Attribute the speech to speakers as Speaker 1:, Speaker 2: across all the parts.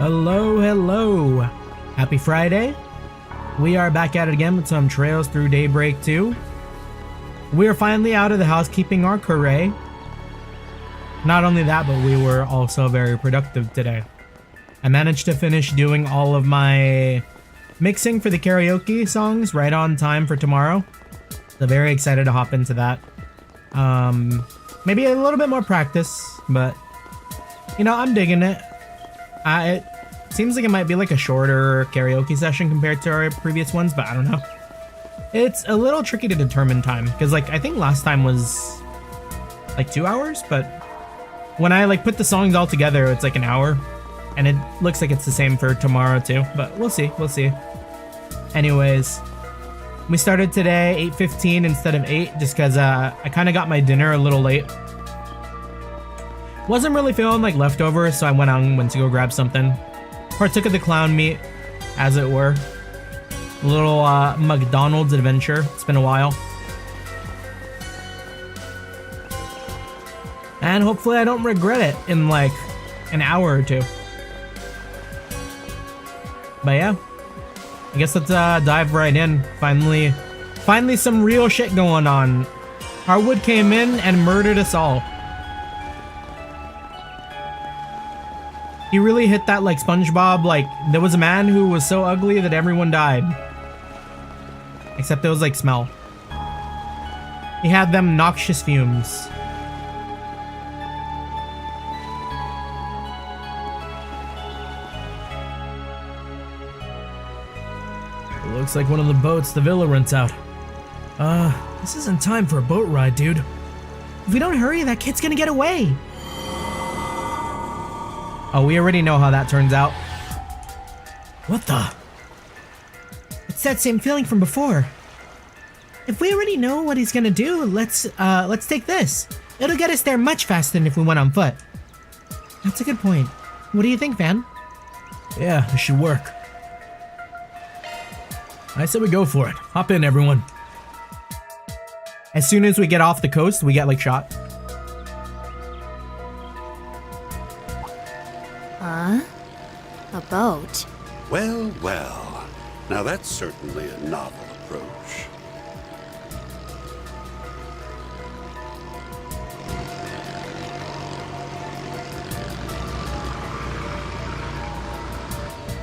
Speaker 1: Hello, hello. Happy Friday. We are back at it again with some Trails Through Daybreak II. We are finally out of the housekeeping arc, hooray. Not only that, but we were also very productive today. I managed to finish doing all of my mixing for the karaoke songs right on time for tomorrow. So very excited to hop into that. Maybe a little bit more practice, but you know, I'm digging it. It seems like it might be like a shorter karaoke session compared to our previous ones, but I don't know. It's a little tricky to determine time because like I think last time was like 2 hours, but when I like put the songs all together, it's like an hour, and it looks like it's the same for tomorrow too, but we'll see, we'll see. Anyways, we started today 8:15 instead of 8 just because I kind of got my dinner a little late. Wasn't really feeling like leftovers, so I went to go grab something. Partook of the clown meat, as it were. A little McDonald's adventure. It's been a while. And hopefully I don't regret it in like an hour or two. But yeah, I guess let's dive right in. Finally some real shit going on. Harwood came in and murdered us all. He really hit that like SpongeBob, like there was a man who was so ugly that everyone died. Except it was like smell. He had them noxious fumes. It looks like one of the boats the villa rents out. This isn't time for a boat ride, dude. If we don't hurry, that kid's gonna get away. Oh, we already know how that turns out. What the? It's that same feeling from before. If we already know what he's gonna do, let's take this. It'll get us there much faster than if we went on foot. That's a good point. What do you think, Van? Yeah, it should work. I said we go for it. Hop in, everyone. As soon as we get off the coast, we get like shot.
Speaker 2: Huh? A boat?
Speaker 3: Well, well. Now that's certainly a novel approach.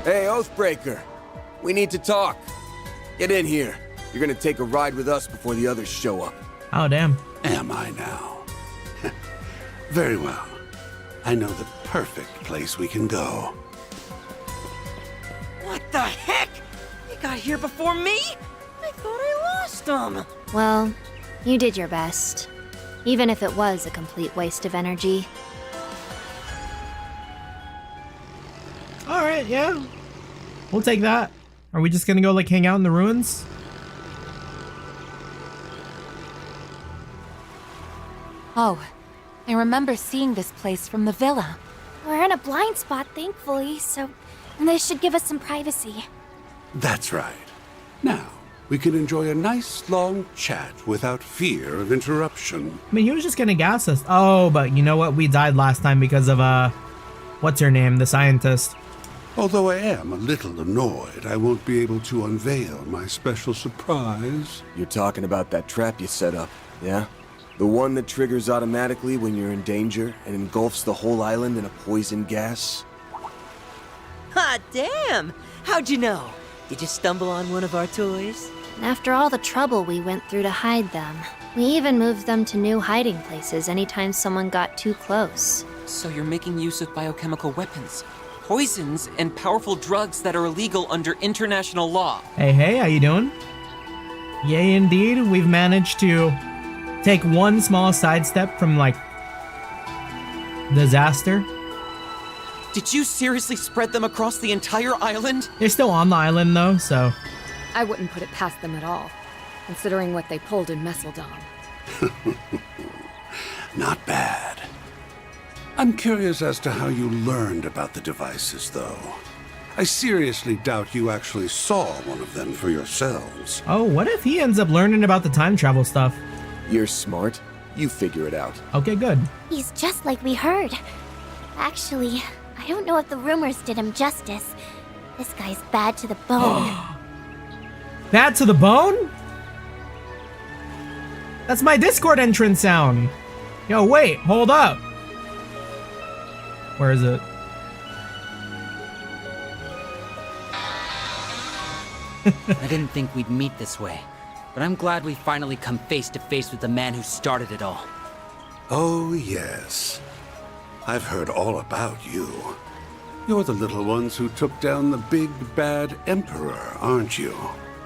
Speaker 4: Hey, Oathbreaker. We need to talk. Get in here. You're gonna take a ride with us before the others show up.
Speaker 1: Oh, damn.
Speaker 3: Am I now? Very well. I know the perfect place we can go.
Speaker 5: What the heck? He got here before me? I thought I lost him.
Speaker 2: Well, you did your best. Even if it was a complete waste of energy.
Speaker 1: Alright, yeah. We'll take that. Are we just gonna go like hang out in the ruins?
Speaker 6: Oh, I remember seeing this place from the villa.
Speaker 2: We're in a blind spot, thankfully, so this should give us some privacy.
Speaker 3: That's right. Now, we can enjoy a nice long chat without fear of interruption.
Speaker 1: I mean, he was just gonna gas us. Oh, but you know what? We died last time because of, what's her name? The scientist.
Speaker 3: Although I am a little annoyed, I won't be able to unveil my special surprise.
Speaker 4: You're talking about that trap you set up, yeah? The one that triggers automatically when you're in danger and engulfs the whole island in a poison gas?
Speaker 5: Hot damn! How'd you know? Did you stumble on one of our toys?
Speaker 2: After all the trouble we went through to hide them, we even moved them to new hiding places anytime someone got too close.
Speaker 7: So you're making use of biochemical weapons, poisons, and powerful drugs that are illegal under international law.
Speaker 1: Hey, hey, how you doing? Yay, indeed. We've managed to take one small sidestep from, like, disaster.
Speaker 7: Did you seriously spread them across the entire island?
Speaker 1: They're still on the island, though, so...
Speaker 6: I wouldn't put it past them at all, considering what they pulled in Messeldom.
Speaker 3: Not bad. I'm curious as to how you learned about the devices, though. I seriously doubt you actually saw one of them for yourselves.
Speaker 1: Oh, what if he ends up learning about the time travel stuff?
Speaker 4: You're smart. You figure it out.
Speaker 1: Okay, good.
Speaker 2: He's just like we heard. Actually, I
Speaker 8: I don't know if the rumors did him justice. This guy's bad to the bone.
Speaker 1: Bad to the bone? That's my Discord entrance sound. Yo, wait, hold up. Where is it?
Speaker 9: I didn't think we'd meet this way, but I'm glad we finally come face to face with the man who started it all.
Speaker 3: Oh, yes. I've heard all about you. You're the little ones who took down the big bad Emperor, aren't you?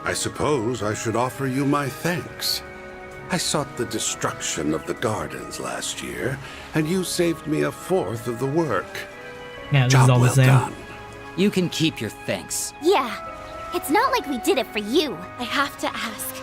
Speaker 3: I suppose I should offer you my thanks. I sought the destruction of the gardens last year, and you saved me a fourth of the work.
Speaker 1: Yeah, this
Speaker 3: Job
Speaker 1: is all the
Speaker 3: well
Speaker 1: same.
Speaker 3: done.
Speaker 9: You can keep your thanks.
Speaker 8: Yeah, it's not like we did it for you.
Speaker 10: I have to ask,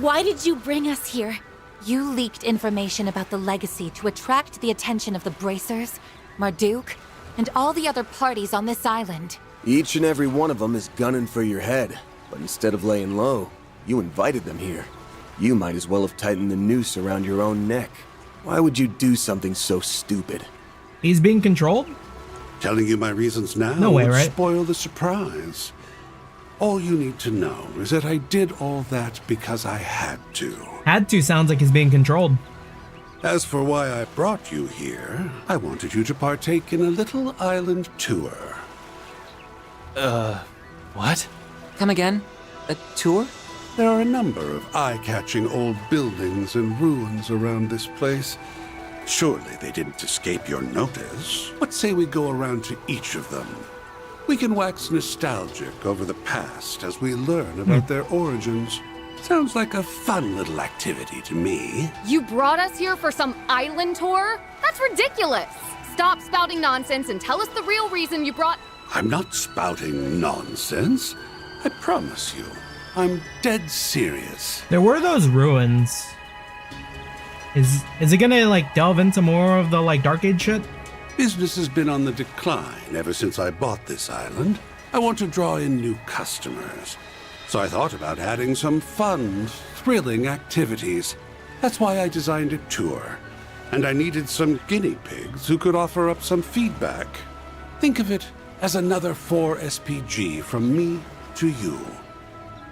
Speaker 10: why did you bring us here? You leaked information about the legacy to attract the attention of the Bracers, Marduk, and all the other parties on this island.
Speaker 4: Each and every one of them is gunning for your head, but instead of laying low, you invited them here. You might as well have tightened the noose around your own neck. Why would you do something so stupid?
Speaker 1: He's being controlled?
Speaker 3: Telling you my reasons now
Speaker 1: No way,
Speaker 3: would
Speaker 1: right?
Speaker 3: spoil the surprise. All you need to know is that I did all that because I had to.
Speaker 1: Had to sounds like he's being controlled.
Speaker 3: As for why I brought you here, I wanted you to partake in a little island tour.
Speaker 7: What? Come again? A tour?
Speaker 3: There are a number of eye-catching old buildings and ruins around this place. Surely they didn't escape your notice. What say we go around to each of them? We can wax nostalgic over the past as we learn about their origins. Sounds like a fun little activity to me.
Speaker 6: You brought us here for some island tour? That's ridiculous! Stop spouting nonsense and tell us the real reason you brought...
Speaker 3: I'm not spouting nonsense. I promise you. I'm dead serious.
Speaker 1: There were those ruins. Is it gonna like delve into more of the like Dark Age shit?
Speaker 3: Business has been on the decline ever since I bought this island. I want to draw in new customers. So I thought about adding some fun, thrilling activities. That's why I designed a tour. And I needed some guinea pigs who could offer up some feedback. Think of it as another 4 SPG from me to you.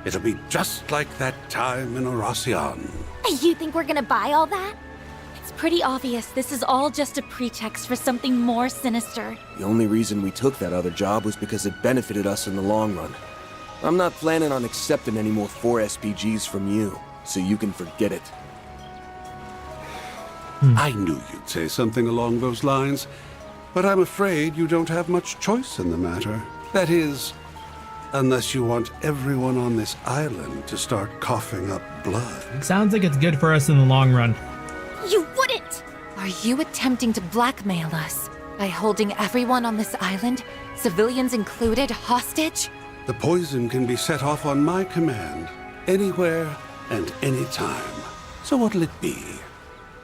Speaker 3: It'll be just like that time in Oracion.
Speaker 8: You think we're gonna buy all that?
Speaker 10: It's pretty obvious this is all just a pretext for something more sinister.
Speaker 4: The only reason we took that other job was because it benefited us in the long run. I'm not planning on accepting any more 4 SPGs from you, so you can forget it.
Speaker 3: I knew you'd say something along those lines, but I'm afraid you don't have much choice in the matter. That is, unless you want everyone on this island to start coughing up blood.
Speaker 1: Sounds like it's good for us in the long run.
Speaker 8: You wouldn't!
Speaker 10: Are you attempting to blackmail us by holding everyone on this island, civilians included, hostage?
Speaker 3: The poison can be set off on my command, anywhere and anytime. So what'll it be?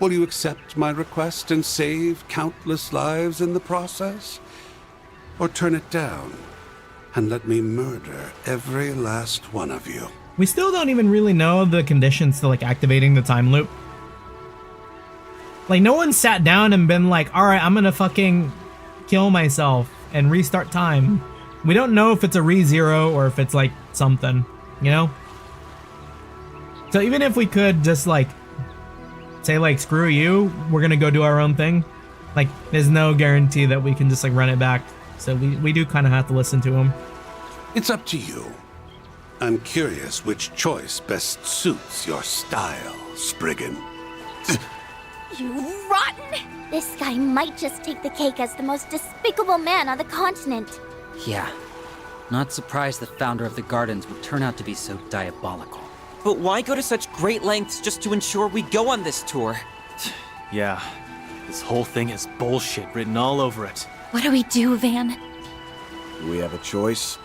Speaker 3: Will you accept my request and save countless lives in the process? Or turn it down and let me murder every last one of you?
Speaker 1: We still don't even really know the conditions to like activating the time loop. Like no one sat down and been like, all right, I'm gonna fucking kill myself and restart time. We don't know if it's a re-zero or if it's like something, you know? So even if we could just like say like, screw you, we're gonna go do our own thing. Like there's no guarantee that we can just like run it back. So we do kind of have to listen to him.
Speaker 3: It's up to you. I'm curious which choice best suits your style, Spriggan.
Speaker 8: You rotten! This guy might just take the cake as the most despicable man on the continent.
Speaker 9: Yeah. Not surprised the founder of the gardens would turn out to be so diabolical.
Speaker 7: But why go to such great lengths just to ensure we go on this tour?
Speaker 11: Yeah. This whole thing is bullshit written all over it.
Speaker 10: What do we do, Van?
Speaker 4: Do we have a choice?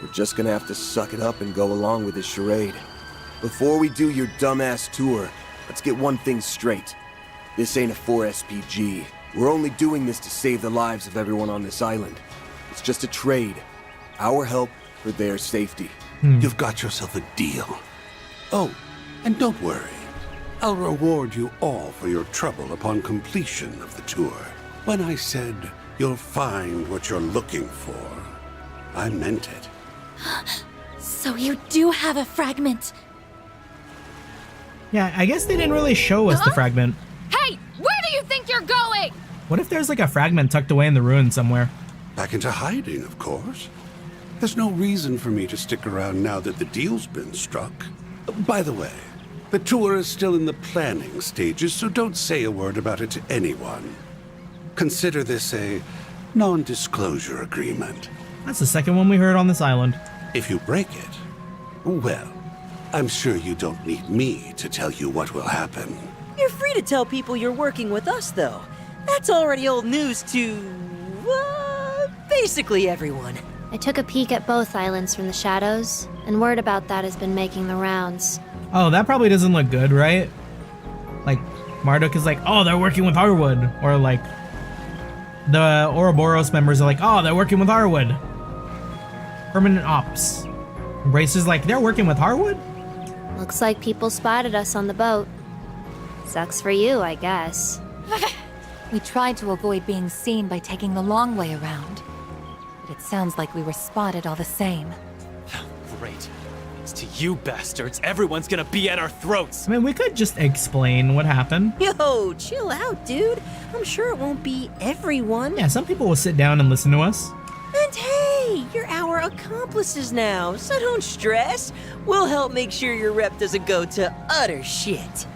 Speaker 4: We're just gonna have to suck it up and go along with this charade. Before we do your dumbass tour, let's get one thing straight. This ain't a 4 SPG. We're only doing this to save the lives of everyone on this island. It's just a trade. Our help for their safety.
Speaker 3: You've got yourself a deal. Oh, and don't worry. I'll reward you all for your trouble upon completion of the tour. When I said You'll find what you're looking for. I meant it.
Speaker 10: So you do have a fragment.
Speaker 1: Yeah, I guess they didn't really show us the fragment.
Speaker 6: Hey, where do you think you're going?
Speaker 1: What if there's like a fragment tucked away in the ruins somewhere?
Speaker 3: Back into hiding, of course. There's no reason for me to stick around now that the deal's been struck. By the way, the tour is still in the planning stages, so don't say a word about it to anyone. Consider this a non-disclosure agreement.
Speaker 1: That's the second one we heard on this island.
Speaker 3: If you break it, well, I'm sure you don't need me to tell you what will happen.
Speaker 5: You're free to tell people you're working with us, though. That's already old news to, basically everyone.
Speaker 2: I took a peek at both islands from the shadows, and word about that has been making the rounds.
Speaker 1: Oh, that probably doesn't look good, right? Like, Marduk is like, oh, they're working with Harwood. Or like, the Ouroboros members are like, oh, they're working with Harwood. Permanent ops. Bracer's like, they're working with Harwood?
Speaker 2: Looks like people spotted us on the boat. Sucks for you, I guess.
Speaker 10: We tried to avoid being seen by taking the long way around. But it sounds like we were spotted all the same.
Speaker 11: Great. Thanks to you bastards, everyone's gonna be at our throats.
Speaker 1: I mean, we could just explain what happened.
Speaker 5: Yo, chill out, dude. I'm sure it won't be everyone.
Speaker 1: Yeah, some people will sit down and listen to us.
Speaker 5: And hey, you're our accomplices now, so don't stress. We'll help make sure your rep doesn't go to utter shit.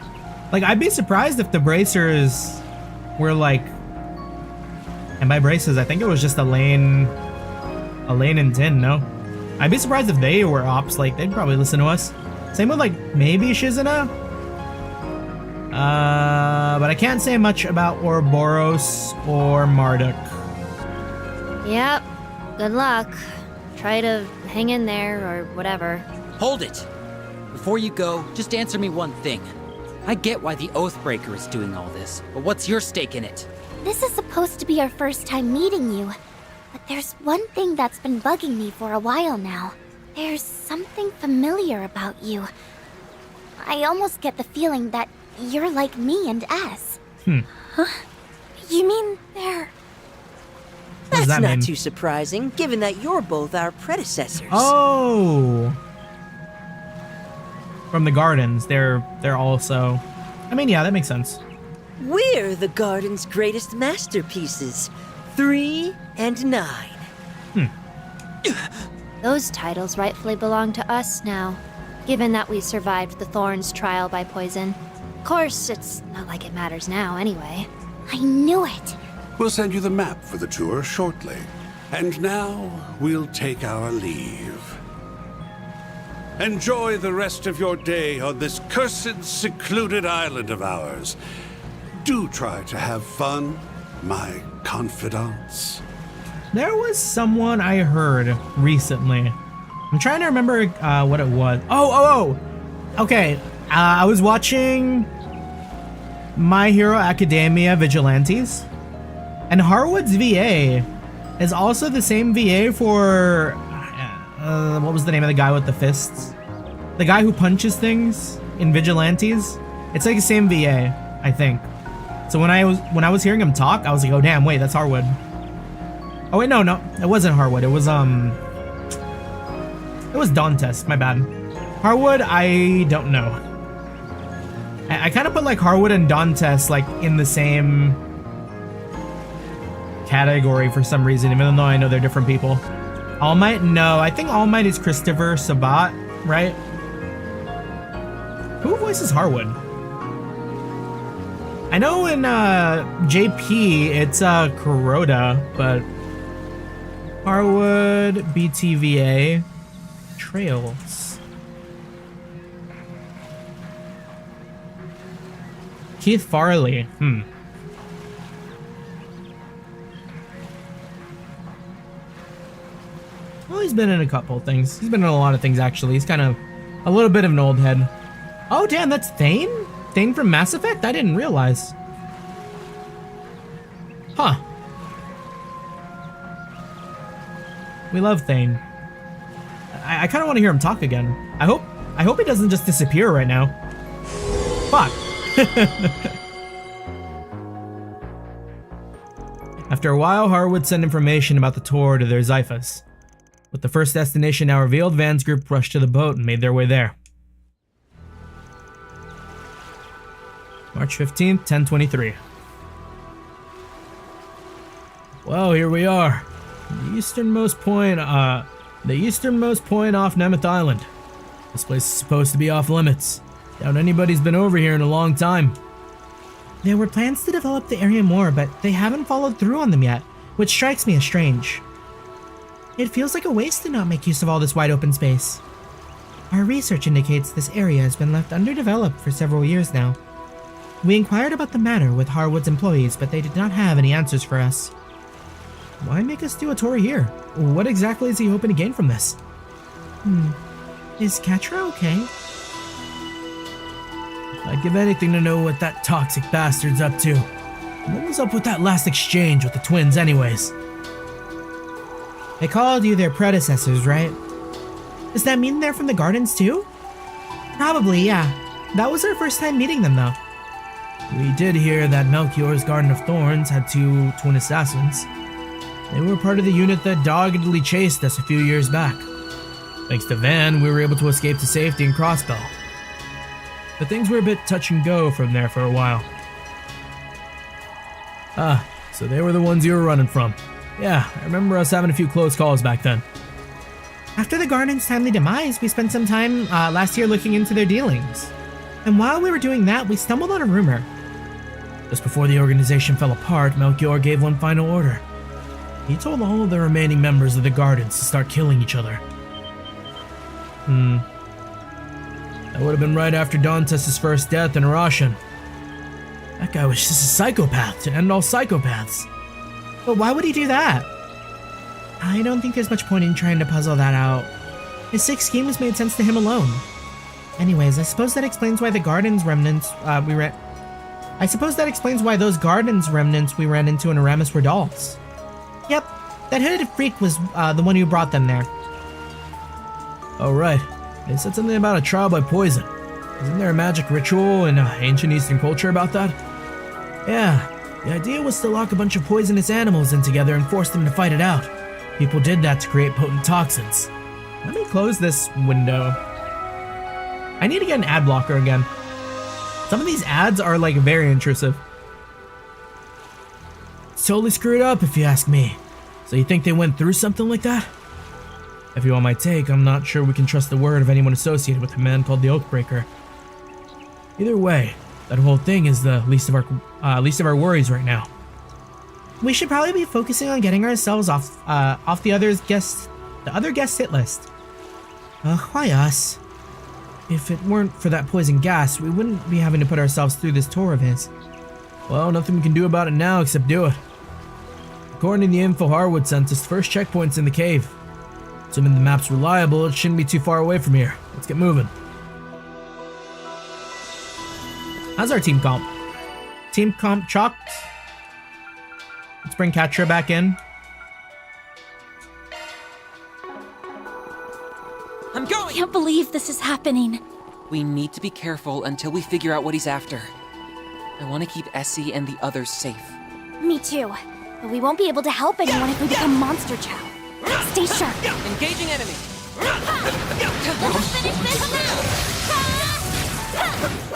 Speaker 1: Like, I'd be surprised if the Bracers were like, and by Bracers, I think it was just Elaine and Tin, no? I'd be surprised if they were ops, like, they'd probably listen to us. Same with, like, maybe Shizuna? But I can't say much about Ouroboros or Marduk.
Speaker 2: Yep. Good luck. Try to hang in there or whatever.
Speaker 9: Hold it! Before you go, just answer me one thing. I get why the Oathbreaker is doing all this, but what's your stake in it?
Speaker 8: This is supposed to be our first time meeting you. But there's one thing that's been bugging me for a while now. There's something familiar about you. I almost get the feeling that you're like me and S. Huh? You mean they're...
Speaker 5: That's
Speaker 1: that
Speaker 5: not
Speaker 1: mean?
Speaker 5: too surprising, given that you're both our predecessors.
Speaker 1: Oh! From the gardens, they're also... I mean, yeah, that makes sense.
Speaker 5: We're the garden's greatest masterpieces. 3 and 9.
Speaker 2: Those titles rightfully belong to us now, given that we survived the Thorns trial by poison. Of course, it's not like it matters now anyway.
Speaker 8: I knew it.
Speaker 3: We'll send you the map for the tour shortly. And now, we'll take our leave. Enjoy the rest of your day on this cursed, secluded island of ours. Do try to have fun, my confidants.
Speaker 1: There was someone I heard recently. I'm trying to remember what it was. Oh! Okay, I was watching My Hero Academia Vigilantes, and Harwood's VA is also the same VA for what was the name of the guy with the fists? The guy who punches things in Vigilantes. It's like the same VA, I think. So when I was hearing him talk, I was like, oh damn, wait, that's Harwood. Oh wait, no, it wasn't Harwood. It was Dantes. My bad. Harwood, I don't know. I kind of put like Harwood and Dantes like in the same category for some reason, even though I know they're different people. All Might? No, I think All Might is Christopher Sabat, right? Who voices Harwood? I know in JP it's Kuroda, but Harwood, BTVA, Trails. Keith Farley. Well, he's been in a couple things. He's been in a lot of things, actually. He's kind of a little bit of an old head. Oh, damn, that's Thane? Thane from Mass Effect? I didn't realize. Huh. We love Thane. I kind of want to hear him talk again. I hope he doesn't just disappear right now. Fuck. After a while, Harwood sent information about the tour to their Zyphas. With the first destination now revealed, Van's group rushed to the boat and made their way there. March 15th, 1023. Well, here we are. The easternmost point off Nemeth Island. This place is supposed to be off limits. Doubt anybody's been over here in a long time.
Speaker 12: There were plans to develop the area more, but they haven't followed through on them yet, which strikes me as strange. It feels like a waste to not make use of all this wide open space. Our research indicates this area has been left underdeveloped for several years now. We inquired about the matter with Harwood's employees, but they did not have any answers for us.
Speaker 1: Why make us do a tour here? What exactly is he hoping to gain from this?
Speaker 12: Is Katra okay?
Speaker 1: I'd give anything to know what that toxic bastard's up to. What was up with that last exchange with the twins anyways?
Speaker 12: They called you their predecessors, right? Does that mean they're from the gardens too? Probably, yeah. That was our first time meeting them though.
Speaker 1: We did hear that Melchior's Garden of Thorns had two twin assassins. They were part of the unit that doggedly chased us a few years back. Thanks to Van, we were able to escape to safety in Crossbell. But things were a bit touch and go from there for a while. Ah, so they were the ones you were running from. Yeah, I remember us having a few close calls back then.
Speaker 12: After the Garden's timely demise, we spent some time last year looking into their dealings. And while we were doing that, we stumbled on a rumor.
Speaker 1: Just before the organization fell apart, Melchior gave one final order. He told all of the remaining members of the Gardens to start killing each other. That would have been right after Dantes' first death in Arashan. That guy was just a psychopath to end all psychopaths.
Speaker 12: But why would he do that? I don't think there's much point in trying to puzzle that out. His sick schemes made sense to him alone. Anyways, I suppose that explains why the Gardens remnants I suppose that explains why those Gardens remnants we ran into in Aramis were dolls. Yep, that hooded freak was the one who brought them there.
Speaker 1: Oh right, they said something about a trial by poison. Isn't there a magic ritual in ancient Eastern culture about that? Yeah, the idea was to lock a bunch of poisonous animals in together and force them to fight it out. People did that to create potent toxins.
Speaker 12: Let me close this window. I need to get an ad blocker again. Some of these ads are like very intrusive.
Speaker 1: It's totally screwed up if you ask me. So you think they went through something like that? If you want my take, I'm not sure we can trust the word of anyone associated with a man called the Oathbreaker. Either way, that whole thing is the least of our worries right now.
Speaker 12: We should probably be focusing on getting ourselves off the other guest hit list.
Speaker 1: Why us? If it weren't for that poison gas, we wouldn't be having to put ourselves through this tour of his. Well, nothing we can do about it now except do it. According to the info Harwood sent us, the first checkpoint's in the cave. Assuming the map's reliable, it shouldn't be too far away from here. Let's get moving.
Speaker 12: How's our team comp? Team comp chalked? Let's bring Katra back in.
Speaker 7: I'm going!
Speaker 10: I can't believe this is happening.
Speaker 7: We need to be careful until we figure out what he's after. I want to keep Essie and the others safe.
Speaker 8: Me too. But we won't be able to help anyone if we become monster chow. Stay sharp.
Speaker 7: Engaging enemy.
Speaker 8: Let's finish this now.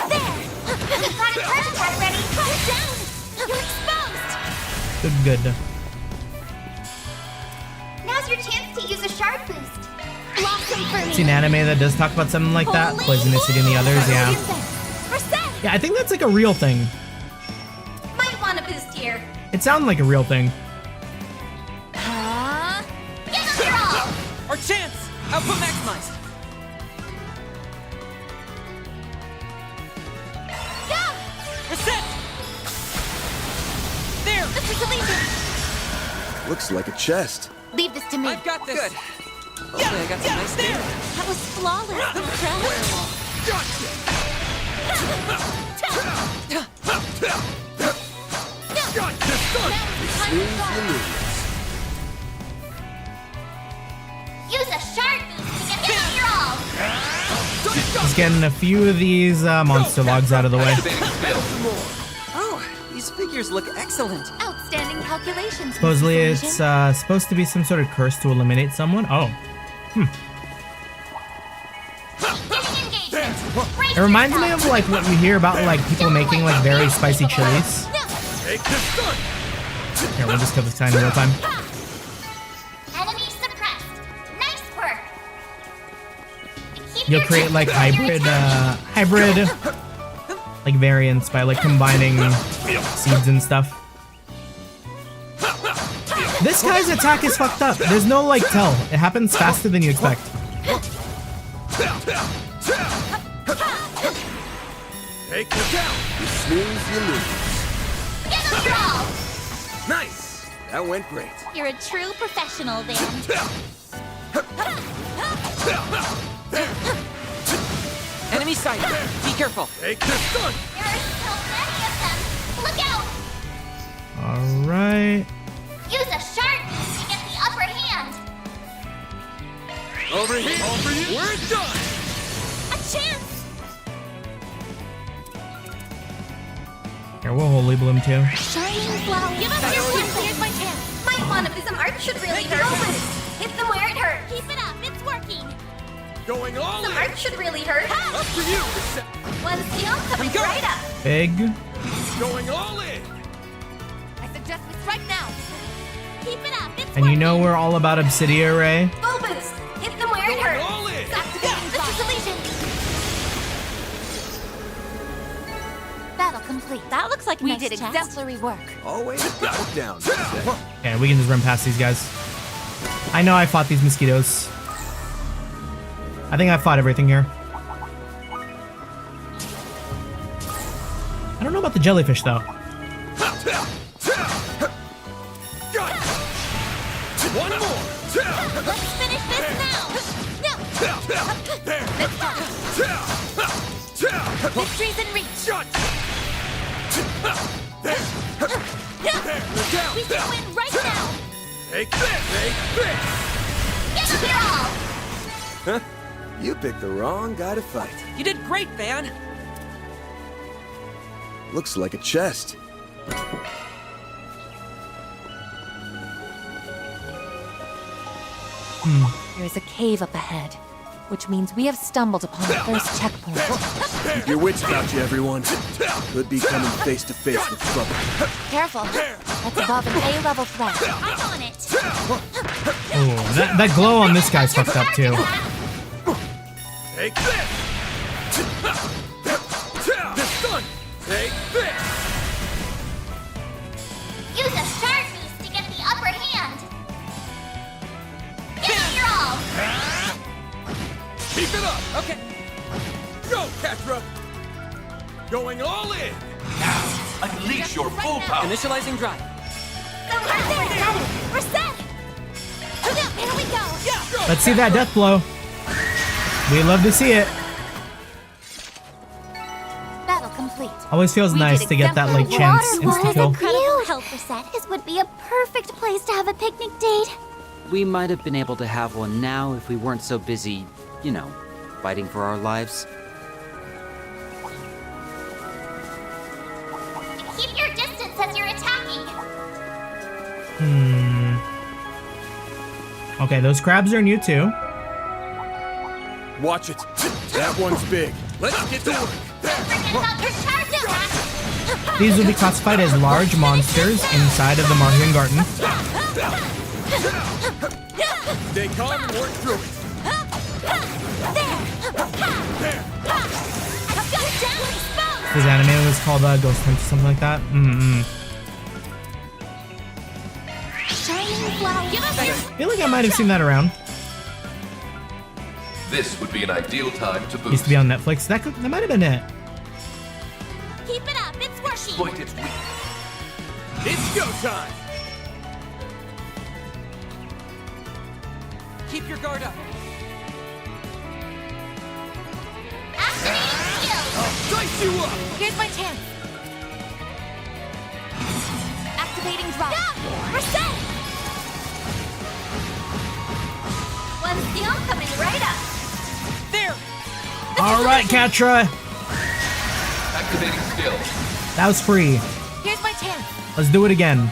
Speaker 8: There. We've got a charge attack ready. Down. You're exposed.
Speaker 1: Good.
Speaker 8: Now's your chance to use a shard boost. Blossom for me.
Speaker 12: Seen an anime that does talk about something like that. Poisonicity and the others, yeah. Yeah, I think that's like a real thing.
Speaker 8: Might want a boost here.
Speaker 12: It sounded like a real thing.
Speaker 8: Give us your all.
Speaker 7: Our chance! Output maximized!
Speaker 8: Go!
Speaker 7: Reset! There!
Speaker 8: This is Elisa.
Speaker 4: Looks like a chest.
Speaker 8: Leave this to me.
Speaker 7: I've got this! Good. Hopefully I got some nice there!
Speaker 8: That was flawless. I'm proud. Use a shard boost to get your all.
Speaker 12: Just getting a few of these monster logs out of the way.
Speaker 7: Oh, these figures look excellent.
Speaker 8: Outstanding.
Speaker 10: outstanding calculations.
Speaker 1: Supposedly
Speaker 10: Mrs.
Speaker 1: it's
Speaker 10: Elysian.
Speaker 1: supposed to be some sort of curse to eliminate someone. Oh. It reminds me of like what we hear about like people making like very spicy chilies. Here, we'll just kill this guy in real time.
Speaker 8: Enemy suppressed. Nice work.
Speaker 1: You'll create like hybrid like variants by like combining seeds and stuff. This guy's attack is fucked up. There's no like tell. It happens faster than you expect.
Speaker 4: Take the down. You snooze, you lose.
Speaker 8: Get him draw.
Speaker 4: Nice. That went great.
Speaker 8: You're a true professional, Van.
Speaker 7: Enemy sight. Be careful.
Speaker 4: Take this gun.
Speaker 8: There are so many of them. Look out.
Speaker 1: All right.
Speaker 8: Use a Sharpie to get the upper hand.
Speaker 4: Over here. Over you. We're done.
Speaker 8: A chance.
Speaker 1: Here, we'll holy bloom too.
Speaker 8: Shining flower. Give us your chance. Here's my chance. Might want to be some art should really hurt. Hit them where it hurts. Keep it up. It's working.
Speaker 4: Going all
Speaker 8: Some
Speaker 4: in.
Speaker 8: art should really hurt.
Speaker 4: Up to you.
Speaker 8: One skill coming right up.
Speaker 1: Big.
Speaker 4: Going all in.
Speaker 10: I suggest we strike now.
Speaker 8: Keep it up. It's
Speaker 1: And you know we're all about Obsidian Ray.
Speaker 8: full boost. Hit them where it
Speaker 4: Going
Speaker 8: hurts.
Speaker 4: all in.
Speaker 8: Activating the solution.
Speaker 10: Battle complete.
Speaker 8: That looks like
Speaker 10: We
Speaker 8: nice
Speaker 10: did
Speaker 8: chest.
Speaker 10: exemplary work.
Speaker 4: Always got it down.
Speaker 1: Okay, we can just run past these guys. I know I fought these mosquitoes. I think I fought everything here. I don't know about the jellyfish though.
Speaker 4: One more.
Speaker 8: Let's finish this now. No.
Speaker 10: Victory's in reach.
Speaker 8: We can win right now.
Speaker 4: Take this. Take this.
Speaker 8: Get up here all.
Speaker 4: Huh? You picked the wrong guy to fight.
Speaker 7: You did great, Van.
Speaker 4: Looks like a chest.
Speaker 10: There's a cave up ahead, which means we have stumbled upon the first checkpoint.
Speaker 4: Keep your wits about you, everyone. Could be coming face to face with trouble.
Speaker 10: Careful. That's above an A-level threat.
Speaker 8: I'm on it.
Speaker 1: Oh, that glow on this guy's fucked up too.
Speaker 4: Take this. This gun. Take this.
Speaker 8: Use a Sharpie to get the upper hand. Get up here all.
Speaker 4: Keep it up.
Speaker 7: Okay.
Speaker 4: Go, Catra. Going all in.
Speaker 13: Unleash your full power.
Speaker 7: Initializing drive.
Speaker 8: So we're set. Here we go.
Speaker 1: Let's see that death blow. We love to see it.
Speaker 10: Battle complete.
Speaker 1: Always feels
Speaker 10: We
Speaker 1: nice
Speaker 10: did
Speaker 1: to get that like
Speaker 10: exemplary
Speaker 1: chance
Speaker 10: work.
Speaker 1: instant kill.
Speaker 8: Incredible helper set. This would be a perfect place to have a picnic date.
Speaker 9: We might have been able to have one now if we weren't so busy, you know, fighting for our lives.
Speaker 8: Keep your distance as you're attacking.
Speaker 1: Okay, those crabs are new too.
Speaker 4: Watch it. That one's big. Let's get to work.
Speaker 8: Don't forget about your charge attack.
Speaker 1: These will be classified as large monsters inside of the Martian Garden.
Speaker 4: Stay calm and work through it.
Speaker 1: His anime was called Ghost Hunt or something like that.
Speaker 8: Shining flower. Give us your
Speaker 1: I feel like I might have seen that around.
Speaker 13: This would be an ideal time to boost.
Speaker 1: Used to be on Netflix. That might have been it.
Speaker 8: keep it up. It's working.
Speaker 13: Exploit its weakness.
Speaker 4: It's go time.
Speaker 7: Keep your guard up.
Speaker 8: Activating shield.
Speaker 4: Dice you up.
Speaker 10: Here's my chance. Activating drop.
Speaker 8: We're set. One skill coming right up.
Speaker 7: There.
Speaker 1: All right, Catra.
Speaker 13: Activating skill.
Speaker 1: That was free.
Speaker 10: Here's my chance.
Speaker 1: Let's do it again.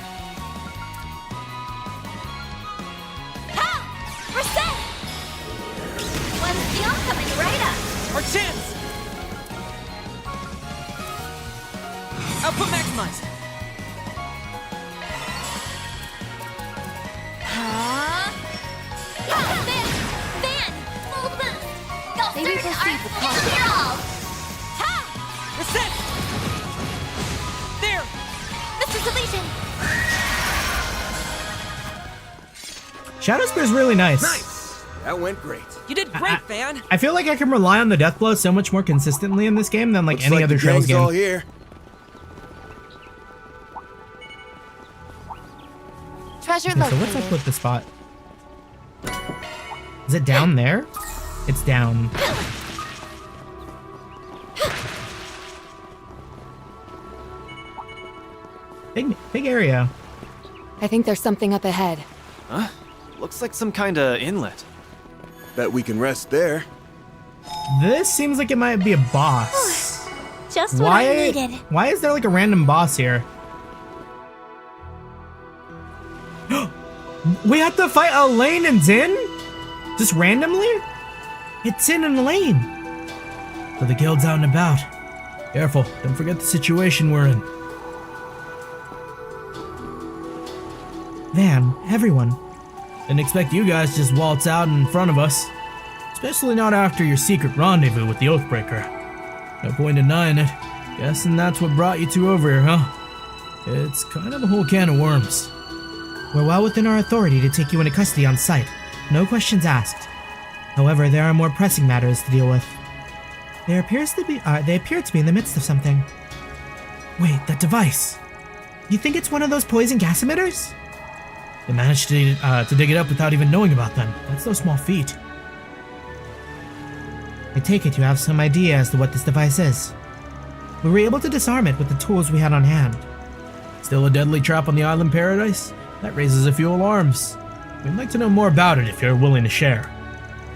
Speaker 8: Y'all coming right up.
Speaker 7: Our chance! Output maximized.
Speaker 8: Van! Full boost! Go
Speaker 6: Maybe
Speaker 8: certain
Speaker 6: we'll see
Speaker 8: art
Speaker 6: the
Speaker 8: will clear all! Ha!
Speaker 7: Reset! There!
Speaker 8: This is Elysian!
Speaker 1: Shadow Spear's really nice.
Speaker 4: Nice! That went great.
Speaker 7: You did great, Van!
Speaker 1: I feel like I can rely on the death blow so much more consistently in this game than like
Speaker 4: Looks
Speaker 1: any
Speaker 4: like
Speaker 1: other
Speaker 4: the
Speaker 1: Trails
Speaker 4: gang's all
Speaker 1: game.
Speaker 4: here.
Speaker 10: Treasure
Speaker 1: Okay, so
Speaker 10: located.
Speaker 1: what's up with the spot? Is it down there? It's down. Big area.
Speaker 6: I think there's something up ahead.
Speaker 11: Huh? Looks like some kind of inlet.
Speaker 4: Bet we can rest there.
Speaker 1: This seems like it might be a boss.
Speaker 8: Just what I needed.
Speaker 1: Why is there like a random boss here? We have to fight Elaine and Zin? Just randomly? It's Zin and Elaine. So the guild's out and about. Careful, don't forget the situation we're in. Van, everyone. Didn't expect you guys to just waltz out in front of us. Especially not after your secret rendezvous with the Oathbreaker. No point denying it. Guessing that's what brought you two over here, huh? It's kind of a whole can of worms. We're well within our authority to take you into custody on sight. No questions asked. However, there are more pressing matters to deal with. They appear to be in the midst of something. Wait, that device. You think it's one of those poison gas emitters? They managed to dig it up without even knowing about them. That's no small feat. I take it you have some idea as to what this device is. We were able to disarm it with the tools we had on hand. Still a deadly trap on the island paradise? That raises a few alarms. We'd like to know more about it if you're willing to share.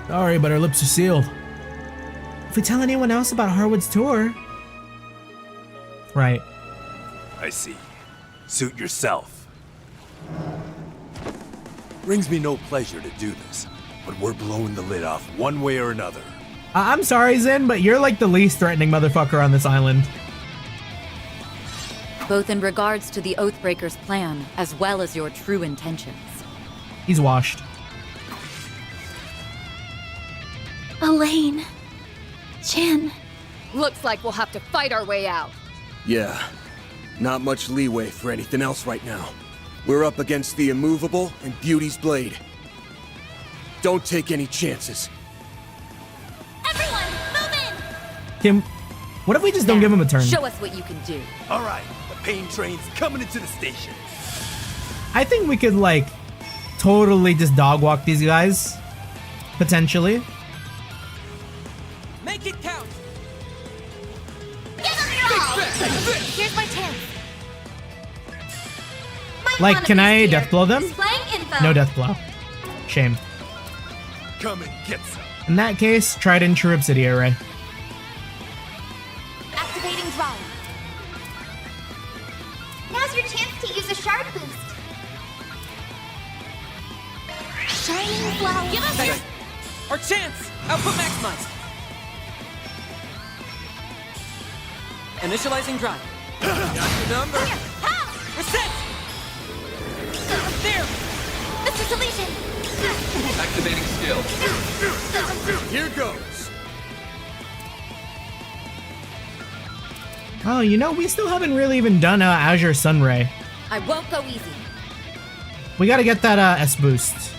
Speaker 1: Sorry, but our lips are sealed. If we tell anyone else about Harwood's tour... Right.
Speaker 14: I see. Suit yourself. Brings me no pleasure to do this, but we're blowing the lid off one way or another.
Speaker 1: I'm sorry, Zin, but you're like the least threatening motherfucker on this island.
Speaker 10: Both in regards to the Oathbreaker's plan, as well as your true intentions.
Speaker 1: He's washed.
Speaker 8: Elaine. Jen.
Speaker 6: Looks like we'll have to fight our way out.
Speaker 4: Yeah. Not much leeway for anything else right now. We're up against the Immovable and Beauty's Blade. Don't take any chances.
Speaker 8: Everyone, move in!
Speaker 1: Kim, what if we just don't give him a turn?
Speaker 10: Show us what you can do.
Speaker 14: All right, the pain train's coming into the station.
Speaker 1: I think we could, like, totally just dog walk these guys. Potentially.
Speaker 7: Make it count!
Speaker 8: Give them your all! Here's my chance.
Speaker 1: Like, can I death blow them?
Speaker 8: Displaying info.
Speaker 1: No death blow. Shame.
Speaker 14: Come and get some.
Speaker 1: In that case, Trident True Obsidian Array.
Speaker 8: Activating drive. Now's your chance to use a shard boost. Shining flower. Give us your...
Speaker 7: Our chance! Output maximized! Initializing drive.
Speaker 4: Got the number.
Speaker 7: Reset! There!
Speaker 8: This is Elysian.
Speaker 13: Activating skill.
Speaker 14: Here goes.
Speaker 1: Oh, you know, we still haven't really even done Azure Sunray.
Speaker 10: I won't go easy.
Speaker 1: We gotta get that S boost.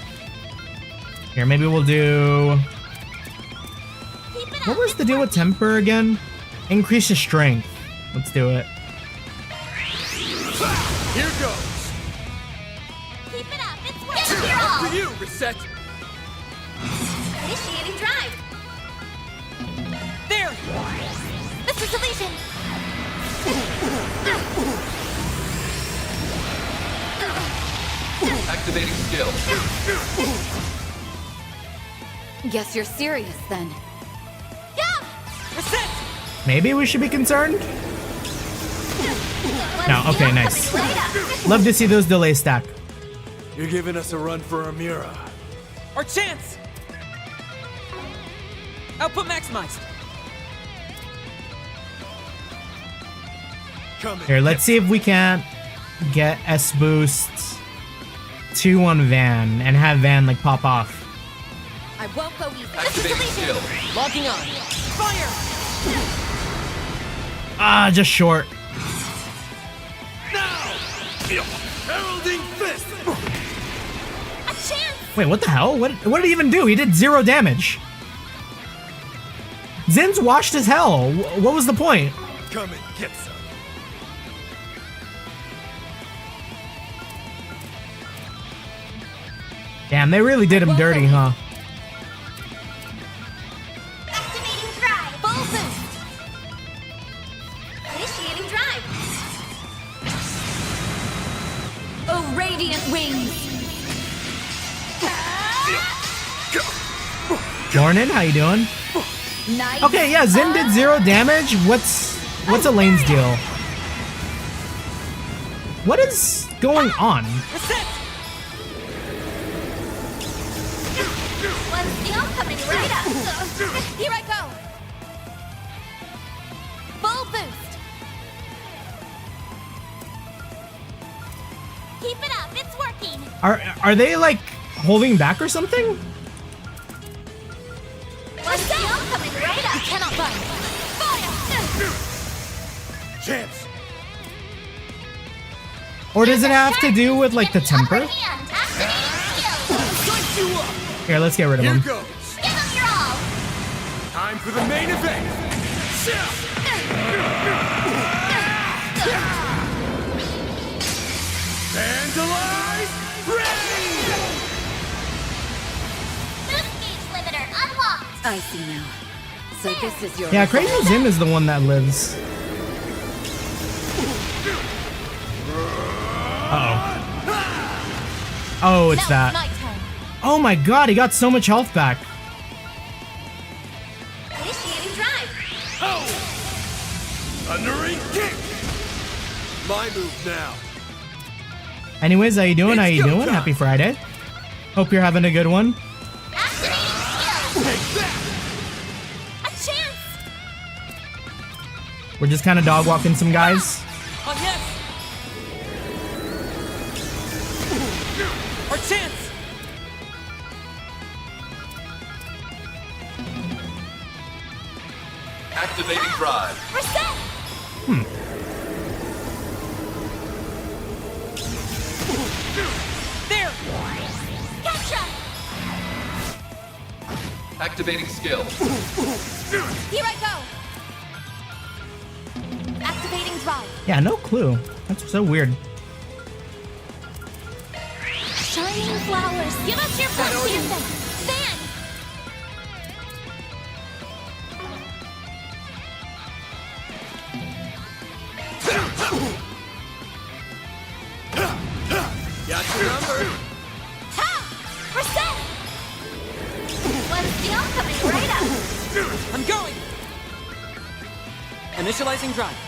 Speaker 1: Here, maybe we'll do... What was the deal with Temper again? Increase your strength. Let's do it.
Speaker 14: Here goes.
Speaker 8: Keep it up. It's working. Give all.
Speaker 14: For you, Reset.
Speaker 8: Initiating drive.
Speaker 7: There!
Speaker 8: This is Elysian.
Speaker 13: Activating skill.
Speaker 10: Guess you're serious then.
Speaker 8: Go!
Speaker 7: Reset!
Speaker 1: Maybe we should be concerned? No, okay, nice. Love to see those delays stack.
Speaker 14: You're giving us a run for our Mira.
Speaker 7: Our chance! Output maximized.
Speaker 1: Here, let's see if we can't get S boost 2 on Van and have Van like pop off.
Speaker 10: I won't go easy.
Speaker 13: Activating skill.
Speaker 7: Logging on. Fire!
Speaker 1: Ah, just short.
Speaker 14: Heralding fist!
Speaker 8: A chance!
Speaker 1: Wait, what the hell? What did he even do? He did 0 damage. Zin's washed as hell. What was the point?
Speaker 14: Come and get some.
Speaker 1: Damn, they really did him dirty, huh?
Speaker 8: Activating drive!
Speaker 10: Full boost!
Speaker 8: Initiating drive!
Speaker 10: Oh, radiant wings!
Speaker 1: Morning, how you doing?
Speaker 10: Nice.
Speaker 1: Okay, yeah, Zin did 0 damage. What's Elaine's deal? What is going on?
Speaker 8: One skill coming right up!
Speaker 10: Here I go! Full boost!
Speaker 8: Keep it up, it's working!
Speaker 1: Are they like holding back or something?
Speaker 8: One skill coming right up!
Speaker 10: You cannot run!
Speaker 8: Fire!
Speaker 14: Chance!
Speaker 1: Or does it have to do with like the temper?
Speaker 8: Hand, activating skill!
Speaker 1: Here, let's get rid of
Speaker 14: Here
Speaker 1: him.
Speaker 14: goes!
Speaker 8: Give them your all!
Speaker 14: Time for the main event! Vandalize! Rain!
Speaker 8: Boost gauge limiter unlocked!
Speaker 10: I see now. So this is your...
Speaker 1: Yeah, Crazy Zim is the one that lives. Uh-oh. Oh, it's
Speaker 10: Now
Speaker 1: that.
Speaker 10: my turn.
Speaker 1: Oh my god, he got so much health back.
Speaker 8: Initiating drive!
Speaker 14: Thundering kick! My move now.
Speaker 1: Anyways, how you doing? How you doing? Happy Friday. Hope you're having a good one.
Speaker 8: Activating skill!
Speaker 14: Take that!
Speaker 8: A chance!
Speaker 1: We're just kind of dog walking some guys.
Speaker 7: Oh, yes! Our chance!
Speaker 13: Activating drive.
Speaker 8: Reset!
Speaker 7: There!
Speaker 8: Gotcha!
Speaker 13: Activating skill.
Speaker 10: Here I go! Activating drive.
Speaker 1: Yeah, no clue. That's so weird.
Speaker 8: Shining flowers! Give us your best anthem! Van!
Speaker 14: Got your number.
Speaker 8: Ha! Reset! One skill coming right up!
Speaker 7: I'm going! Initializing drive.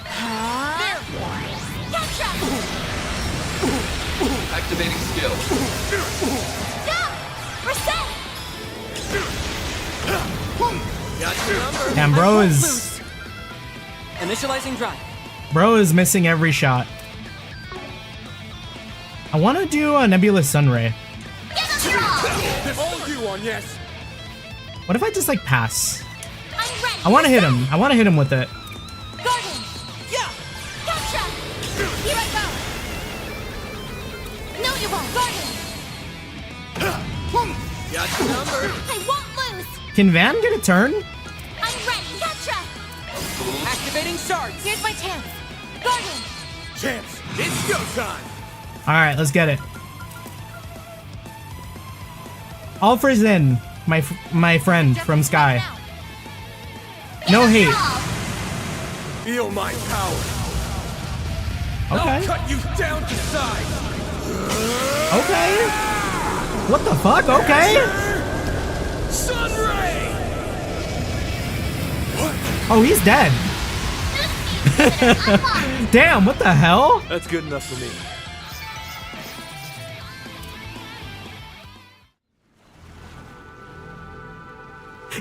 Speaker 8: There! Gotcha!
Speaker 13: Activating skill.
Speaker 8: Go! Reset!
Speaker 14: Got your number.
Speaker 1: Damn,
Speaker 7: Initializing drive.
Speaker 1: bro is missing every shot. I want to do a Nebulous Sunray.
Speaker 8: Give us your all!
Speaker 14: All you on, yes.
Speaker 1: What if I just like pass?
Speaker 8: I'm ready!
Speaker 1: I want to hit him. I want to hit him with it.
Speaker 10: Garden!
Speaker 7: Yeah!
Speaker 8: Gotcha!
Speaker 10: Here I go! No, you won't! Garden!
Speaker 14: Got your number.
Speaker 8: I won't lose!
Speaker 1: Can Van get a turn?
Speaker 8: I'm ready! Gotcha!
Speaker 7: Activating shards.
Speaker 10: Here's my chance! Garden!
Speaker 14: Chance, it's go time.
Speaker 1: All right, let's get it. All for Zin, my friend from Sky. No hate.
Speaker 14: Feel my power.
Speaker 1: Okay.
Speaker 14: I'll cut you down to size.
Speaker 1: Okay. What the fuck? Okay.
Speaker 14: Sunray.
Speaker 1: Oh, he's dead. Damn, what the hell?
Speaker 11: That's good enough for me.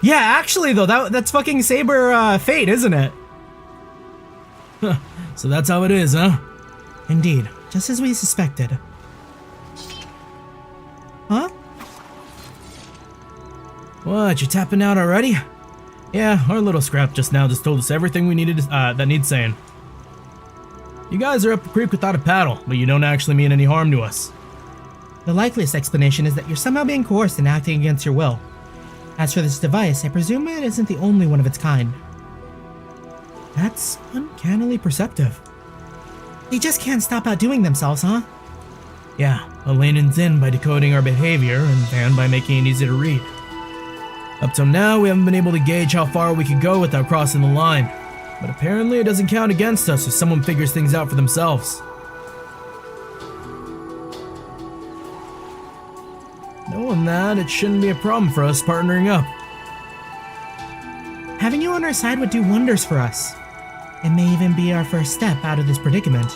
Speaker 1: Yeah, actually though, that's fucking Saber fate, isn't it? So that's how it is, huh?
Speaker 12: Indeed, just as we suspected. Huh?
Speaker 1: What, you tapping out already? Yeah, our little scrap just now just told us everything we needed that needs saying. You guys are up the creek without a paddle, but you don't actually mean any harm to us.
Speaker 12: The likeliest explanation is that you're somehow being coerced and acting against your will. As for this device, I presume it isn't the only one of its kind.
Speaker 1: That's uncannily perceptive.
Speaker 12: They just can't stop outdoing themselves, huh?
Speaker 1: Yeah, Elena's in by decoding our behavior and Van by making it easy to read. Up till now, we haven't been able to gauge how far we could go without crossing the line. But apparently it doesn't count against us if someone figures things out for themselves. Knowing that, it shouldn't be a problem for us partnering up.
Speaker 12: Having you on our side would do wonders for us. It may even be our first step out of this predicament.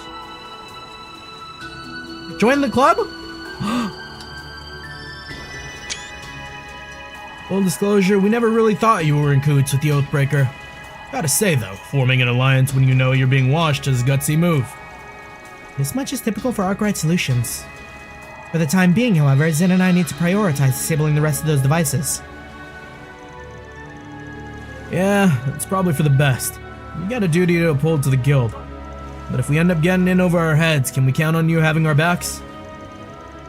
Speaker 1: Join the club? Full disclosure, we never really thought you were in cahoots with the Oathbreaker. Gotta say though, forming an alliance when you know you're being watched is a gutsy move.
Speaker 12: This much is typical for Arkwright Solutions. For the time being, however, Zen and I need to prioritize disabling the rest of those devices.
Speaker 1: Yeah, it's probably for the best. We got a duty to uphold to the guild. But if we end up getting in over our heads, can we count on you having our backs?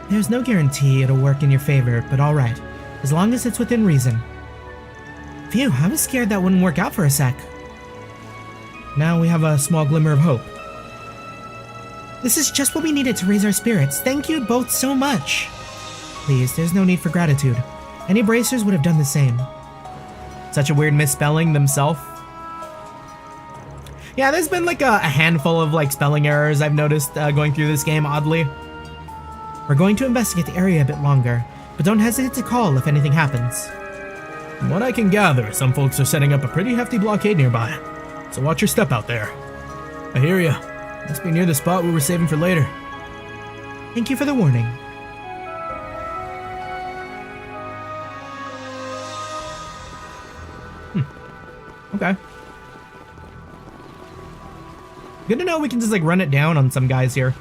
Speaker 12: There's no guarantee it'll work in your favor, but alright. As long as it's within reason. Phew, I was scared that wouldn't work out for a sec.
Speaker 1: Now we have a small glimmer of hope.
Speaker 12: This is just what we needed to raise our spirits. Thank you both so much. Please, there's no need for gratitude. Any bracers would have done the same.
Speaker 1: Such a weird misspelling themselves. Yeah, there's been like a handful of like spelling errors I've noticed going through this game, oddly.
Speaker 12: We're going to investigate the area a bit longer, but don't hesitate to call if anything happens.
Speaker 1: From what I can gather, some folks are setting up a pretty hefty blockade nearby, so watch your step out there. I hear ya. Must be near the spot we were saving for later.
Speaker 12: Thank you for the warning.
Speaker 1: Okay. Good to know we can just like run it down on some guys here.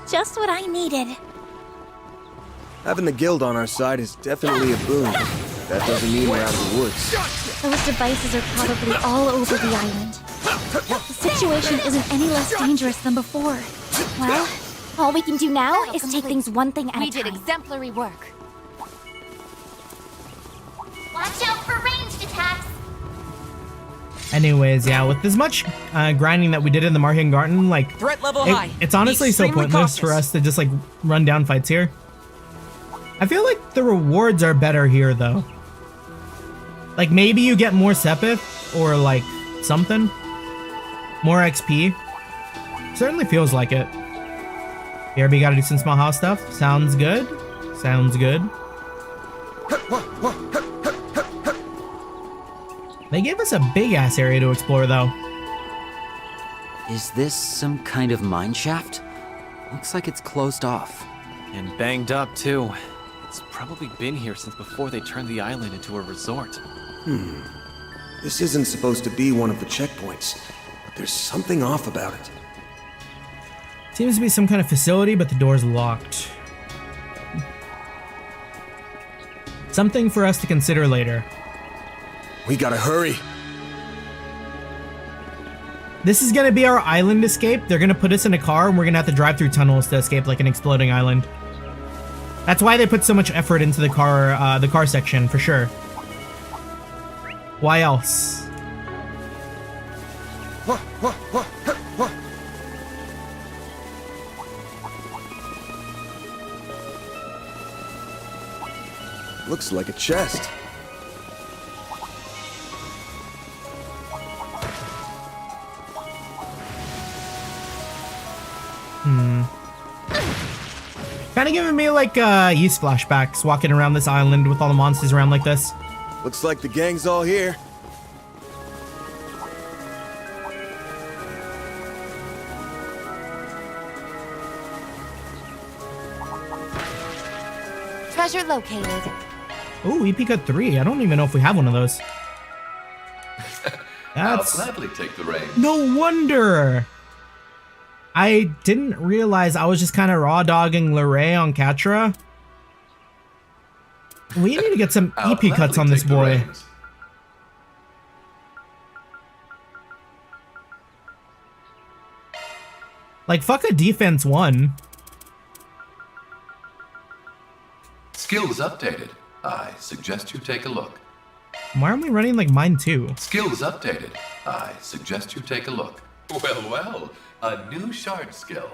Speaker 8: Just what I needed.
Speaker 4: Having the guild on our side is definitely a boon. That doesn't mean we're out of the woods.
Speaker 8: Those devices are probably all over the island. The situation isn't any less dangerous than before. Well, all we can do now is take things one thing at a time.
Speaker 10: We did exemplary work.
Speaker 8: Watch out for ranged attacks!
Speaker 1: Anyways, yeah, with as much grinding that we did in the Martian Garden, like,
Speaker 7: Threat level high.
Speaker 1: It's honestly so pointless for us to just like run down fights here. I feel like the rewards are better here though. Like maybe you get more Sepith or like something. More XP. Certainly feels like it. Here we gotta do some small house stuff. Sounds good. Sounds good. They gave us a big ass area to explore though.
Speaker 9: Is this some kind of mine shaft? Looks like it's closed off.
Speaker 11: And banged up too. It's probably been here since before they turned the island into a resort.
Speaker 4: This isn't supposed to be one of the checkpoints, but there's something off about it.
Speaker 1: Seems to be some kind of facility, but the door's locked. Something for us to consider later.
Speaker 4: We gotta hurry.
Speaker 1: This is gonna be our island escape. They're gonna put us in a car and we're gonna have to drive through tunnels to escape like an exploding island. That's why they put so much effort into the car section, for sure. Why else?
Speaker 4: Looks like a chest.
Speaker 1: Kind of giving me like Yeast flashbacks walking around this island with all the monsters around like this.
Speaker 4: Looks like the gang's all here.
Speaker 10: Treasure located.
Speaker 1: Ooh, EP cut 3. I don't even know if we have one of those. That's...
Speaker 13: I'll gladly take the reins.
Speaker 1: No wonder! I didn't realize I was just kind of raw dogging Luray on Catra. We need to get some
Speaker 13: I'll
Speaker 1: EP cuts
Speaker 13: gladly
Speaker 1: on this
Speaker 13: take the
Speaker 1: boy.
Speaker 13: reins.
Speaker 1: Like, fuck a defense 1.
Speaker 13: Skills updated. I suggest you take a look.
Speaker 1: Why aren't we running like mine too?
Speaker 13: Skills updated. I suggest you take a look. Well, well, a new shard skill.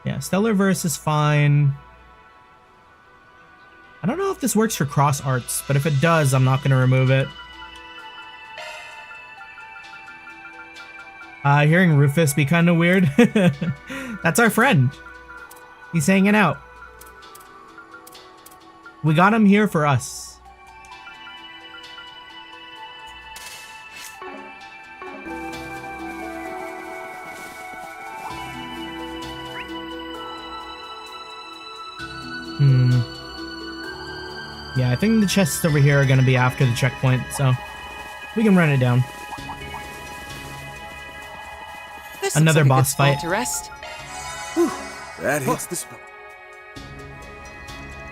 Speaker 1: Yeah, Stellar Verse is fine. I don't know if this works for cross arts, but if it does, I'm not going to remove it. Hearing Rufus be kind of weird. That's our friend. He's hanging out. We got him here for us. Yeah, I think the chests over here are going to be after the checkpoint, so we can run it down. Another boss fight.
Speaker 7: To rest.
Speaker 4: That hits the spot.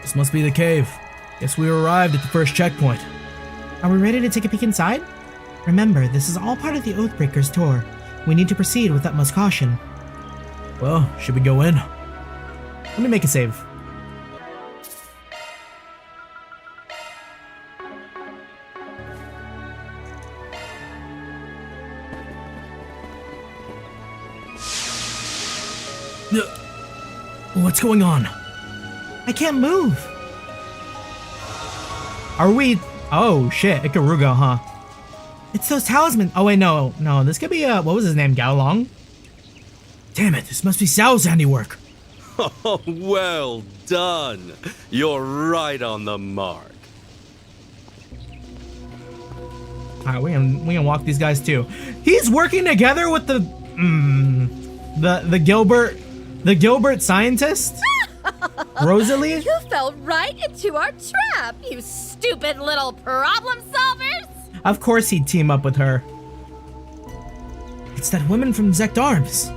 Speaker 1: This must be the cave. Guess we arrived at the first checkpoint. Are we ready to take a peek inside? Remember, this is all part of the Oathbreaker's tour. We need to proceed with utmost caution. Well, should we go in? Let me make a save. What's going on? I can't move. Are we... Oh, shit. Ikaruga, huh? It's those talismans. Oh, wait, no. No, this could be, what was his name? Gaolong? Damn it. This must be Sao's handiwork.
Speaker 15: Oh, well done. You're right on the mark.
Speaker 1: Alright, we can walk these guys, too. He's working together with the Gilbert scientist? Rosalie?
Speaker 6: You fell right into our trap, you stupid little problem solvers!
Speaker 1: Of course he'd team up with her. It's that woman from Zect Arms.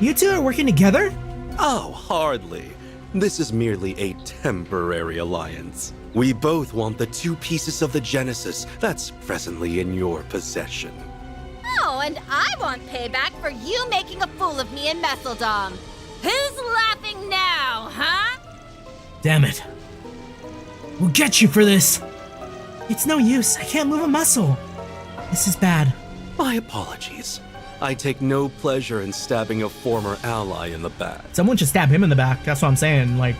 Speaker 1: You two are working together?
Speaker 15: Oh, hardly. This is merely a temporary alliance. We both want the 2 pieces of the Genesis that's presently in your possession.
Speaker 6: Oh, and I want payback for you making a fool of me in Messeldom. Who's laughing now, huh?
Speaker 1: Damn it. We'll get you for this. It's no use. I can't move a muscle. This is bad.
Speaker 15: My apologies. I take no pleasure in stabbing a former ally in the back.
Speaker 1: Someone should stab him in the back. That's what I'm saying. Like,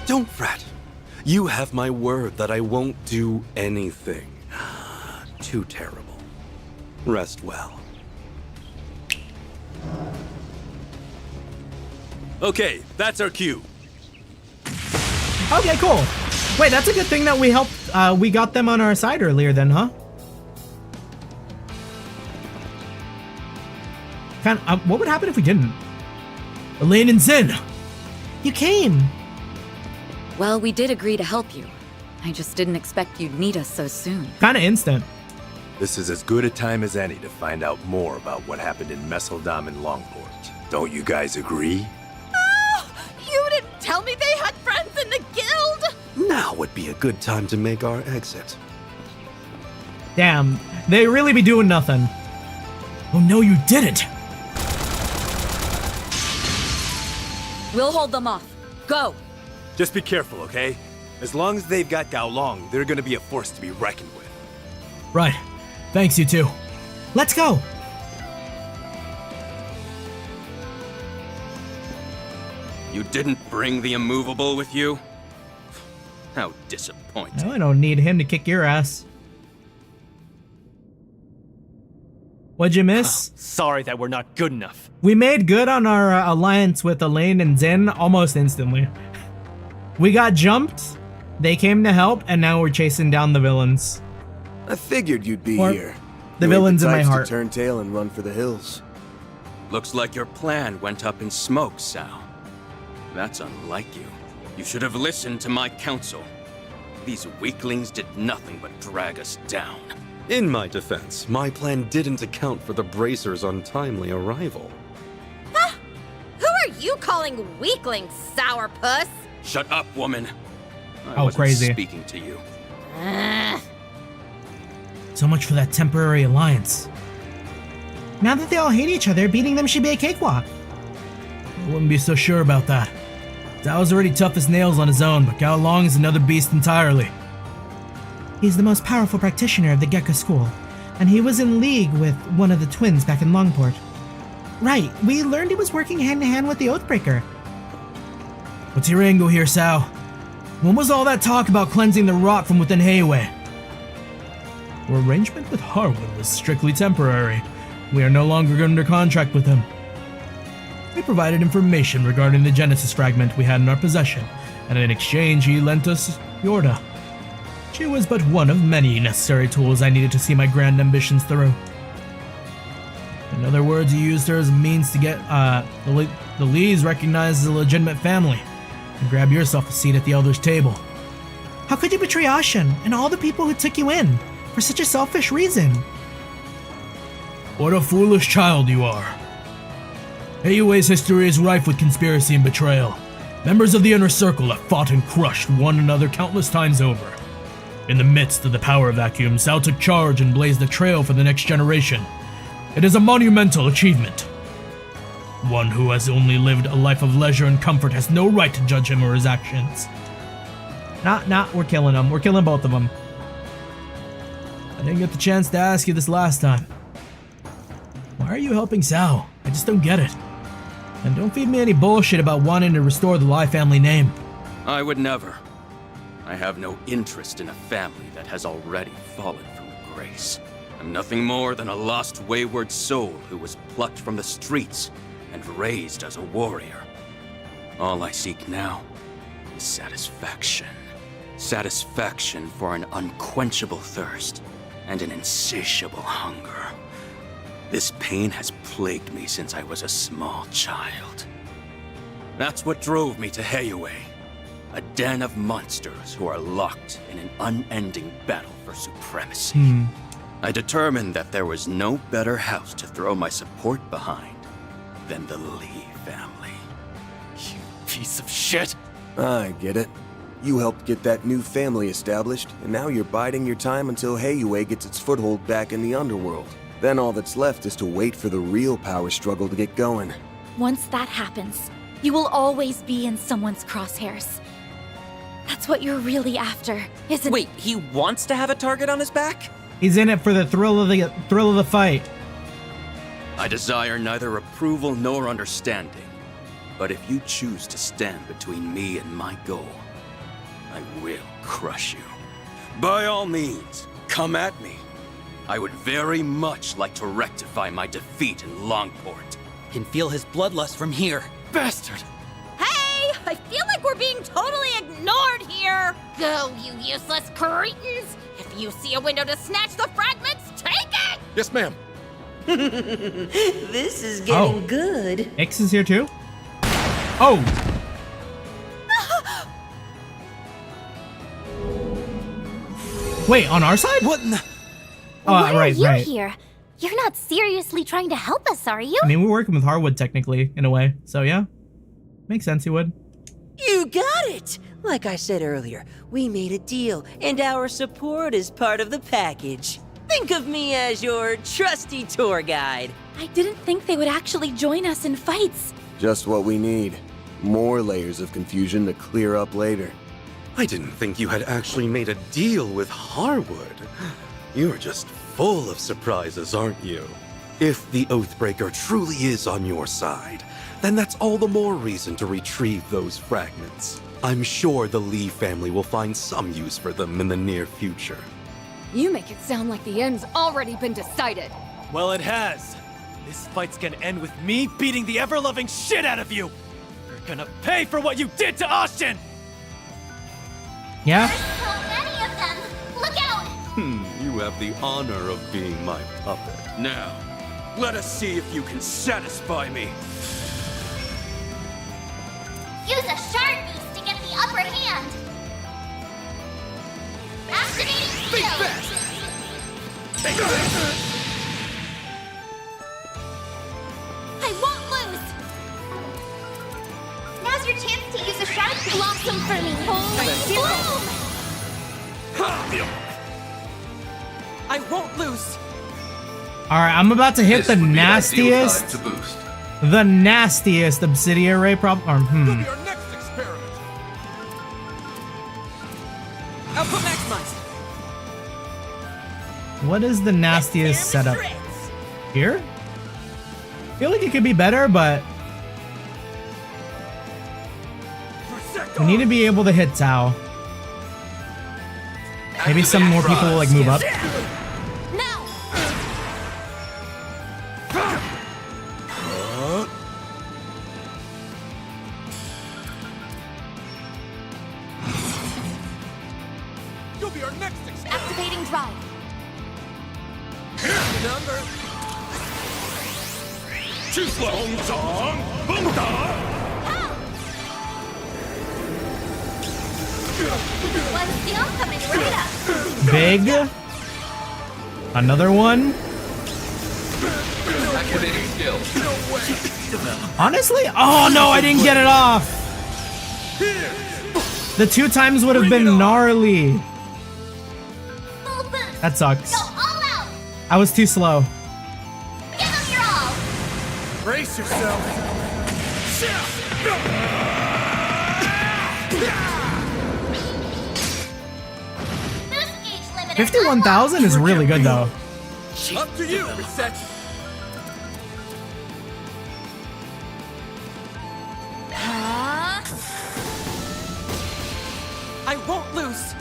Speaker 15: don't fret. You have my word that I won't do anything too terrible. Rest well. Okay, that's our cue.
Speaker 1: Okay, cool. Wait, that's a good thing that we helped. We got them on our side earlier, then, huh? What would happen if we didn't? Elaine and Zen, you came.
Speaker 16: Well, we did agree to help you. I just didn't expect you'd need us so soon.
Speaker 1: Kind of instant.
Speaker 14: This is as good a time as any to find out more about what happened in Messeldom and Longport. Don't you guys agree?
Speaker 6: You didn't tell me they had friends in the guild!
Speaker 15: Now would be a good time to make our exit.
Speaker 1: Damn, they really be doing nothing. Oh no, you didn't.
Speaker 16: We'll hold them off. Go!
Speaker 14: Just be careful, okay? As long as they've got Gaolong, they're gonna be a force to be reckoned with.
Speaker 1: Right. Thanks, you two. Let's go.
Speaker 15: You didn't bring the immovable with you? How disappointing.
Speaker 1: No, I don't need him to kick your ass. What'd you miss?
Speaker 11: Sorry that we're not good enough.
Speaker 1: We made good on our alliance with Elaine and Zen almost instantly. We got jumped, they came to help, and now we're chasing down the villains.
Speaker 4: I figured you'd be here.
Speaker 1: The
Speaker 4: You
Speaker 1: villains
Speaker 4: ain't
Speaker 1: in my
Speaker 4: types
Speaker 1: heart.
Speaker 4: to turn tail and run for the hills.
Speaker 17: Looks like your plan went up in smoke, Sal. That's unlike you. You should have listened to my counsel. These weaklings did nothing but drag us down.
Speaker 15: In my defense, my plan didn't account for the Bracers' untimely arrival.
Speaker 6: Who are you calling weaklings, sourpuss?
Speaker 17: Shut up, woman. I
Speaker 1: Oh,
Speaker 17: wasn't
Speaker 1: crazy.
Speaker 17: speaking to you.
Speaker 12: So much for that temporary alliance. Now that they all hate each other, beating them should be a cakewalk.
Speaker 1: I wouldn't be so sure about that. Zao's already tough as nails on his own, but Gao Long is another beast entirely.
Speaker 12: He's the most powerful practitioner of the Gecko School, and he was in league with one of the twins back in Longport. Right, we learned he was working hand-to-hand with the Oathbreaker.
Speaker 1: What's your angle here, Sao? When was all that talk about cleansing the rot from within Hayway? Our arrangement with Harwood was strictly temporary. We are no longer under contract with him. We provided information regarding the Genesis fragment we had in our possession, and in exchange he lent us Yorda. She was but one of many necessary tools I needed to see my grand ambitions through. In other words, he used her as a means to get the Lees recognized as a legitimate family, and grab yourself a seat at the Elder's table.
Speaker 12: How could you betray Ashen and all the people who took you in for such a selfish reason?
Speaker 1: What a foolish child you are. Hayway's history is rife with conspiracy and betrayal. Members of the Inner Circle have fought and crushed one another countless times over. In the midst of the power vacuum, Sao took charge and blazed the trail for the next generation. It is a monumental achievement. One who has only lived a life of leisure and comfort has no right to judge him or his actions.
Speaker 12: Nah, we're killing them. We're killing both of them.
Speaker 1: I didn't get the chance to ask you this last time. Why are you helping Sao? I just don't get it. And don't feed me any bullshit about wanting to restore the Lai family name.
Speaker 17: I would never. I have no interest in a family that has already fallen from grace. I'm nothing more than a lost, wayward soul who was plucked from the streets and raised as a warrior. All I seek now is satisfaction. Satisfaction for an unquenchable thirst and an insatiable hunger. This pain has plagued me since I was a small child. That's what drove me to Hayway, a den of monsters who are locked in an unending battle for supremacy. I determined that there was no better house to throw my support behind than the Lee family.
Speaker 11: You piece of shit!
Speaker 4: I get it. You helped get that new family established, and now you're biding your time until Hayway gets its foothold back in the underworld. Then all that's left is to wait for the real power struggle to get going.
Speaker 10: Once that happens, you will always be in someone's crosshairs. That's what you're really after, isn't it?
Speaker 7: Wait, he wants to have a target on his back?
Speaker 12: He's in it for the thrill of the fight.
Speaker 17: I desire neither approval nor understanding. But if you choose to stand between me and my goal, I will crush you. By all means, come at me. I would very much like to rectify my defeat in Longport.
Speaker 9: Can feel his bloodlust from here.
Speaker 11: Bastard!
Speaker 6: Hey! I feel like we're being totally ignored here! Go, you useless cretins! If you see a window to snatch the fragments, take it!
Speaker 11: Yes, ma'am.
Speaker 5: This is getting good.
Speaker 12: X is here too? Oh! Wait, on our side?
Speaker 11: What in the...
Speaker 8: Why are
Speaker 12: right.
Speaker 8: you here? You're not seriously trying to help us, are you?
Speaker 12: I mean, we're working with Harwood technically, in a way. So yeah, makes sense he would.
Speaker 5: You got it! Like I said earlier, we made a deal, and our support is part of the package. Think of me as your trusty tour guide.
Speaker 10: I didn't think they would actually join us in fights.
Speaker 4: Just what we need. More layers of confusion to clear up later.
Speaker 15: I didn't think you had actually made a deal with Harwood. You're just full of surprises, aren't you? If the Oathbreaker truly is on your side, then that's all the more reason to retrieve those fragments. I'm sure the Lee family will find some use for them in the near future.
Speaker 18: You make it sound like the end's already been decided.
Speaker 11: Well, it has. This fight's gonna end with me beating the ever-loving shit out of you! You're gonna pay for what you did to Austin!
Speaker 12: Yeah?
Speaker 8: So many of them! Look out!
Speaker 15: You have the honor of being my puppet.
Speaker 17: Now, Let us see if you can satisfy me.
Speaker 8: Use a shard boost to get the upper hand. Activating skills.
Speaker 6: I won't lose!
Speaker 8: Now's your chance to use a shard boost.
Speaker 6: Blossom for me! Bloom!
Speaker 7: I won't lose!
Speaker 1: Alright, I'm about to hit
Speaker 13: This
Speaker 1: the
Speaker 13: would be an ideal
Speaker 1: nastiest.
Speaker 13: time to boost.
Speaker 1: The nastiest obsidian ray problem.
Speaker 7: Output maximized!
Speaker 1: What is the nastiest setup? Here? I feel like it could be better, but we need to be able to hit Tau. Maybe some more people will like move up.
Speaker 6: You'll be our next activating drive.
Speaker 17: Number.
Speaker 8: One skill coming right up.
Speaker 1: Big. Another one.
Speaker 13: Activating skill.
Speaker 1: Honestly? Oh no, I didn't get it off. The 2 times would have been gnarly. That sucks. I was too slow.
Speaker 8: Give them your all.
Speaker 17: Brace yourself.
Speaker 1: 51,000 is really good though.
Speaker 17: Up to you, reset.
Speaker 7: I won't lose!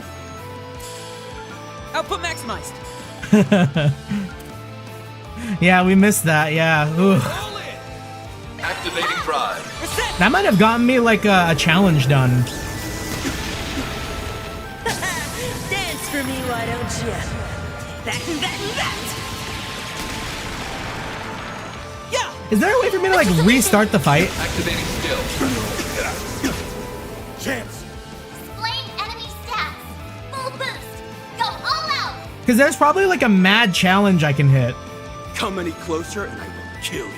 Speaker 7: Output maximized!
Speaker 1: Yeah, we missed that. Yeah. Ooh.
Speaker 13: Activating drive.
Speaker 1: That might have gotten me like a challenge done.
Speaker 5: Dance for me, why don't you? That.
Speaker 1: Is there a way for me to like restart the fight?
Speaker 13: Activating skill.
Speaker 17: Chance.
Speaker 8: Displaying enemy stats. Full boost. Go all out.
Speaker 1: Because there's probably like a mad challenge I can hit.
Speaker 17: Come any closer and I will kill you.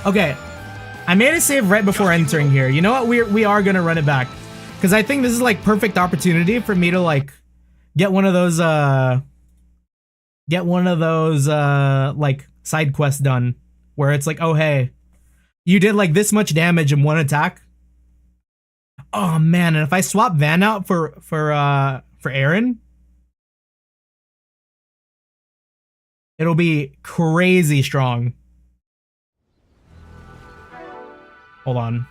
Speaker 1: Okay. I made a save right before entering here. You know what? We are gonna run it back. Because I think this is like perfect opportunity for me to like get one of those like side quests done. Where it's like, oh hey, you did like this much damage in one attack. Oh man, and if I swap Van out for Aaron, it'll be crazy strong. Hold on.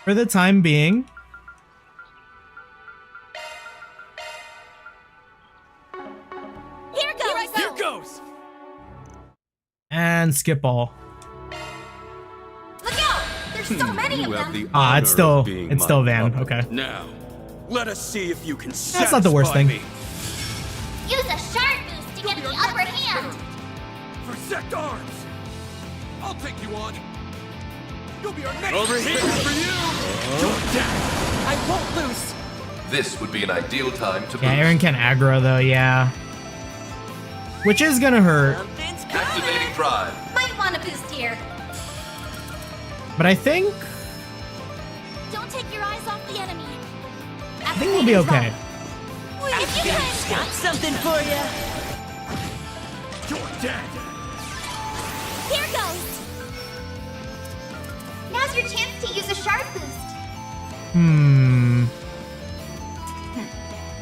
Speaker 1: For the time being,
Speaker 6: Here goes.
Speaker 1: and skip all.
Speaker 6: Look out! There's so many of them.
Speaker 1: Ah, it's still Van. Okay.
Speaker 17: Now, let us see if you can
Speaker 1: That's not the worst thing.
Speaker 17: me.
Speaker 8: Use a shard boost to get the upper hand.
Speaker 17: Protect arms.
Speaker 11: I'll take you on. You'll be our next.
Speaker 17: Over here for you.
Speaker 7: I won't lose!
Speaker 13: This would be an ideal time to
Speaker 1: Yeah, Aaron can aggro though, yeah. Which is gonna hurt.
Speaker 13: Activating drive.
Speaker 6: Might want a boost here.
Speaker 1: But I think
Speaker 6: Don't take your eyes off the enemy.
Speaker 1: I think we'll be okay.
Speaker 6: If you can.
Speaker 5: Got something for you.
Speaker 17: You're dead.
Speaker 6: Here goes.
Speaker 8: Now's your chance to use a shard boost.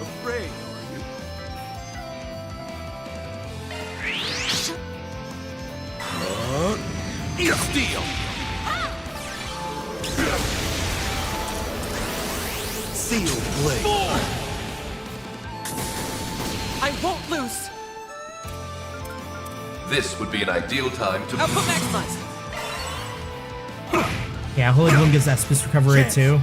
Speaker 17: Afraid, are you? Steal.
Speaker 4: Seal blade.
Speaker 7: I won't lose!
Speaker 13: This would be an ideal time to
Speaker 7: Output maximized!
Speaker 1: Yeah, Holy Bloom gives that boost recovery too.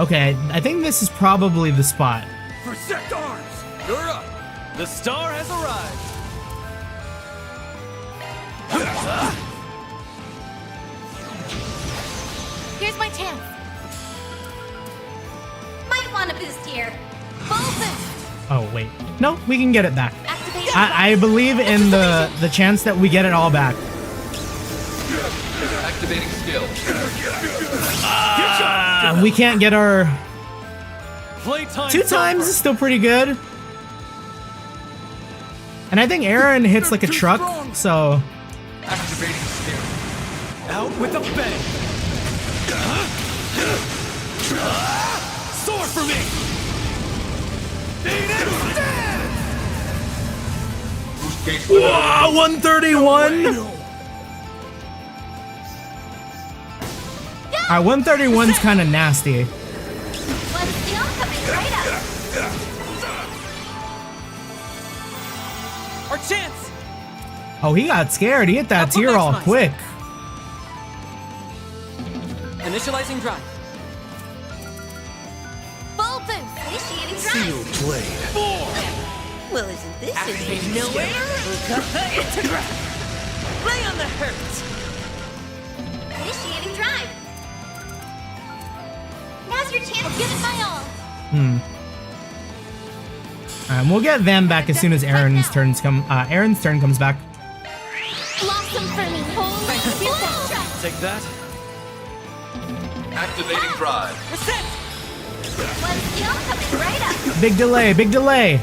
Speaker 1: Okay, I think this is probably the spot.
Speaker 11: Protect arms! You're up! The star has arrived!
Speaker 10: Here's my chance.
Speaker 6: Might want a boost here.
Speaker 10: Full boost.
Speaker 1: Oh, wait. No, we can get it back.
Speaker 10: Activate.
Speaker 1: I believe in the chance that we get it all back.
Speaker 13: Activating skill.
Speaker 1: We can't get our...
Speaker 11: Playtime
Speaker 1: 2 times is still pretty good. And I think Aaron hits like a truck, so...
Speaker 13: Activating skill.
Speaker 11: Out with a bang! Sword for me!
Speaker 13: Boost gauge.
Speaker 1: Whoa, 131! Alright, 131's kind of nasty.
Speaker 6: One steel coming right up.
Speaker 7: Our chance!
Speaker 1: Oh, he got scared. He hit that
Speaker 7: Double
Speaker 1: tier all
Speaker 7: maximize.
Speaker 1: quick.
Speaker 7: Initializing drive.
Speaker 10: Full boost.
Speaker 6: Initiating drive.
Speaker 4: Blade.
Speaker 5: Well, isn't this a no-brainer? Play on the hurt.
Speaker 6: Initiating drive. Now's your chance.
Speaker 10: I'll give it my all.
Speaker 1: Alright, we'll get them back as soon as Aaron's turn comes back.
Speaker 10: Blossom for me. Holy blow.
Speaker 11: Take that.
Speaker 13: Activating drive.
Speaker 7: Reset!
Speaker 6: One steel coming right up.
Speaker 1: Big delay, big delay.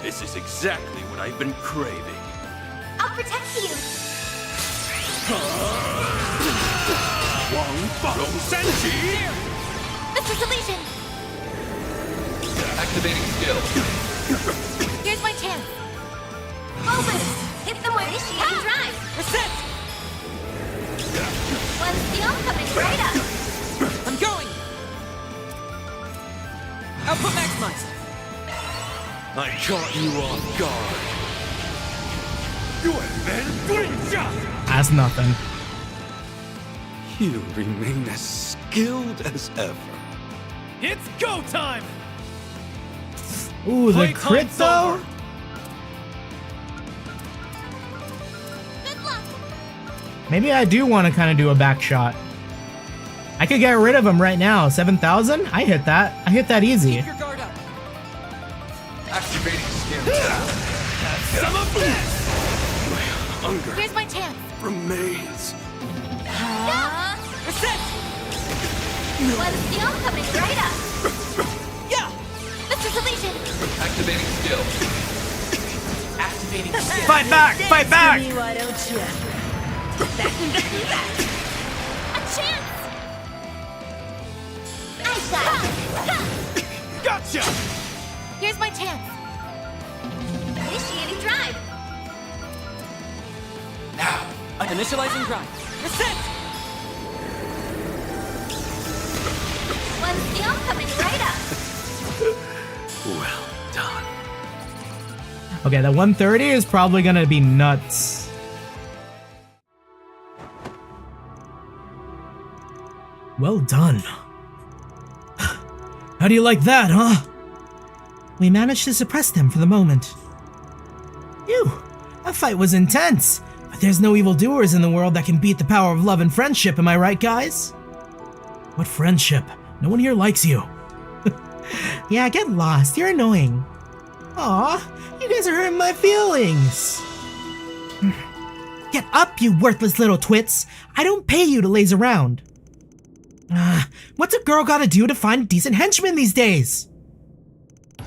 Speaker 17: This is exactly what I've been craving.
Speaker 6: I'll protect you.
Speaker 10: Mr. Deletion.
Speaker 13: Activating skill.
Speaker 10: Here's my chance.
Speaker 6: Full boost. Hit them with initiating drive.
Speaker 7: Reset!
Speaker 6: One steel coming right up.
Speaker 7: I'm going! Output maximized.
Speaker 17: I caught you off guard.
Speaker 1: That's nothing.
Speaker 3: You remain as skilled as ever.
Speaker 11: It's go time!
Speaker 1: Ooh, the
Speaker 11: Playtime's
Speaker 1: crit though?
Speaker 11: over.
Speaker 6: Good luck.
Speaker 1: Maybe I do want to kind of do a back shot. I could get rid of him right now. 7,000? I hit that. I hit that easy.
Speaker 7: Keep your guard up.
Speaker 13: Activating skill.
Speaker 11: Some of this!
Speaker 3: Hunger
Speaker 10: Here's my chance.
Speaker 3: remains.
Speaker 7: Reset!
Speaker 6: One steel coming right up.
Speaker 7: Yeah!
Speaker 10: Mr. Deletion.
Speaker 13: Activating skill.
Speaker 7: Activating
Speaker 1: Fight back! Fight back!
Speaker 5: Me, why don't you?
Speaker 10: A chance.
Speaker 6: I got it.
Speaker 11: Gotcha!
Speaker 10: Here's my chance.
Speaker 6: Initiating drive.
Speaker 13: Now.
Speaker 7: Initializing drive. Reset!
Speaker 6: One steel coming right up.
Speaker 3: Well done.
Speaker 1: Okay, that 130 is probably gonna be nuts. Well done. How do you like that, huh? We managed to suppress them for the moment. Phew, that fight was intense. But there's no evildoers in the world that can beat the power of love and friendship, am I right, guys? What friendship? No one here likes you. Yeah, get lost. You're annoying. Aw, you guys are hurting my feelings. Get up, you worthless little twits. I don't pay you to laze around. What's a girl gotta do to find decent henchmen these days?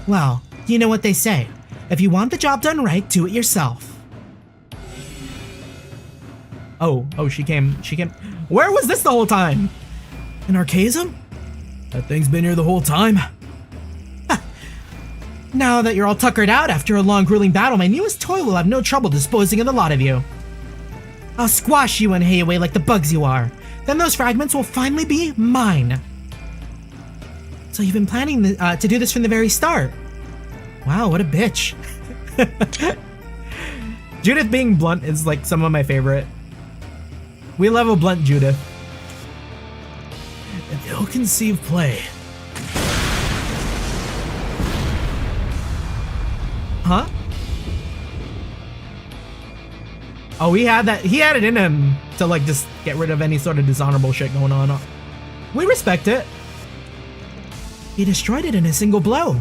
Speaker 1: Well, you know what they say. If you want the job done right, do it yourself. Oh, she came. Where was this the whole time? In Archaism? That thing's been here the whole time. Now that you're all tuckered out after a long, grueling battle, my newest toy will have no trouble disposing of the lot of you. I'll squash you and hay away like the bugs you are. Then those fragments will finally be mine. So you've been planning to do this from the very start. Wow, what a bitch. Judith being blunt is like some of my favorite. We love a blunt Judith.
Speaker 12: An ill-conceived play. Huh? Oh, he had it in him to like just get rid of any sort of dishonorable shit going on. We respect it. He destroyed it in a single blow.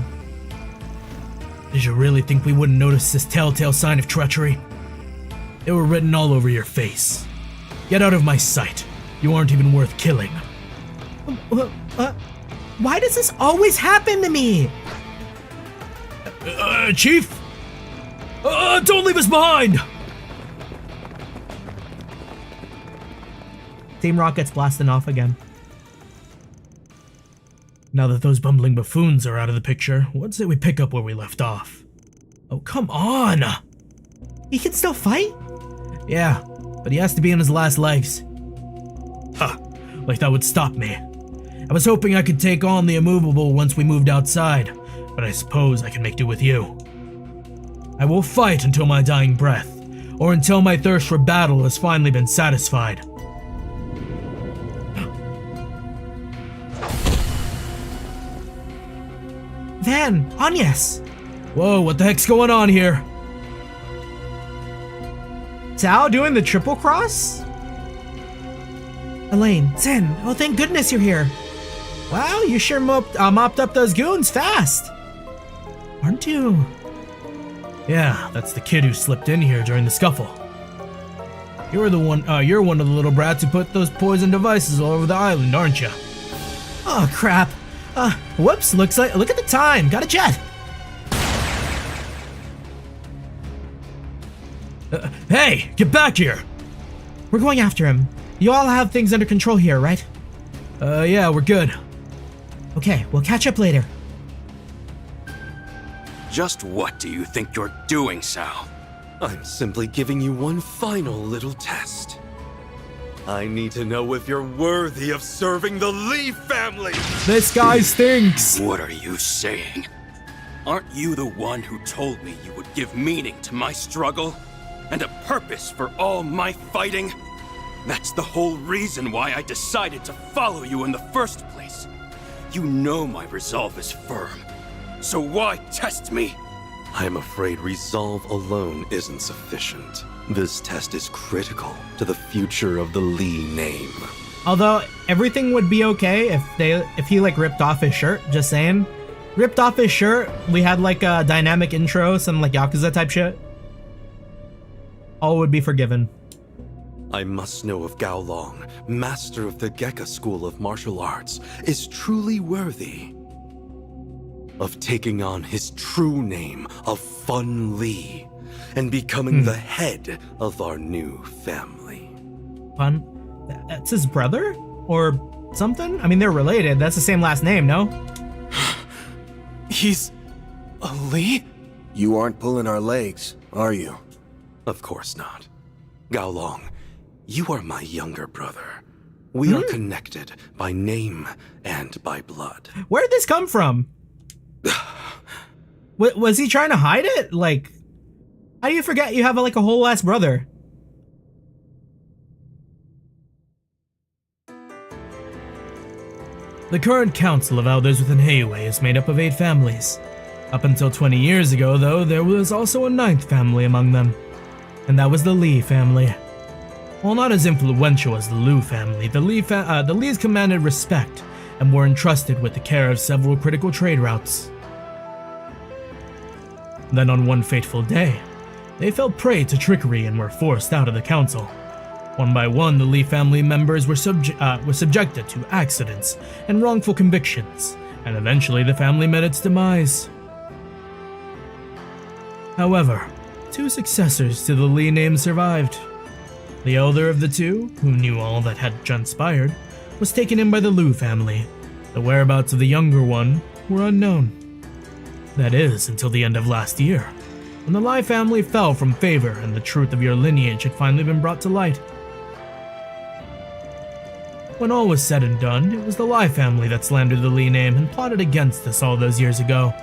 Speaker 12: Did you really think we wouldn't notice this telltale sign of treachery? They were written all over your face. Get out of my sight. You aren't even worth killing.
Speaker 1: Why does this always happen to me?
Speaker 12: Chief? Don't leave us behind!
Speaker 1: Team Rocket's blasting off again.
Speaker 12: Now that those bumbling buffoons are out of the picture, let's say we pick up where we left off. Oh, come on!
Speaker 1: He can still fight?
Speaker 12: Yeah, but he has to be in his last legs. Huh, like that would stop me. I was hoping I could take on the immovable once we moved outside, but I suppose I can make do with you. I will fight until my dying breath, or until my thirst for battle has finally been satisfied.
Speaker 1: Van, Agnes!
Speaker 12: Whoa, what the heck's going on here?
Speaker 1: Tao doing the triple cross? Elaine, Zen, oh thank goodness you're here. Wow, you sure mopped up those goons fast. Aren't you?
Speaker 12: Yeah, that's the kid who slipped in here during the scuffle. You're one of the little brats who put those poison devices all over the island, aren't you?
Speaker 1: Oh crap. Whoops, look at the time, got a jet.
Speaker 12: Hey, get back here!
Speaker 1: We're going after him. You all have things under control here, right?
Speaker 12: Yeah, we're good.
Speaker 1: Okay, we'll catch up later.
Speaker 17: Just what do you think you're doing, Sal?
Speaker 15: I'm simply giving you one final little test. I need to know if you're worthy of serving the Lee family!
Speaker 12: This guy stinks!
Speaker 17: What are you saying? Aren't you the one who told me you would give meaning to my struggle? And a purpose for all my fighting? That's the whole reason why I decided to follow you in the first place. You know my resolve is firm. So why test me?
Speaker 15: I'm afraid resolve alone isn't sufficient. This test is critical to the future of the Lee name.
Speaker 1: Although everything would be okay if he like ripped off his shirt, just saying. Ripped off his shirt, we had like a dynamic intro, some like Yakuza type shit. All would be forgiven.
Speaker 15: I must know if Gao Long, master of the Gekka School of Martial Arts, is truly worthy of taking on his true name of Fun Lee and becoming the head of our new family.
Speaker 1: Fun? That's his brother? Or something? I mean, they're related. That's the same last name, no?
Speaker 11: He's a Lee?
Speaker 4: You aren't pulling our legs, are you?
Speaker 15: Of course not. Gao Long, you are my younger brother. We are connected by name and by blood.
Speaker 1: Where did this come from? Was he trying to hide it? Like, how do you forget you have like a whole ass brother?
Speaker 12: The current council of elders within Heiwei is made up of 8 families. Up until 20 years ago, though, there was also a 9th family among them, and that was the Lee family. While not as influential as the Liu family, the Lees commanded respect and were entrusted with the care of several critical trade routes. Then on one fateful day, they fell prey to trickery and were forced out of the council. One by one, the Lee family members were subjected to accidents and wrongful convictions, and eventually the family met its demise. However, 2 successors to the Lee name survived. The elder of the 2, who knew all that had transpired, was taken in by the Liu family. The whereabouts of the younger one were unknown. That is, until the end of last year, when the Lai family fell from favor and the truth of your lineage had finally been brought to light. When all was said and done, it was the Lai family that slandered the Lee name and plotted against us all those years ago.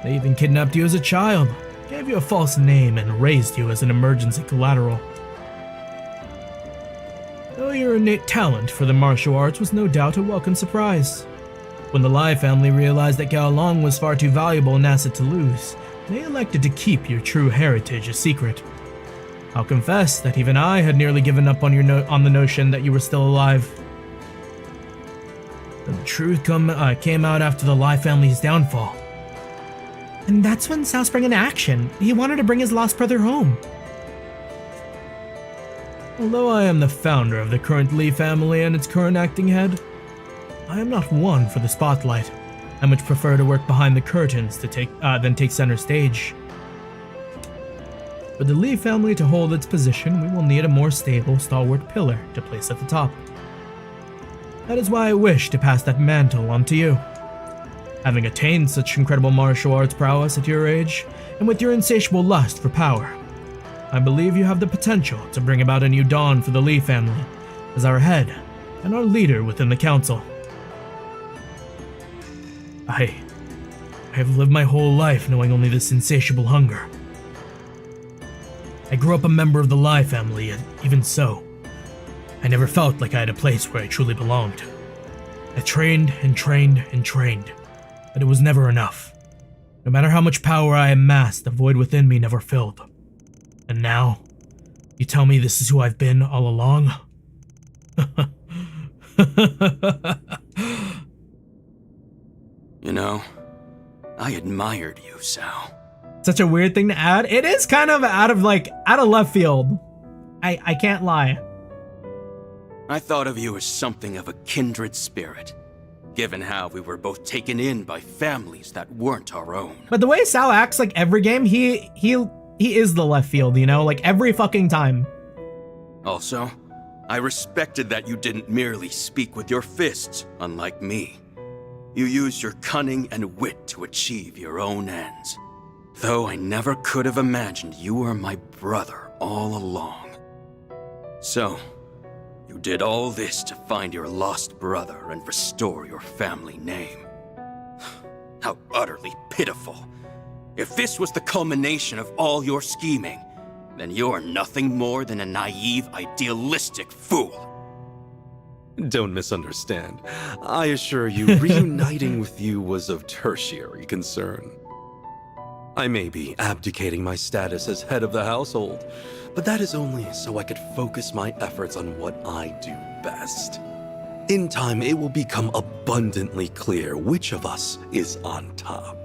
Speaker 12: They even kidnapped you as a child, gave you a false name, and raised you as an emergency collateral. Though your
Speaker 1: Your innate talent for the martial arts was no doubt a welcome surprise. When the Lai family realized that Gao Long was far too valuable an asset to lose, they elected to keep your true heritage a secret. I'll confess that even I had nearly given up on the notion that you were still alive. But the truth came out after the Lai family's downfall.
Speaker 12: And that's when Sao sprang into action. He wanted to bring his lost brother home.
Speaker 1: Although I am the founder of the current Li family and its current acting head, I am not one for the spotlight. I much prefer to work behind the curtains than take center stage. For the Li family to hold its position, we will need a more stable, stalwart pillar to place at the top. That is why I wish to pass that mantle on to you. Having attained such incredible martial arts prowess at your age, and with your insatiable lust for power, I believe you have the potential to bring about a new dawn for the Li family as our head and our leader within the council. I have lived my whole life knowing only this insatiable hunger. I grew up a member of the Lai family, and even so, I never felt like I had a place where I truly belonged. I trained and trained and trained, but it was never enough. No matter how much power I amassed, the void within me never filled. And now, you tell me this is who I've been all along?
Speaker 17: You know, I admired you, Sao.
Speaker 1: Such a weird thing to add. It is kind of out of left field. I can't lie.
Speaker 17: I thought of you as something of a kindred spirit, given how we were both taken in by families that weren't our own.
Speaker 1: But the way Sao acts like every game, he is the left field, you know? Like every fucking time.
Speaker 17: Also, I respected that you didn't merely speak with your fists, unlike me. You used your cunning and wit to achieve your own ends. Though I never could have imagined you were my brother all along. So, you did all this to find your lost brother and restore your family name. How utterly pitiful. If this was the culmination of all your scheming, then you're nothing more than a naive, idealistic fool.
Speaker 15: Don't misunderstand. I assure you, reuniting with you was of tertiary concern. I may be abdicating my status as head of the household, but that is only so I could focus my efforts on what I do best. In time, it will become abundantly clear which of us is on top.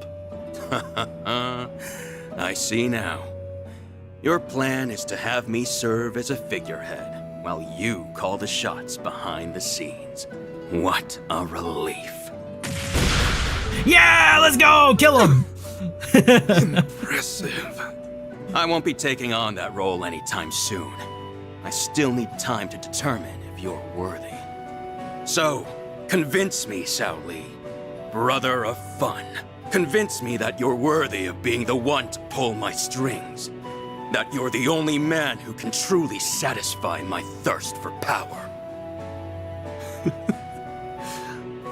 Speaker 17: I see now. Your plan is to have me serve as a figurehead, while you call the shots behind the scenes. What a relief.
Speaker 1: Yeah, let's go! Kill him!
Speaker 17: Impressive. I won't be taking on that role anytime soon. I still need time to determine if you're worthy. So, convince me, Sao Li, brother of fun. Convince me that you're worthy of being the one to pull my strings. That you're the only man who can truly satisfy my thirst for power.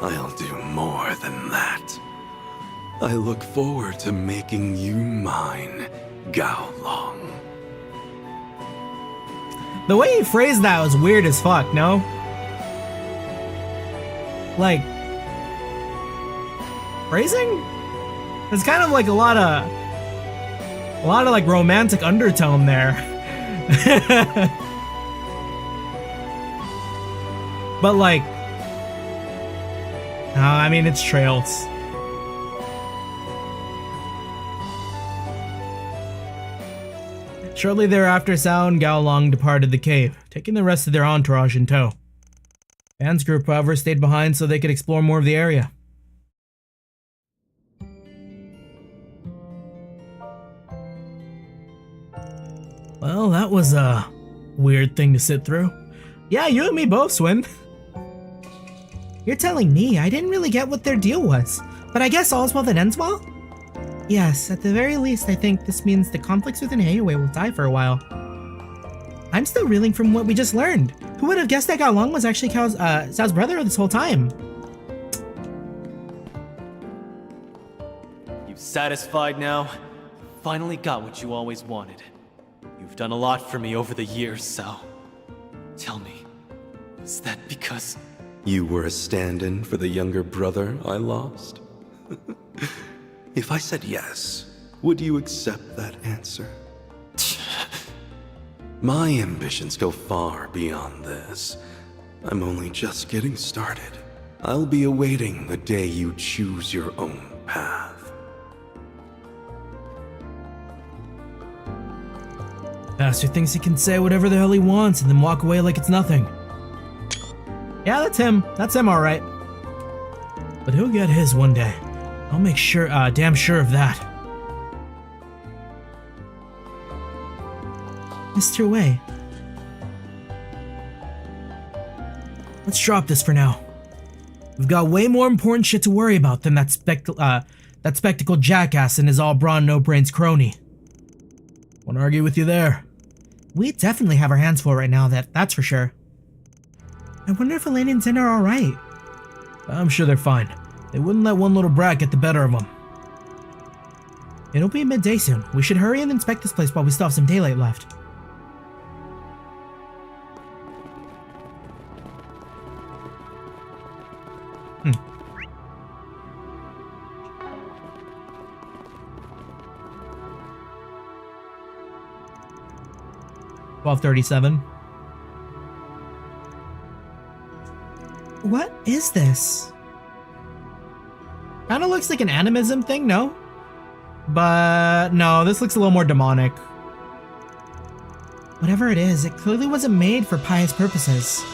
Speaker 15: I'll do more than that. I look forward to making you mine, Gao Long.
Speaker 1: The way he phrased that was weird as fuck, no? Like, phrasing? It's kind of like a lot of like romantic undertone there. But like, I mean, it's Trails. Shortly thereafter, Sao and Gao Long departed the cave, taking the rest of their entourage in tow. Van's group, however, stayed behind so they could explore more of the area. Well, that was a weird thing to sit through. Yeah, you and me both, Swin.
Speaker 12: You're telling me I didn't really get what their deal was, but I guess all's well that ends well? Yes, at the very least, I think this means the conflicts within Heiyue will die for a while. I'm still reeling from what we just learned. Who would have guessed that Gao Long was actually Sao's brother this whole time?
Speaker 11: You satisfied now? Finally got what you always wanted. You've done a lot for me over the years, Sao. Tell me, Is that because...
Speaker 15: You were a stand-in for the younger brother I lost? If I said yes, would you accept that answer? My ambitions go far beyond this. I'm only just getting started. I'll be awaiting the day you choose your own path.
Speaker 1: Bastard thinks he can say whatever the hell he wants and then walk away like it's nothing. Yeah, that's him. That's him, all right. But he'll get his one day. I'll make sure, damn sure of that. Mr. Wei. Let's drop this for now. We've got way more important shit to worry about than that spectacled jackass and his all-brawn, no-brains crony. Won't argue with you there. We definitely have our hands full right now, that's for sure. I wonder if Elaine and Zen are alright. I'm sure they're fine. They wouldn't let one little brat get the better of them. It'll be midday soon. We should hurry and inspect this place while we still have some daylight left. Hmm. $12:37. What is this? Kinda looks like an animism thing, no? But no, this looks a little more demonic. Whatever it is, it clearly wasn't made for pious purposes.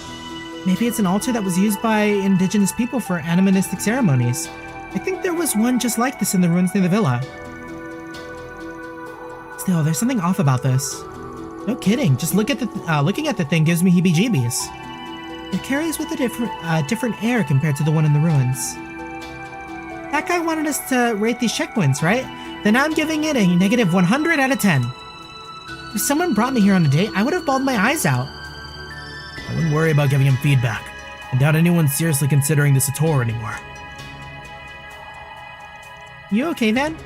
Speaker 1: Maybe it's an altar that was used by indigenous people for animistic ceremonies. I think there was one just like this in the ruins near the villa. Still, there's something off about this. No kidding, just looking at the thing gives me heebie-jeebies. It carries with a different air compared to the one in the ruins. That guy wanted us to rate these checkpoints, right? Then I'm giving it a negative 100 out of 10. If someone brought me here on a date, I would have bawled my eyes out. I wouldn't worry about giving him feedback. I doubt anyone's seriously considering this a tour anymore. You okay, then?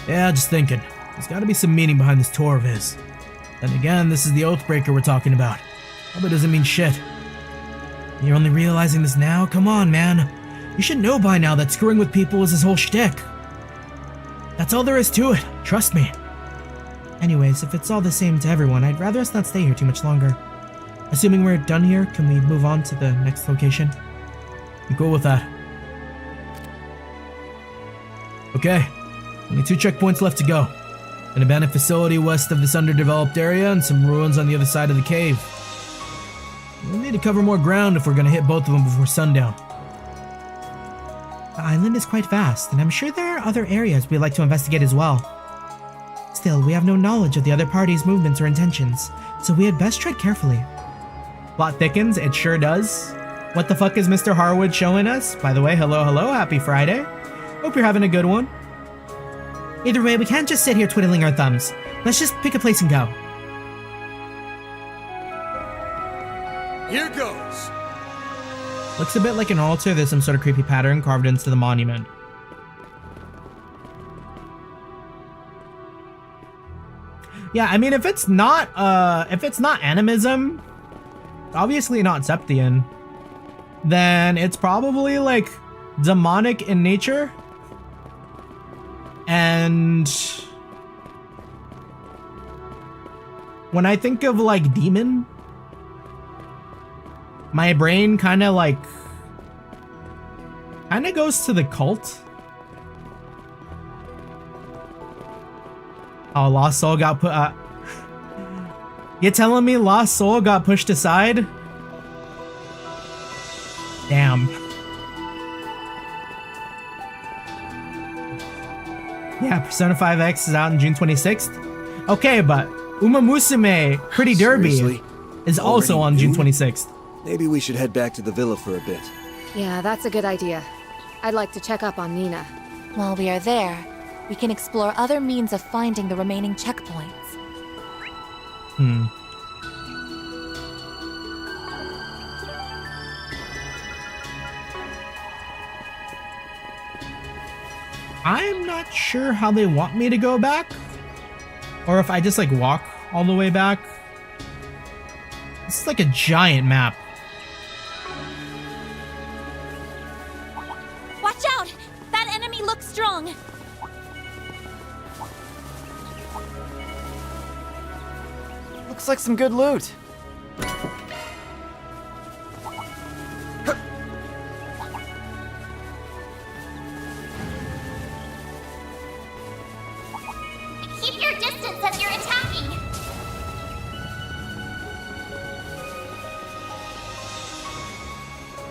Speaker 1: Yeah, just thinking. There's gotta be some meaning behind this tour of his. Then again, this is the Oathbreaker we're talking about. Probably doesn't mean shit. You're only realizing this now? Come on, man. You should know by now that screwing with people is his whole shtick. That's all there is to it, trust me. Anyways, if it's all the same to everyone, I'd rather us not stay here too much longer. Assuming we're done here, can we move on to the next location? I'm cool with that. Okay, only 2 checkpoints left to go. An abandoned facility west of this underdeveloped area and some ruins on the other side of the cave. We'll need to cover more ground if we're gonna hit both of them before sundown. The island is quite vast, and I'm sure there are other areas we'd like to investigate as well. Still, we have no knowledge of the other party's movements or intentions, so we had best tread carefully. Plot thickens, it sure does. What the fuck is Mr. Harwood showing us? By the way, hello, happy Friday. Hope you're having a good one. Either way, we can't just sit here twiddling our thumbs. Let's just pick a place and go.
Speaker 4: Here goes.
Speaker 1: Looks a bit like an altar. There's some sort of creepy pattern carved into the monument. Yeah, I mean, if it's not animism, obviously not Septian, then it's probably like demonic in nature. And when I think of like demon, my brain kind of goes to the cult. Oh, Lost Soul got put. You telling me Lost Soul got pushed aside? Damn. Yeah, Persona 5X is out on June 26th. Okay, but Uma Musume Pretty Derby is also on June 26th.
Speaker 4: Maybe we should head back to the villa for a bit.
Speaker 18: Yeah, that's a good idea. I'd like to check up on Nina.
Speaker 10: While we are there, we can explore other means of finding the remaining checkpoints.
Speaker 1: I'm not sure how they want me to go back, or if I just like walk all the way back. This is like a giant map.
Speaker 10: Watch out! That enemy looks strong!
Speaker 11: Looks like some good loot.
Speaker 8: Keep your distance as you're attacking!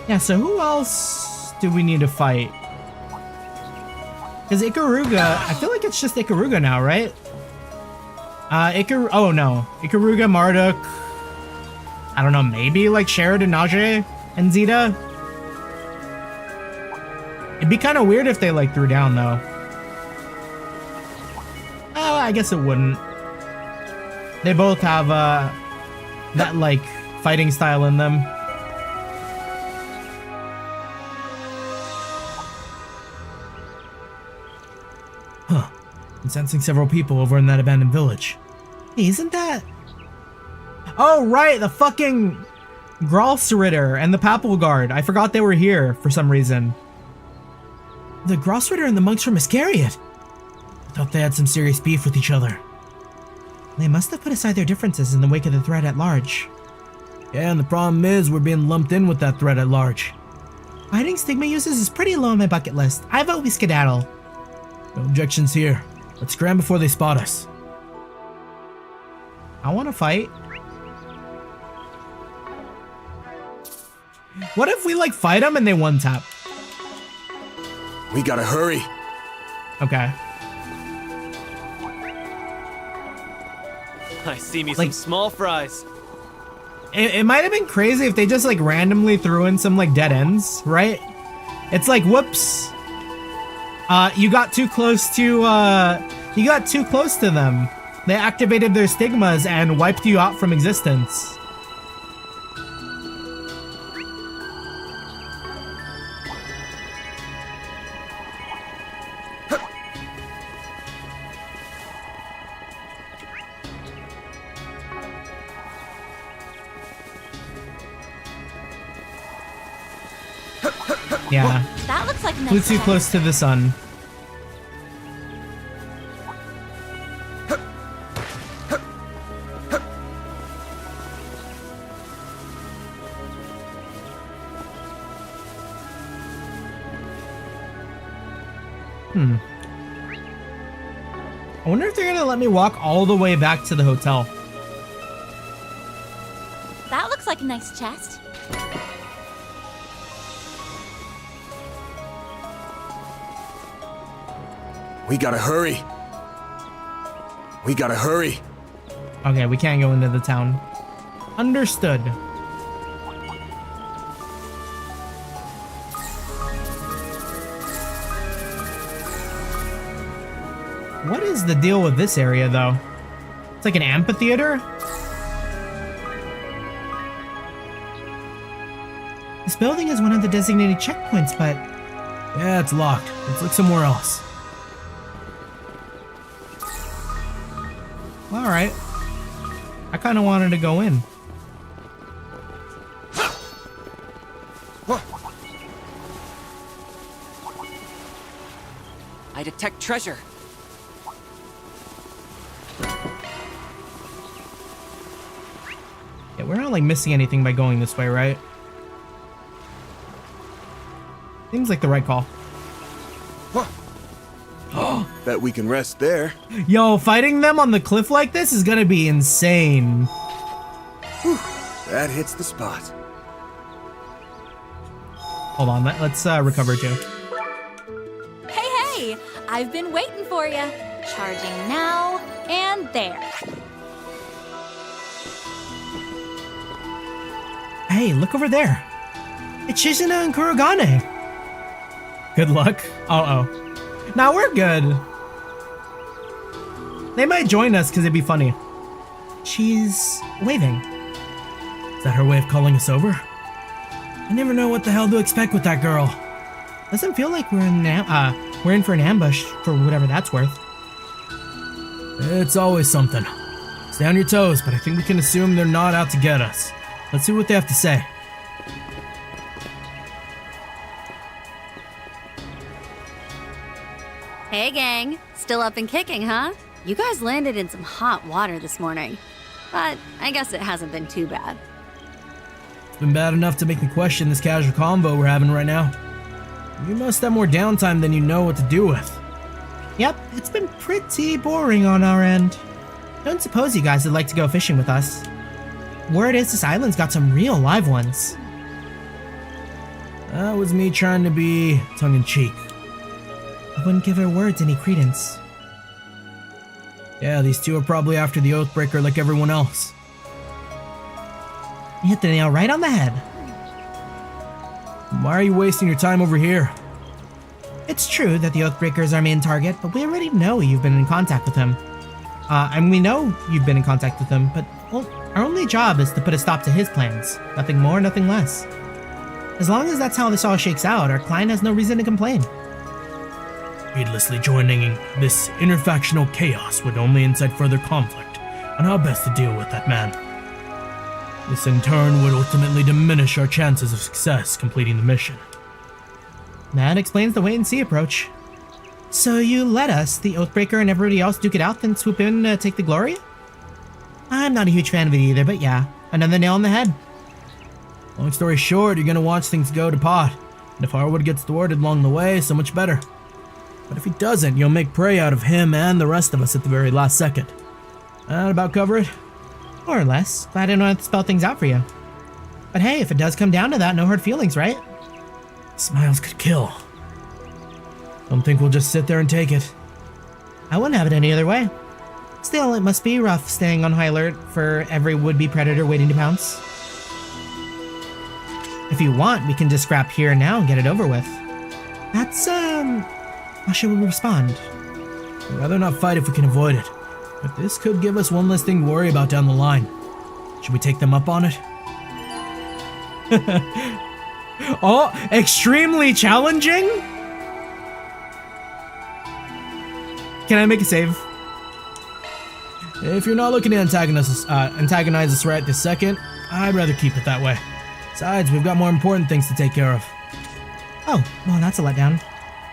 Speaker 1: Yeah, so who else do we need to fight? Because Ikaruga, I feel like it's just Ikaruga now, right? Oh no. Ikaruga, Marduk. I don't know, maybe like Sheridan, Najee, and Zeta? It'd be kind of weird if they like threw down though. Oh, I guess it wouldn't. They both have that like fighting style in them. Huh. I'm sensing several people over in that abandoned village. Hey, isn't that... Oh, right, the fucking Gralsritter and the Papal Guard. I forgot they were here for some reason. The Gralsritter and the monks from Iscariot. I thought they had some serious beef with each other. They must have put aside their differences in the wake of the threat at large. Yeah, and the problem is we're being lumped in with that threat at large. Finding Stigma uses is pretty low on my bucket list. I vote we skedaddle. No objections here. Let's scram before they spot us. I want to fight. What if we like fight them and they one tap?
Speaker 4: We gotta hurry.
Speaker 1: Okay.
Speaker 11: I see me some small fries.
Speaker 1: It might have been crazy if they just like randomly threw in some like dead ends, right? It's like, whoops. You got too close to them. They activated their stigmas and wiped you out from existence. Yeah.
Speaker 10: That looks like a
Speaker 1: Flew
Speaker 10: nice
Speaker 1: too
Speaker 10: chest.
Speaker 1: close to the sun. I wonder if they're gonna let me walk all the way back to the hotel.
Speaker 10: That looks like a nice chest.
Speaker 4: We gotta hurry. We gotta hurry.
Speaker 1: Okay, we can't go into the town. Understood. What is the deal with this area, though? It's like an amphitheater? This building is one of the designated checkpoints, but... Yeah, it's locked. Let's look somewhere else. Alright. I kind of wanted to go in.
Speaker 7: I detect treasure.
Speaker 1: Yeah, we're not like missing anything by going this way, right? Seems like the right call.
Speaker 4: Bet we can rest there.
Speaker 1: Yo, fighting them on the cliff like this is gonna be insane.
Speaker 4: Whew, that hits the spot.
Speaker 1: Hold on, let's recover too.
Speaker 10: Hey, I've been waiting for you. Charging now and there.
Speaker 1: Hey, look over there. It's Shizuna and Kurogane. Good luck. Uh-oh. Now we're good. They might join us because it'd be funny. She's waving. Is that her way of calling us over? I never know what the hell to expect with that girl. Doesn't feel like we're in for an ambush, for whatever that's worth. It's always something. Stay on your toes, but I think we can assume they're not out to get us. Let's see what they have to say.
Speaker 19: Hey, gang. Still up and kicking, huh? You guys landed in some hot water this morning. But I guess it hasn't been too bad.
Speaker 1: It's been bad enough to make me question this casual convo we're having right now. You must have more downtime than you know what to do with.
Speaker 12: Yep, it's been pretty boring on our end. Don't suppose you guys would like to go fishing with us. Word is this island's got some real live ones.
Speaker 1: That was me trying to be tongue-in-cheek.
Speaker 12: I wouldn't give her words any credence.
Speaker 1: Yeah, these two are probably after the Oathbreaker like everyone else.
Speaker 12: You hit the nail right on the head.
Speaker 1: Why are you wasting your time over here?
Speaker 12: It's true that the Oathbreaker is our main target, but we already know you've been in contact with him. And we know you've been in contact with him, but well, our only job is to put a stop to his plans. Nothing more, nothing less. As long as that's how this all shakes out, our client has no reason to complain.
Speaker 1: Needlessly joining this interfactional chaos would only incite further conflict on how best to deal with that man. This in turn would ultimately diminish our chances of success completing the mission.
Speaker 12: That explains the wait-and-see approach. So you let us, the Oathbreaker, and everybody else duke it out, then swoop in and take the glory? I'm not a huge fan of it either, but yeah, another nail on the head.
Speaker 1: Long story short, you're gonna watch things go to pot. And if Harwood gets thwarted along the way, so much better. But if he doesn't, you'll make prey out of him and the rest of us at the very last second. That about cover it?
Speaker 12: More or less. Glad I didn't have to spell things out for you. But hey, if it does come down to that, no hard feelings, right?
Speaker 1: Smiles could kill. Don't think we'll just sit there and take it.
Speaker 12: I wouldn't have it any other way. Still, it must be rough staying on high alert for every would-be predator waiting to pounce. If you want, we can just scrap here and now and get it over with. That's, how should we respond?
Speaker 1: I'd rather not fight if we can avoid it. But this could give us one less thing to worry about down the line. Should we take them up on it?
Speaker 12: Oh, extremely challenging? Can I make a save?
Speaker 1: If you're not looking to antagonize us right this second, I'd rather keep it that way. Besides, we've got more important things to take care of.
Speaker 12: Oh, well, that's a letdown.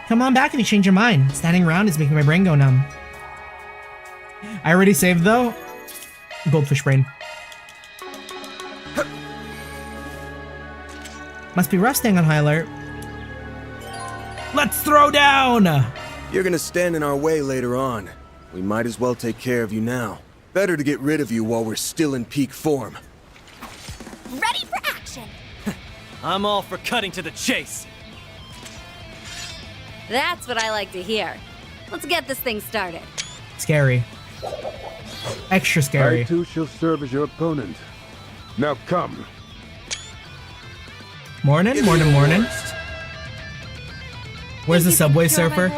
Speaker 12: Come on back if you change your mind. Standing around is making my brain go numb. I already saved, though. Goldfish brain. Must be rough staying on high alert.
Speaker 1: Let's throw down!
Speaker 4: You're gonna stand in our way later on. We might as well take care of you now. Better to get rid of you while we're still in peak form.
Speaker 6: Ready for action!
Speaker 11: I'm all for cutting to the chase.
Speaker 19: That's what I like to hear. Let's get this thing started.
Speaker 12: Scary. Extra scary.
Speaker 20: I too shall serve as your opponent. Now come.
Speaker 12: Morning, morning. Where's the Subway Surfer?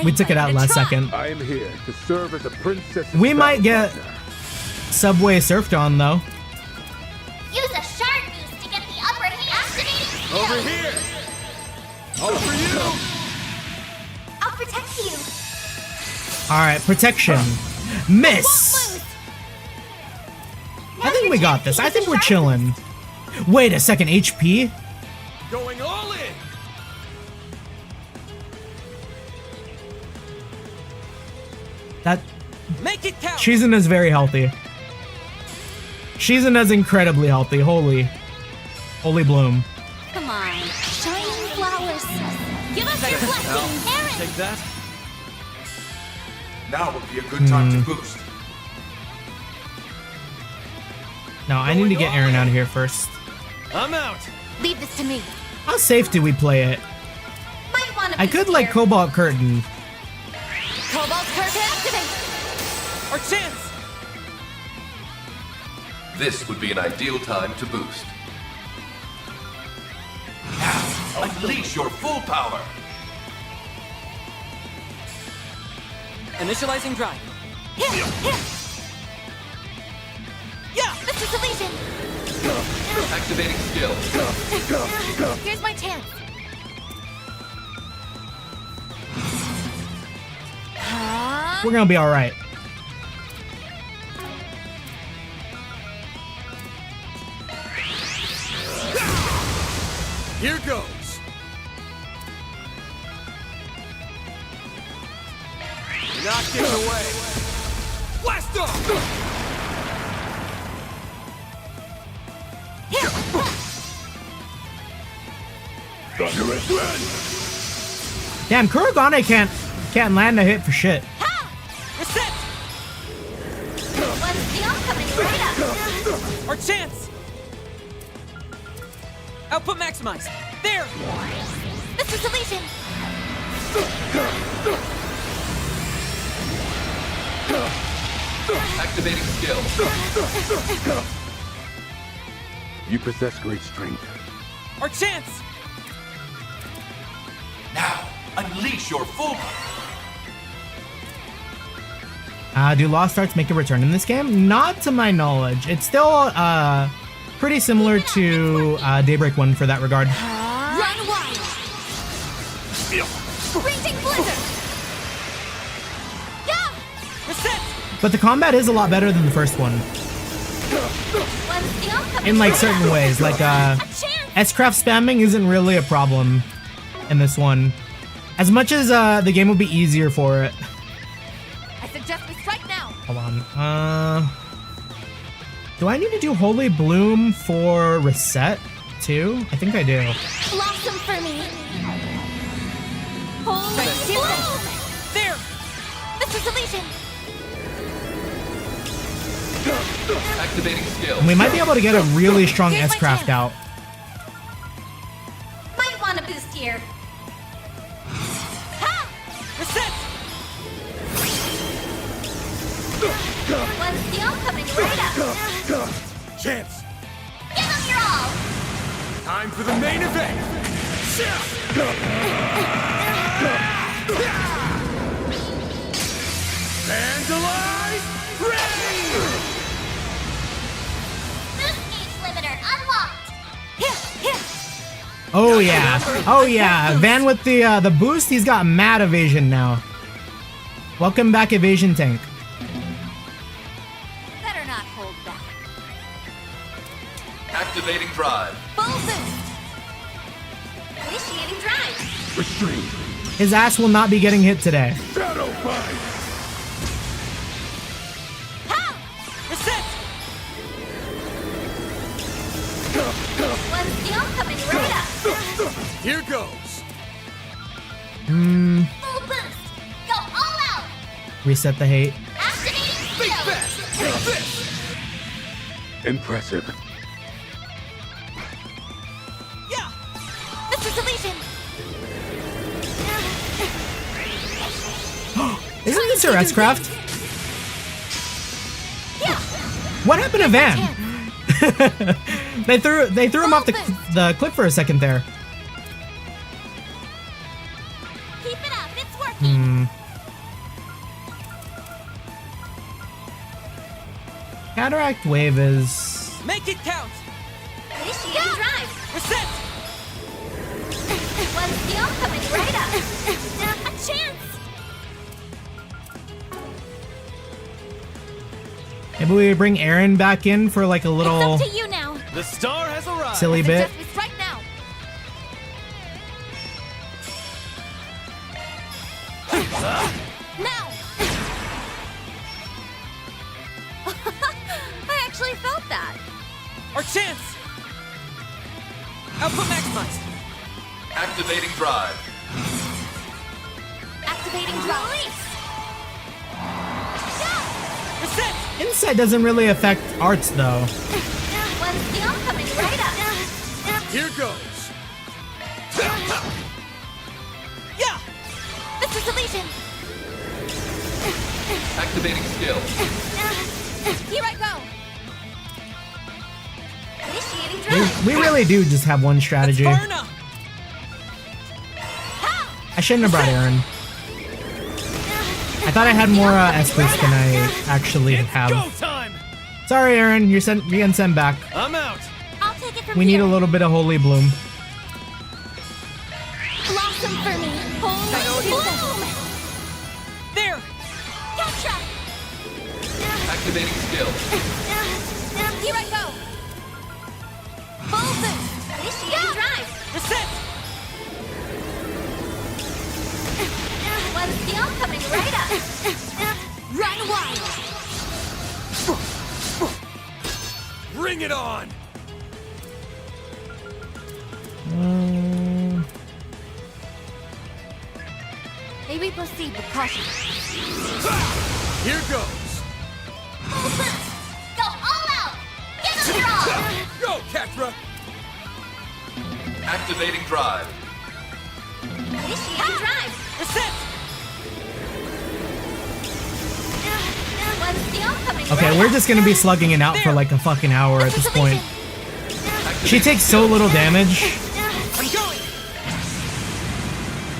Speaker 12: We took it out last second.
Speaker 20: I am here to serve as a princess.
Speaker 12: We might get Subway surfed on, though.
Speaker 6: Use a shard boost to get the upper hand.
Speaker 20: Over here! All for you!
Speaker 6: I'll protect you.
Speaker 12: Alright, protection. Miss! I think we got this. I think we're chilling. Wait a second, HP?
Speaker 11: Going all in!
Speaker 12: That...
Speaker 11: Make it count!
Speaker 12: Shizuna's very healthy. Shizuna's incredibly healthy. Holy bloom.
Speaker 19: Come on.
Speaker 6: Shining flowers. Give us your blessing, Aaron.
Speaker 11: Take that.
Speaker 13: Now would be a good time to boost.
Speaker 12: No, I need to get Aaron out of here first.
Speaker 11: I'm out.
Speaker 6: Leave this to me.
Speaker 12: How safe do we play it?
Speaker 6: Might want to.
Speaker 12: I could like Cobalt Curtain.
Speaker 6: Cobalt Curtain activate.
Speaker 11: Our chance.
Speaker 13: This would be an ideal time to boost. Now, unleash your full power.
Speaker 7: Initializing drive.
Speaker 6: Here. Yeah, this is Elysian.
Speaker 13: Activating skill.
Speaker 6: Here's my chance.
Speaker 12: We're gonna be alright.
Speaker 4: Here goes.
Speaker 11: Not getting away. Blast off!
Speaker 20: Thunderous Wind!
Speaker 1: Damn, Kurogane can't land a hit for shit.
Speaker 7: Reset!
Speaker 6: What's the coming right up?
Speaker 7: Our chance! Output maximized. There!
Speaker 6: Mr. Deletion!
Speaker 13: Activating skill.
Speaker 20: You possess great strength.
Speaker 7: Our chance!
Speaker 13: Now, unleash your full.
Speaker 1: Do Lost Arts make a return in this game? Not to my knowledge. It's still pretty similar to Daybreak 1 for that regard.
Speaker 6: Run wild! Raging Blizzard! Yeah!
Speaker 7: Reset!
Speaker 1: But the combat is a lot better than the first one. In like certain ways. Like S-Craft spamming isn't really a problem in this one. As much as the game will be easier for it.
Speaker 6: I suggest we strike now!
Speaker 1: Hold on. Do I need to do Holy Bloom for reset too? I think I do.
Speaker 6: Blossom for me! Holy Bloom!
Speaker 7: There!
Speaker 6: Mr. Deletion!
Speaker 13: Activating skill.
Speaker 1: And we might be able to get a really strong S-Craft out.
Speaker 6: Might want a boost here. Ha!
Speaker 7: Reset!
Speaker 6: One steel coming right up.
Speaker 11: Chance!
Speaker 6: Give them your all!
Speaker 11: Time for the main event! Vandalize! Rain!
Speaker 6: Boost gauge limiter unlocked!
Speaker 1: Oh yeah. Oh yeah. Van with the boost, he's got mad evasion now. Welcome back, evasion tank.
Speaker 6: Better not hold back.
Speaker 13: Activating drive.
Speaker 6: Full boost! Initiating drive!
Speaker 20: Restrained.
Speaker 1: His ass will not be getting hit today.
Speaker 20: Shadow Bind!
Speaker 7: Reset!
Speaker 6: One steel coming right up!
Speaker 11: Here goes!
Speaker 6: Full boost! Go all out!
Speaker 1: Reset the hate.
Speaker 6: Activating
Speaker 11: Think
Speaker 6: skill!
Speaker 11: fast! Take this!
Speaker 20: Impressive.
Speaker 7: Yeah!
Speaker 6: Mr. Deletion!
Speaker 1: Isn't this your S-Craft?
Speaker 6: Yeah!
Speaker 1: What happened to Van? they threw him off the cliff for a second there.
Speaker 6: Keep it up, it's working!
Speaker 1: Cataract Wave is...
Speaker 7: Make it count!
Speaker 6: Initiating drive!
Speaker 7: Reset!
Speaker 6: One steel coming right up! A chance!
Speaker 1: Maybe we bring Aaron back in for like a little
Speaker 6: It's up to you now!
Speaker 11: The star has arrived!
Speaker 1: silly bit.
Speaker 6: Suggest we strike now! Now!
Speaker 19: I actually felt that.
Speaker 7: Our chance! Output maximized.
Speaker 13: Activating drive.
Speaker 6: Activating drive!
Speaker 7: Reset!
Speaker 1: Insight doesn't really affect arts though.
Speaker 6: One steel coming right up!
Speaker 11: Here goes!
Speaker 7: Yeah!
Speaker 6: Mr. Deletion!
Speaker 13: Activating skill.
Speaker 6: Here I go! Initiating drive!
Speaker 1: We really do just have one strategy.
Speaker 7: Far enough!
Speaker 1: I shouldn't have brought Aaron. I thought I had more S-Boost than I actually have.
Speaker 11: Go time!
Speaker 1: Sorry, Aaron, you're getting sent back.
Speaker 11: I'm out!
Speaker 6: I'll take it from
Speaker 1: We
Speaker 6: here!
Speaker 1: need a little bit of Holy Bloom.
Speaker 6: Blossom for me! Holy Bloom!
Speaker 7: There!
Speaker 6: Gotcha!
Speaker 13: Activating skill.
Speaker 6: Here I go! Full boost! Initiating drive!
Speaker 7: Reset!
Speaker 6: One One steel coming right up. Run wild.
Speaker 11: Bring it on!
Speaker 18: May we proceed with caution?
Speaker 11: Here goes!
Speaker 6: Go all out! Give us your all!
Speaker 11: Go, Ketra!
Speaker 13: Activating drive.
Speaker 6: Initiating drive!
Speaker 11: Reset!
Speaker 6: One steel coming
Speaker 1: Okay,
Speaker 6: right
Speaker 1: we're
Speaker 6: up.
Speaker 1: just gonna be slugging it out for like a fucking hour at this point. She takes so little damage.
Speaker 7: I'm going!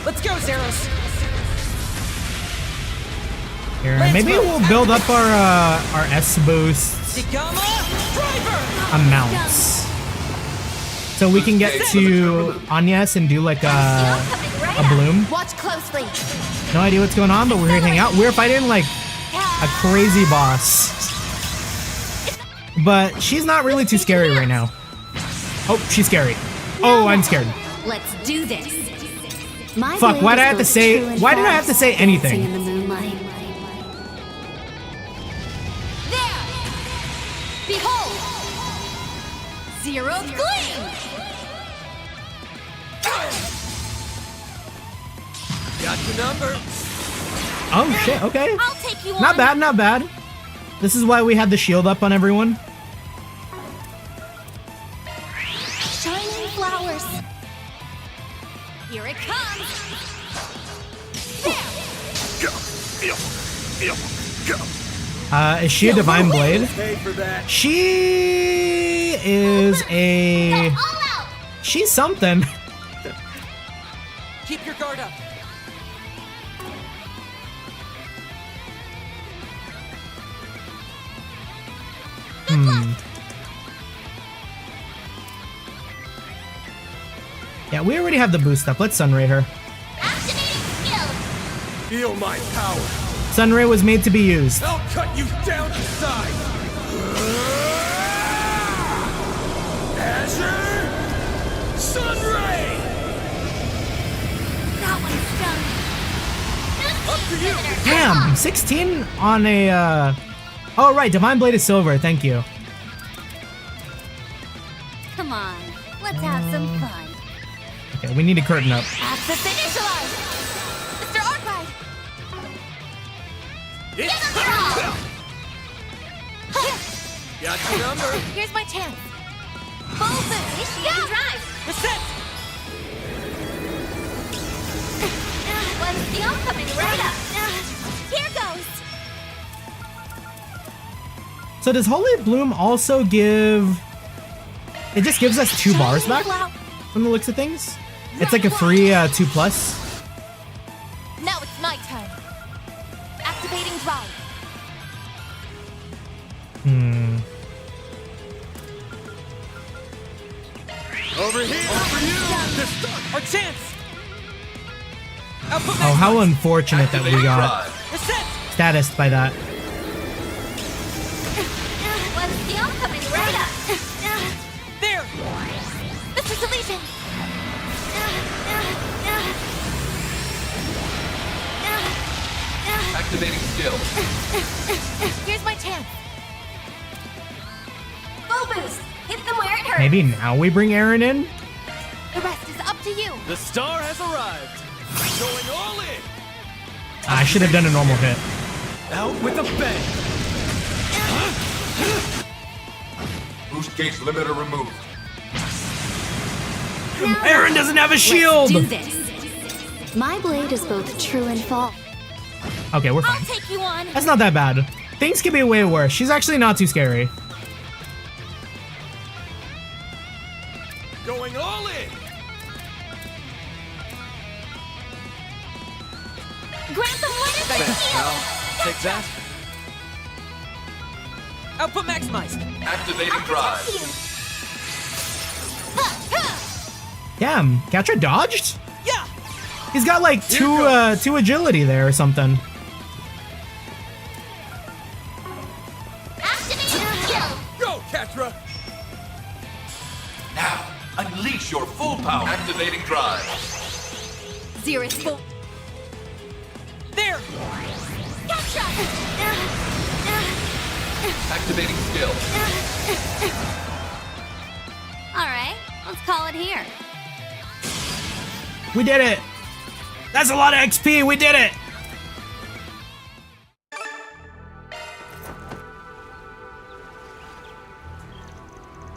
Speaker 7: Let's go, Zeros!
Speaker 1: Here, maybe we'll build up our S boost amounts, so we can get to Agnes and do like a bloom.
Speaker 18: Watch closely.
Speaker 1: No idea what's going on, but we're here to hang out. We're fighting like a crazy boss, but she's not really too scary right now. Oh, she's scary. Oh, I'm scared.
Speaker 19: Let's do this. My
Speaker 1: Fuck,
Speaker 19: blade
Speaker 1: why did I
Speaker 19: is
Speaker 1: have to
Speaker 19: both
Speaker 1: say?
Speaker 19: true and
Speaker 1: Why did I have to
Speaker 19: false,
Speaker 1: say
Speaker 19: dancing
Speaker 1: anything?
Speaker 19: in the moonlight.
Speaker 18: Behold! Zero gleam!
Speaker 11: Got your number.
Speaker 1: Oh shit. Okay.
Speaker 6: I'll take you
Speaker 1: Not
Speaker 6: on.
Speaker 1: bad. Not bad. This is why we had the shield up on everyone.
Speaker 18: Shining flowers! Here it comes!
Speaker 1: Is she a divine blade?
Speaker 11: Pay for that.
Speaker 1: She is a. She's something.
Speaker 7: Keep your guard up.
Speaker 1: Yeah, we already have the boost up. Let's Sunray her.
Speaker 11: Feel my power.
Speaker 1: Sunray was made to be used.
Speaker 11: I'll cut you down to size. Azure Sunray.
Speaker 18: That one's done.
Speaker 11: Up to you.
Speaker 1: Damn, 16 on a. Oh right, divine blade is silver. Thank you.
Speaker 19: Come on, let's have some fun.
Speaker 1: Okay, we need to curtain up.
Speaker 18: That's the finish line! Mr. Arkwright!
Speaker 11: Give
Speaker 18: us your all!
Speaker 11: Got your number.
Speaker 18: Here's my chance. Full boost! Go! Drive!
Speaker 7: Reset!
Speaker 6: One steel coming right up.
Speaker 18: Here goes!
Speaker 1: So does Holy Bloom also give? It just gives us 2 bars back from the looks of things. It's like a free 2+.
Speaker 18: Now it's my turn. Activating drive.
Speaker 11: Over here for you.
Speaker 7: Our chance!
Speaker 1: Oh, how unfortunate that we got statused by that.
Speaker 6: One steel coming right up.
Speaker 7: There!
Speaker 18: Mr. Deletion!
Speaker 13: Activating skill.
Speaker 18: Here's my chance.
Speaker 6: Full boost. Hit them where it hurts.
Speaker 1: Maybe now we bring Aaron in.
Speaker 18: The rest is up to you.
Speaker 11: The star has arrived. Going all in.
Speaker 1: I should have done a normal hit.
Speaker 11: Out with a bang.
Speaker 13: Boost gauge limiter removed.
Speaker 1: Aaron doesn't have a shield.
Speaker 19: Let's do this. My blade is both true and false.
Speaker 1: Okay, we're
Speaker 18: I'll
Speaker 1: fine.
Speaker 18: take you on.
Speaker 1: That's not that bad. Things can be way worse. She's actually not too scary.
Speaker 11: Going all in.
Speaker 18: Grant them latest
Speaker 11: Thanks, pal. Take that.
Speaker 7: Output maximized.
Speaker 13: Activating drive.
Speaker 1: Damn, Catra dodged?
Speaker 7: Yeah!
Speaker 1: He's got like two agility there or something.
Speaker 11: Go, Catra.
Speaker 13: Now, unleash your full power. Activating drive.
Speaker 18: Zero's full.
Speaker 6: here! Gotcha!
Speaker 13: Activating skill.
Speaker 19: All right, let's call it here.
Speaker 1: We did it! That's a lot of XP, we did it!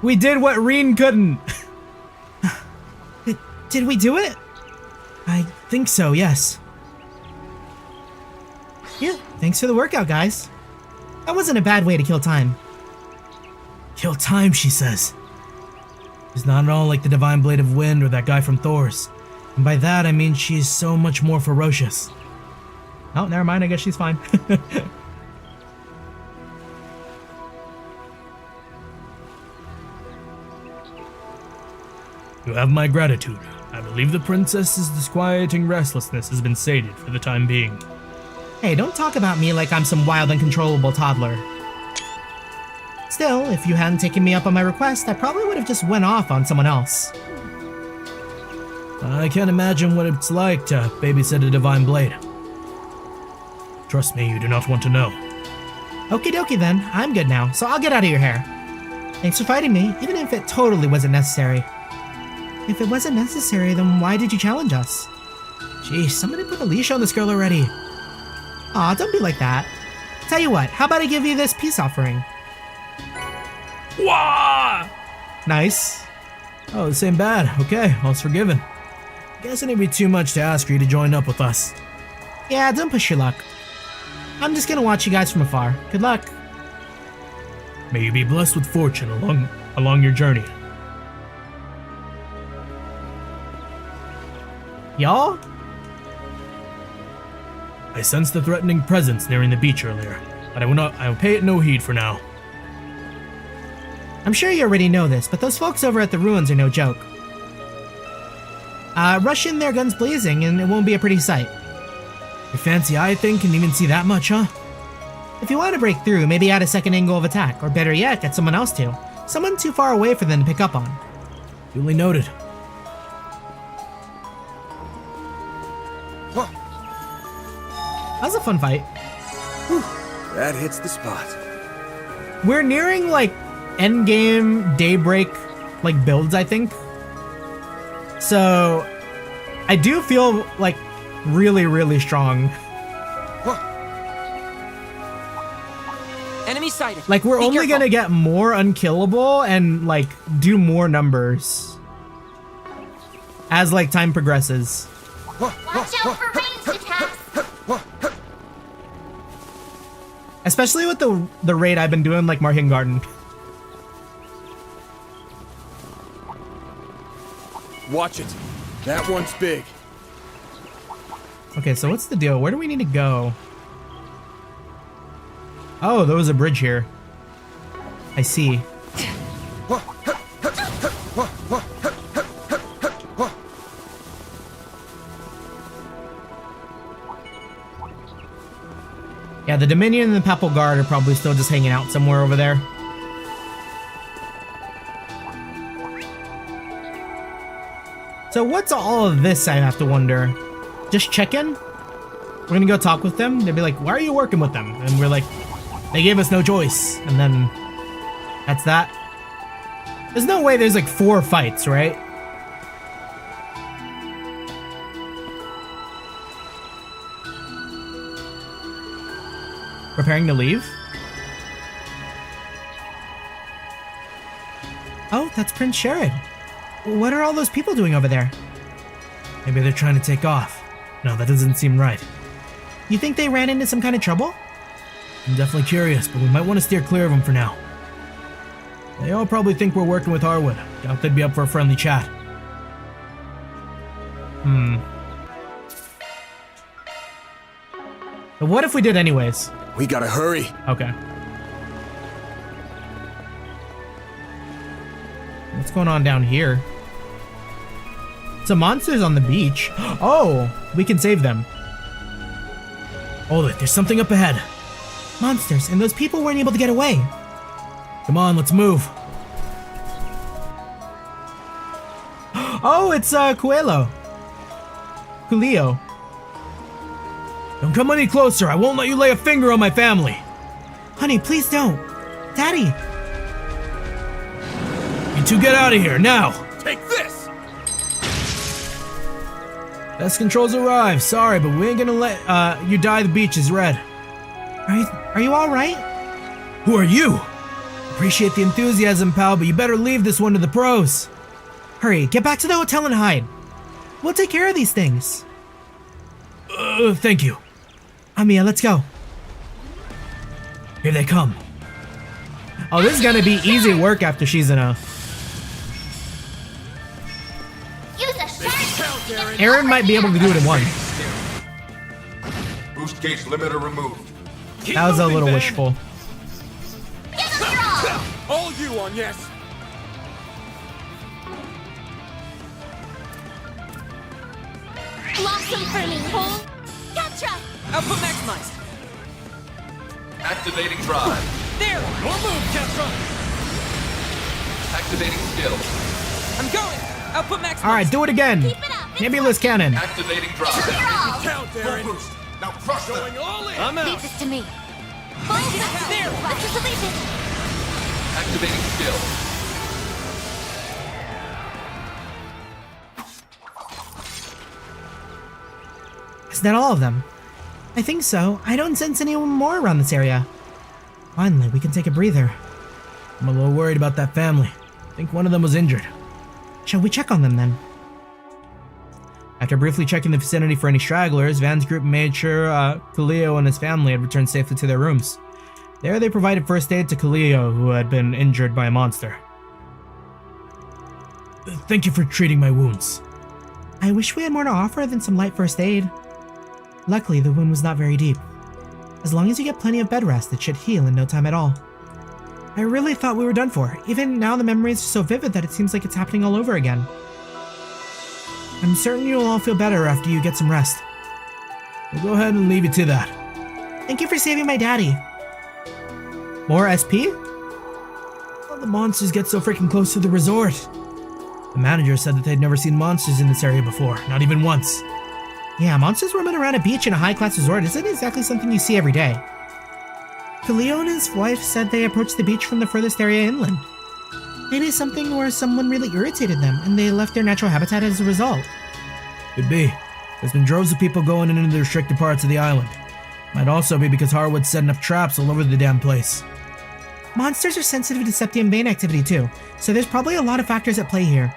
Speaker 1: We did what Reen couldn't! Did we do it? I think so, yes. Yeah, thanks for the workout, guys. That wasn't a bad way to kill time. Kill time, she says. She's not at all like the Divine Blade of Wind or that guy from Thor's. And by that, I mean she's so much more ferocious. Oh, never mind, I guess she's fine. You have my gratitude. I believe the princess's disquieting restlessness has been sated for the time being. Hey, don't talk about me like I'm some wild, uncontrollable toddler. Still, if you hadn't taken me up on my request, I probably would have just went off on someone else. I can't imagine what it's like to babysit a Divine Blade. Trust me, you do not want to know. Okie dokie then, I'm good now, so I'll get out of your hair. Thanks for fighting me, even if it totally wasn't necessary. If it wasn't necessary, then why did you challenge us? Geez, somebody put a leash on this girl already. Aw, don't be like that. Tell you what, how about I give you this peace offering? Wah! Nice. Oh, this ain't bad. Okay, all's forgiven. Guess it didn't be too much to ask for you to join up with us. Yeah, don't push your luck. I'm just gonna watch you guys from afar. Good luck. May you be blessed with fortune along your journey. Y'all? I sensed the threatening presence nearing the beach earlier, but I will pay it no heed for now. I'm sure you already know this, but those folks over at the ruins are no joke. Rush in there guns blazing and it won't be a pretty sight. Your fancy eye thing can even see that much, huh? If you want to break through, maybe add a second angle of attack, or better yet, get someone else to. Someone too far away for them to pick up on. Duly noted. That was a fun fight.
Speaker 4: Whew, that hits the spot.
Speaker 1: We're nearing, like, endgame Daybreak, like, builds, I think. So, I do feel, like, really, really strong.
Speaker 7: Enemy sighted.
Speaker 1: Like, we're only gonna get more unkillable and, like, do more numbers. As, like, time progresses.
Speaker 6: Watch out for ranged attacks!
Speaker 1: Especially with the raid I've been doing, like Martian Garden.
Speaker 4: Watch it. That one's big.
Speaker 1: Okay, so what's the deal? Where do we need to go? Oh, there was a bridge here. I see. Yeah, the Dominion and the Papal Guard are probably still just hanging out somewhere over there. So what's all of this, I have to wonder? Just check in? We're gonna go talk with them? They'll be like, why are you working with them? And we're like, they gave us no choice. And then that's that. There's no way there's like 4 fights, right? Preparing to leave? Oh, that's Prince Sherrod. What are all those people doing over there? Maybe they're trying to take off. No, that doesn't seem right. You think they ran into some kind of trouble? I'm definitely curious, but we might want to steer clear of them for now. They all probably think we're working with Harwood. Doubt they'd be up for a friendly chat. But what if we did anyways?
Speaker 4: We gotta hurry.
Speaker 1: Okay. What's going on down here? Some monsters on the beach. Oh, we can save them. Hold it, there's something up ahead. Monsters, and those people weren't able to get away. Come on, let's move. Oh, it's Coelho. Coolio. Don't come any closer. I won't let you lay a finger on my family.
Speaker 12: Honey, please don't. Daddy!
Speaker 1: You two get out of here, now!
Speaker 11: Take this!
Speaker 1: Best controls arrived. Sorry, but we ain't gonna let you dye the beaches red.
Speaker 12: Are you alright?
Speaker 1: Who are you? Appreciate the enthusiasm, pal, but you better leave this one to the pros.
Speaker 12: Hurry, get back to the hotel and hide. We'll take care of these things.
Speaker 1: Thank you.
Speaker 12: Amiya, let's go.
Speaker 1: Here they come.
Speaker 12: Oh, this is gonna be easy work after she's in a... Aaron might be able to do it in one.
Speaker 13: Boost gauge limiter removed.
Speaker 12: That was a little wishful.
Speaker 11: All you on yes.
Speaker 6: Blossom for me, hole. Gotcha!
Speaker 7: Output maximized.
Speaker 13: Activating drive.
Speaker 7: There!
Speaker 11: More move, Ketra!
Speaker 13: Activating skill.
Speaker 7: I'm going! Output maximized.
Speaker 12: Alright, do it again. Nebulous cannon.
Speaker 13: Activating drive.
Speaker 11: Count, Aaron.
Speaker 13: Full boost. Now crush them.
Speaker 11: Going all in.
Speaker 7: I'm
Speaker 6: Leave
Speaker 7: out.
Speaker 6: this to me.
Speaker 7: There!
Speaker 6: This is Elise.
Speaker 13: Activating skill.
Speaker 12: Is that all of them? I think so. I don't sense anyone more around this area. Finally, we can take a breather.
Speaker 1: I'm a little worried about that family. I think one of them was injured.
Speaker 12: Shall we check on them then?
Speaker 1: After briefly checking the vicinity for any stragglers, Van's group made sure Khalil and his family had returned safely to their rooms. There they provided first aid to Khalil, who had been injured by a monster. Thank you for treating my wounds.
Speaker 12: I wish we had more to offer than some light first aid. Luckily, the wound was not very deep. As long as you get plenty of bed rest, it should heal in no time at all. I really thought we were done for. Even now the memories are so vivid that it seems like it's happening all over again. I'm certain you'll all feel better after you get some rest.
Speaker 1: We'll go ahead and leave you to that.
Speaker 12: Thank you for saving my daddy. More SP?
Speaker 1: Well, the monsters get so freaking close to the resort. The manager said that they'd never seen monsters in this area before, not even once.
Speaker 12: Yeah, monsters roaming around a beach in a high-class resort isn't exactly something you see every day. Khalil and his wife said they approached the beach from the furthest area inland. Maybe something where someone really irritated them, and they left their natural habitat as a result.
Speaker 1: Could be. There's been droves of people going into the restricted parts of the island. Might also be because Harwood's setting up traps all over the damn place.
Speaker 12: Monsters are sensitive to septium vein activity too, so there's probably a lot of factors at play here.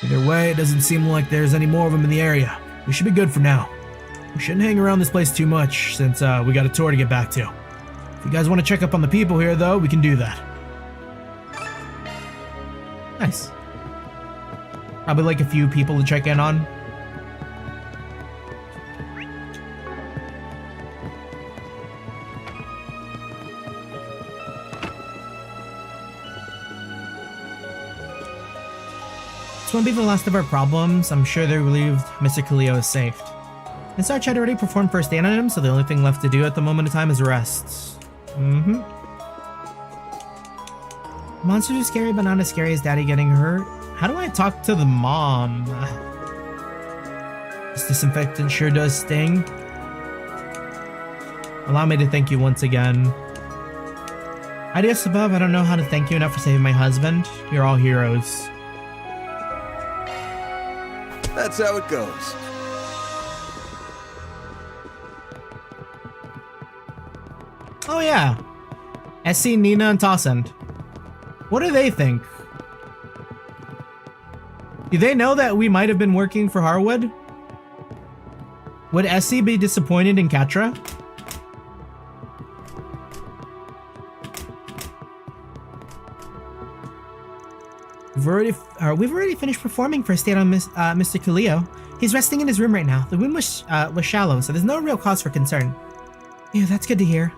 Speaker 1: Either way, it doesn't seem like there's any more of them in the area. We should be good for now. We shouldn't hang around this place too much, since we got a tour to get back to. If you guys want to check up on the people here, though, we can do that.
Speaker 12: Nice.
Speaker 1: Probably like a few people to check in on.
Speaker 12: This won't be the last of our problems. I'm sure they're relieved Mr. Khalil is safe. And Sarge had already performed first aid on him, so the only thing left to do at the moment of time is rest. Monsters are scary, but not as scary as Daddy getting hurt. How do I talk to the mom?
Speaker 1: This disinfectant sure does sting.
Speaker 12: Allow me to thank you once again. Ideas above, I don't know how to thank you enough for saving my husband. You're all heroes.
Speaker 4: That's how it goes.
Speaker 12: Oh yeah. SC, Nina, and Tossend. What do they think? Do they know that we might have been working for Harwood? Would SC be disappointed in Catra? We've already finished performing first aid on Mr. Khalil. He's resting in his room right now. The wound was shallow, so there's no real cause for concern. Yeah, that's good to hear.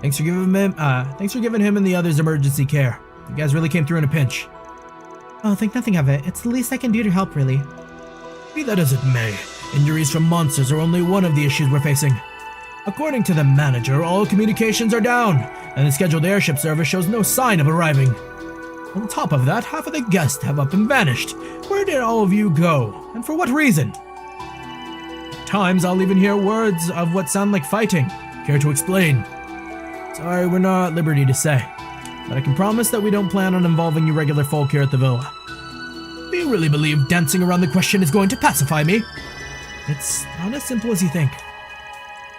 Speaker 1: Thanks for giving him and the others emergency care. You guys really came through in a pinch.
Speaker 12: Oh, think nothing of it. It's the least I can do to help, really.
Speaker 1: Be that as it may, injuries from monsters are only one of the issues we're facing. According to the manager, all communications are down, and the scheduled airship service shows no sign of arriving. On top of that, half of the guests have up and vanished. Where did all of you go? And for what reason? times I'll even hear words of what sound like fighting. Care to explain? Sorry, we're not at liberty to say, but I can promise that we don't plan on involving you regular folk here at the villa. Do you really believe dancing around the question is going to pacify me? It's not as simple as you think.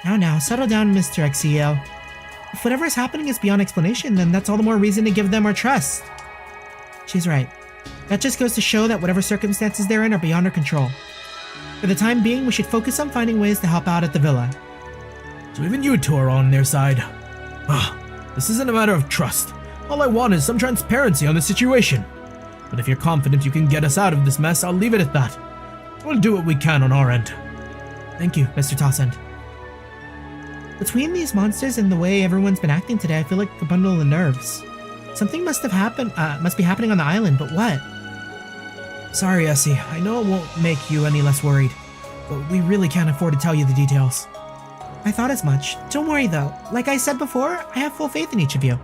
Speaker 12: Now, settle down, Mr. XEO. If whatever is happening is beyond explanation, then that's all the more reason to give them our trust. She's right. That just goes to show that whatever circumstances they're in are beyond our control. For the time being, we should focus on finding ways to help out at the villa.
Speaker 1: So even you two are on their side. This isn't a matter of trust. All I want is some transparency on the situation. But if you're confident you can get us out of this mess, I'll leave it at that. We'll do what we can on our end.
Speaker 12: Thank you, Mr. Tossend. Between these monsters and the way everyone's been acting today, I feel like a bundle of nerves. Something must be happening on the island, but what?
Speaker 1: Sorry, Essie. I know it won't make you any less worried, but we really can't afford to tell you the details.
Speaker 12: I thought as much. Don't worry though. Like I said before, I have full faith in each of you.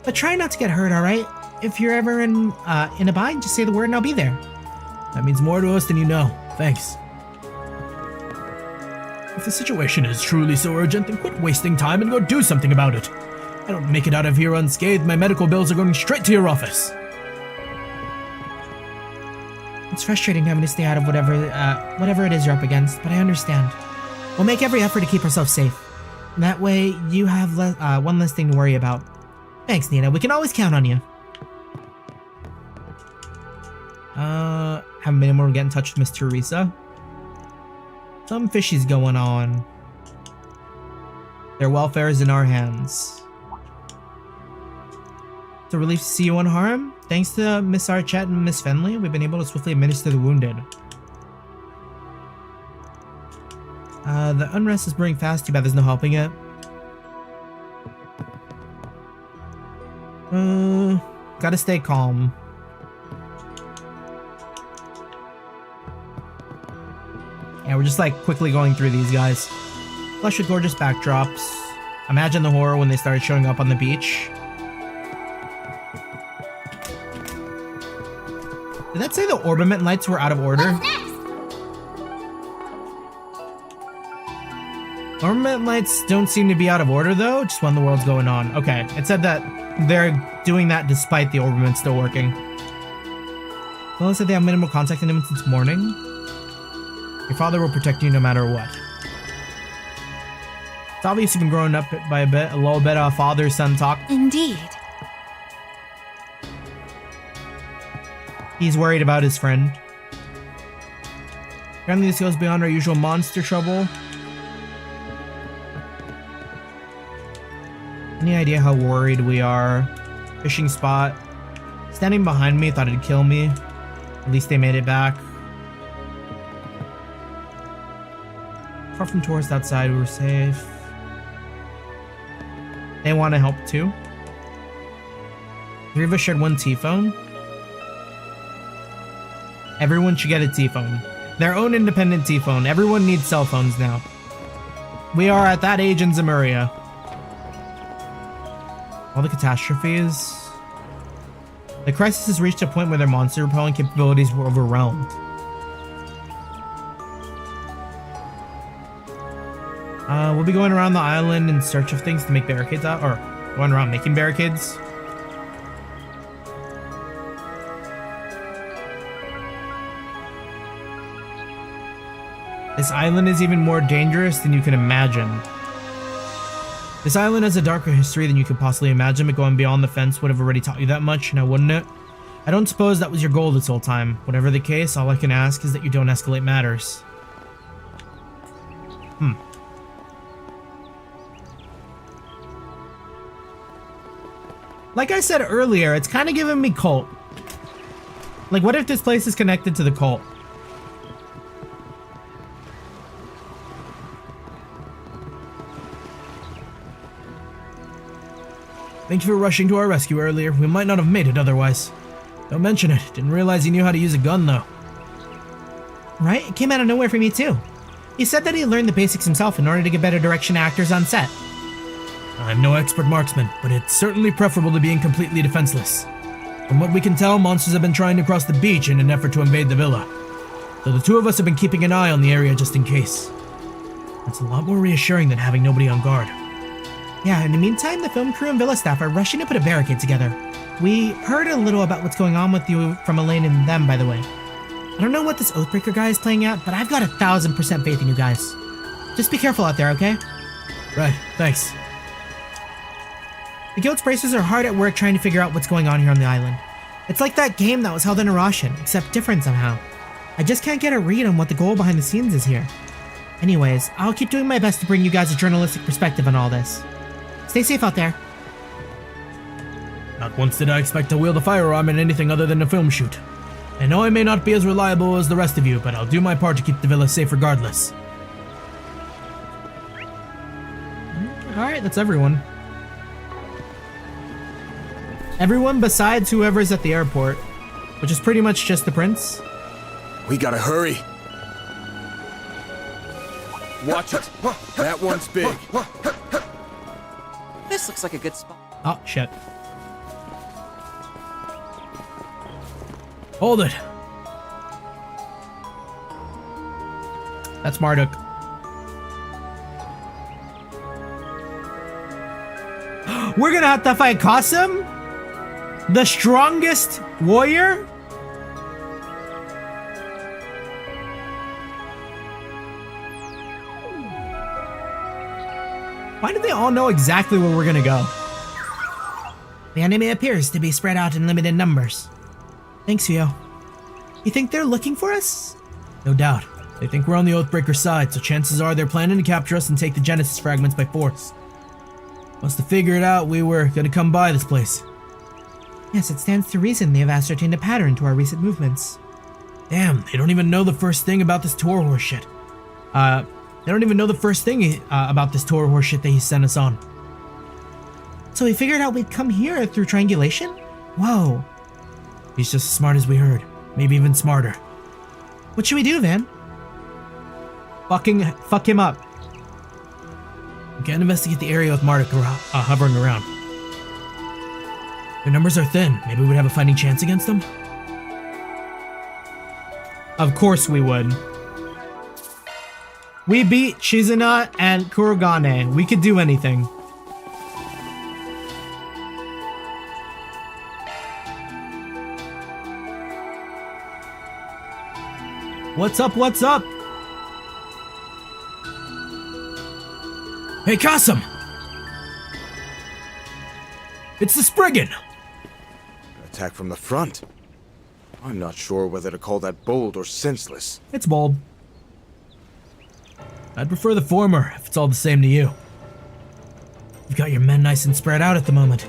Speaker 12: But try not to get hurt, alright? If you're ever in a bind, just say the word and I'll be there.
Speaker 1: That means more to us than you know. Thanks. If the situation is truly so urgent, then quit wasting time and go do something about it. I don't make it out of here unscathed, my medical bills are going straight to your office.
Speaker 12: It's frustrating having to stay out of whatever it is you're up against, but I understand. We'll make every effort to keep ourselves safe. That way, you have one less thing to worry about. Thanks, Nina. We can always count on you. Haven't been able to get in touch with Miss Teresa. Some fishies going on. Their welfare is in our hands. It's a relief to see you unharmed. Thanks to Miss Archett and Miss Fenley, we've been able to swiftly administer the wounded. The unrest is brewing fast. Too bad there's no helping it. Gotta stay calm. Yeah, we're just like quickly going through these guys. Flush with gorgeous backdrops. Imagine the horror when they started showing up on the beach. Did that say the orbiment lights were out of order? Orbiment lights don't seem to be out of order though, just when the world's going on. Okay, it said that they're doing that despite the orbiment still working. Well, said they have minimal contact in him since morning. Your father will protect you no matter what. It's obvious you've been growing up by a little bit of father-son talk.
Speaker 10: Indeed.
Speaker 12: He's worried about his friend. Apparently this goes beyond our usual monster trouble. Any idea how worried we are? Fishing spot. Standing behind me thought it'd kill me. At least they made it back. Far from tourists outside, we were safe. They want to help too. Three of us shared one T-phone. Everyone should get a T-phone. Their own independent T-phone. Everyone needs cell phones now. We are at that age in Zemuria. All the catastrophes. The crisis has reached a point where their monster repelling capabilities were overwhelmed. We'll be going around the island in search of things to make barricades out, or going around making barricades. This island is even more dangerous than you can imagine. This island has a darker history than you could possibly imagine, but going beyond the fence would have already taught you that much, now wouldn't it? I don't suppose that was your goal this whole time. Whatever the case, all I can ask is that you don't escalate matters. Like I said earlier, it's kind of giving me cult. Like, what if this place is connected to the cult?
Speaker 1: Thank you for rushing to our rescue earlier. We might not have made it otherwise. Don't mention it. Didn't realize he knew how to use a gun, though.
Speaker 12: Right? It came out of nowhere for me, too. He said that he learned the basics himself in order to give better direction to actors on set.
Speaker 1: I'm no expert marksman, but it's certainly preferable to being completely defenseless. From what we can tell, monsters have been trying to cross the beach in an effort to invade the villa. So the two of us have been keeping an eye on the area just in case.
Speaker 12: That's a lot more reassuring than having nobody on guard. Yeah, in the meantime, the film crew and villa staff are rushing to put a barricade together. We heard a little about what's going on with you from Elaine and them, by the way. I don't know what this Oathbreaker guy is playing at, but I've got 1000% faith in you guys. Just be careful out there, okay?
Speaker 1: Right, thanks.
Speaker 12: The Guild's bracers are hard at work trying to figure out what's going on here on the island. It's like that game that was held in Arashan, except different somehow. I just can't get a read on what the goal behind the scenes is here. Anyways, I'll keep doing my best to bring you guys a journalistic perspective on all this. Stay safe out there.
Speaker 1: Not once did I expect to wield a firearm in anything other than a film shoot. I know I may not be as reliable as the rest of you, but I'll do my part to keep the villa safe regardless.
Speaker 12: Alright, that's everyone. Everyone besides whoever's at the airport, which is pretty much just the prince.
Speaker 4: We gotta hurry. Watch it. That one's big.
Speaker 7: This looks like a good spot.
Speaker 12: Oh, shit.
Speaker 1: Hold it.
Speaker 12: That's Marduk. We're gonna have to fight Qasim? The strongest warrior? Why do they all know exactly where we're gonna go? The enemy appears to be spread out in limited numbers. Thanks, Fio. You think they're looking for us?
Speaker 1: No doubt. They think we're on the Oathbreaker side, so chances are they're planning to capture us and take the Genesis fragments by force. Must have figured out we were gonna come by this place.
Speaker 12: Yes, it stands to reason they have ascertained a pattern to our recent movements.
Speaker 1: Damn, they don't even know the first thing about this tour horse shit. They don't even know the first thing about this tour horse shit that he sent us on.
Speaker 12: So he figured out we'd come here through triangulation? Whoa.
Speaker 1: He's just as smart as we heard. Maybe even smarter.
Speaker 12: What should we do, Van?
Speaker 1: Fuck him up. We can't investigate the area with Marduk hovering around. Their numbers are thin. Maybe we'd have a fighting chance against them?
Speaker 12: Of course we would. We beat Shizuna and Kurogane. We could do anything.
Speaker 1: What's up, what's up? Hey, Qasim! It's the Spriggan!
Speaker 4: Attack from the front. I'm not sure whether to call that bold or senseless.
Speaker 1: It's bold. I'd prefer the former, if it's all the same to you. You've got your men nice and spread out at the moment.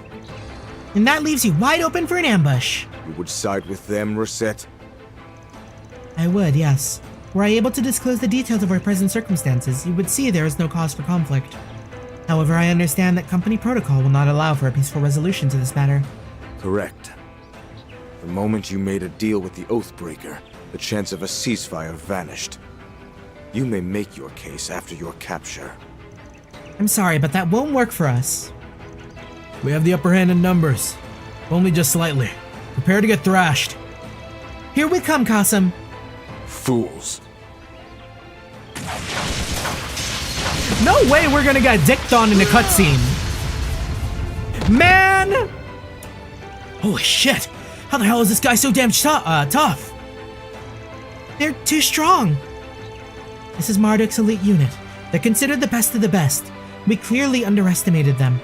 Speaker 12: And that leaves you wide open for an ambush.
Speaker 4: You would side with them, Rosette?
Speaker 12: I would, yes. Were I able to disclose the details of our present circumstances, you would see there is no cause for conflict. However, I understand that company protocol will not allow for a peaceful resolution to this matter.
Speaker 4: Correct. The moment you made a deal with the Oathbreaker, the chance of a ceasefire vanished. You may make your case after your capture.
Speaker 12: I'm sorry, but that won't work for us.
Speaker 1: We have the upper hand in numbers. Only just slightly. Prepare to get thrashed.
Speaker 12: Here we come, Qasim.
Speaker 4: Fools.
Speaker 12: No way we're gonna get dicked on in a cutscene. Man!
Speaker 1: Holy shit! How the hell is this guy so damn tough?
Speaker 12: They're too strong. This is Marduk's elite unit. They're considered the best of the best. We clearly underestimated them.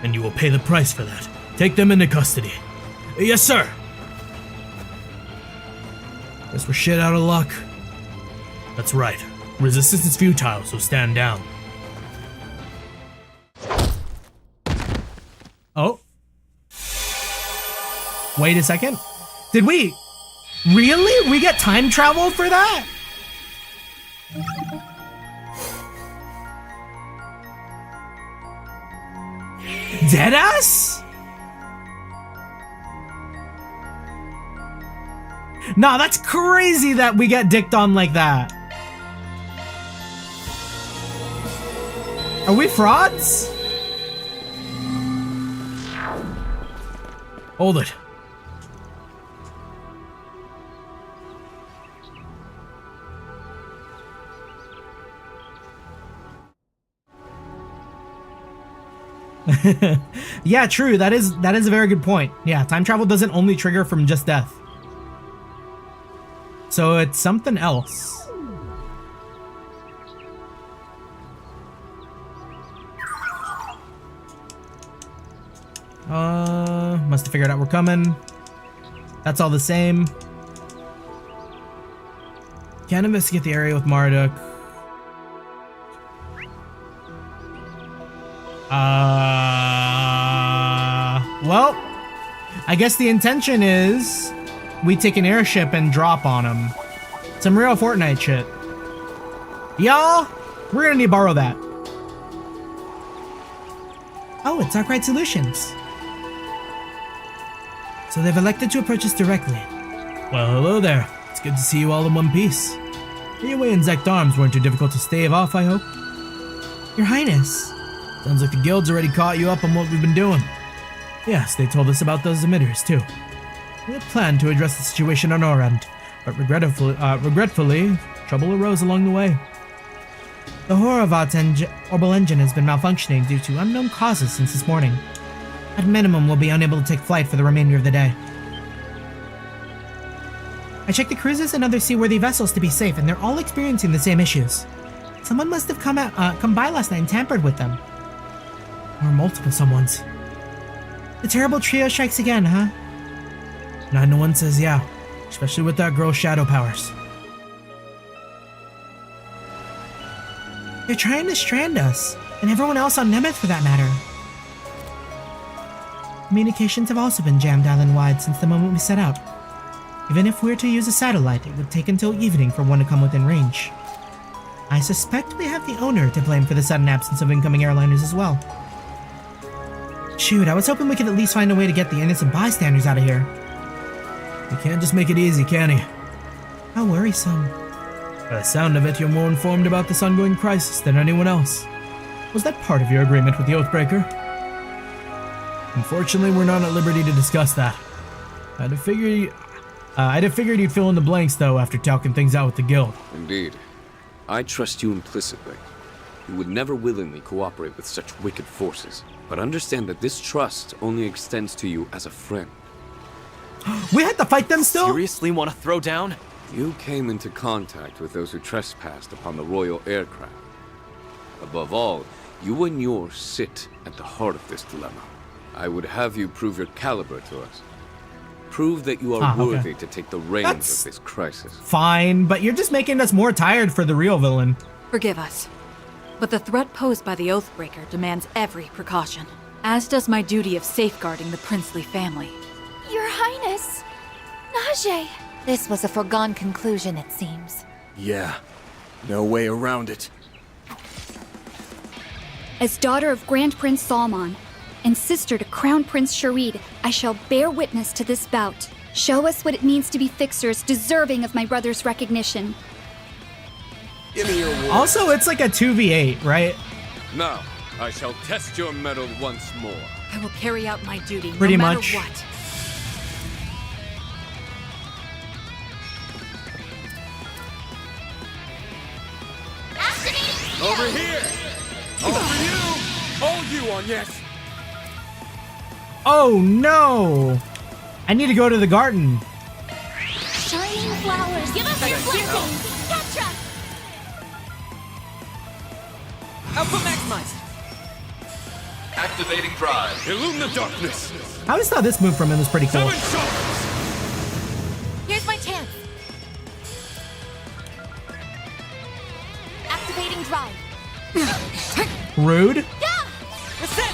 Speaker 1: And you will pay the price for that. Take them into custody. Yes, sir! Guess we're shit out of luck. That's right. Resistance is futile, so stand down.
Speaker 12: Oh. Wait a second. Did we... Really? We get time travel for that? Deadass? Nah, that's crazy that we get dicked on like that. Are we frauds?
Speaker 1: Hold it. Yeah, true. That is a very good point. Yeah, time travel doesn't only trigger from just death. So it's something else. Must have figured out we're coming. That's all the same. Can't investigate the area with Marduk. Well, I guess the intention is we take an airship and drop on him. Some real Fortnite shit. Y'all, we're gonna need to borrow that.
Speaker 12: Oh, it's Arkwright Solutions. So they've elected to approach us directly.
Speaker 1: Well, hello there. It's good to see you all in one piece. Your way in Zect Arms weren't too difficult to stave off, I hope.
Speaker 12: Your Highness.
Speaker 1: Sounds like the guild's already caught you up on what we've been doing. Yes, they told us about those emitters, too. We had planned to address the situation on our end, but regretfully, trouble arose along the way.
Speaker 12: The Horovat orbital engine has been malfunctioning due to unknown causes since this morning. At minimum, we'll be unable to take flight for the remainder of the day. I checked the cruises and other seaworthy vessels to be safe, and they're all experiencing the same issues. Someone must have come by last night and tampered with them. Or multiple someones. The terrible trio strikes again, huh?
Speaker 1: 901 says yeah, especially with that girl's shadow powers.
Speaker 12: They're trying to strand us, and everyone else on Nemeth for that matter. Communications have also been jammed island-wide since the moment we set out. Even if we were to use a satellite, it would take until evening for one to come within range. I suspect we have the owner to blame for the sudden absence of incoming airliners as well. Shoot, I was hoping we could at least find a way to get the innocent bystanders out of here.
Speaker 1: You can't just make it easy, can he?
Speaker 12: How worrisome.
Speaker 1: By the sound of it, you're more informed about this ongoing crisis than anyone else. Was that part of your agreement with the Oathbreaker? Unfortunately, we're not at liberty to discuss that. I'd have figured you'd fill in the blanks, though, after talking things out with the guild.
Speaker 17: Indeed. I trust you implicitly. You would never willingly cooperate with such wicked forces. But understand that this trust only extends to you as a friend.
Speaker 1: We had to fight them still?
Speaker 11: Seriously want to throw down?
Speaker 17: You came into contact with those who trespassed upon the royal aircraft. Above all, you and yours sit at the heart of this dilemma. I would have you prove your caliber to us. Prove that you are worthy to take the reins of this crisis.
Speaker 1: Fine, but you're just making us more tired for the real villain.
Speaker 10: Forgive us, but the threat posed by the Oathbreaker demands every precaution, as does my duty of safeguarding the princely family.
Speaker 8: Your Highness! Najee!
Speaker 10: This was a foregone conclusion, it seems.
Speaker 4: Yeah, no way around it.
Speaker 21: As daughter of Grand Prince Salman, and sister to Crown Prince Sharid, I shall bear witness to this bout. Show us what it means to be fixers deserving of my brother's recognition.
Speaker 17: Give me your word.
Speaker 1: Also, it's like a 2v8, right?
Speaker 17: Now, I shall test your mettle once more.
Speaker 10: I will carry out my duty
Speaker 1: Pretty
Speaker 10: no matter
Speaker 1: much.
Speaker 10: what.
Speaker 17: Over here! All for you! All you on yes!
Speaker 1: Oh no! I need to go to the garden.
Speaker 8: Shining flowers! Give us your blessing! Gotcha!
Speaker 7: Output maximized.
Speaker 13: Activating drive.
Speaker 17: Illume the darkness!
Speaker 1: I always thought this move from him was pretty cool.
Speaker 10: Here's my chance. Activating drive.
Speaker 1: Rude.
Speaker 10: Yeah! Reset!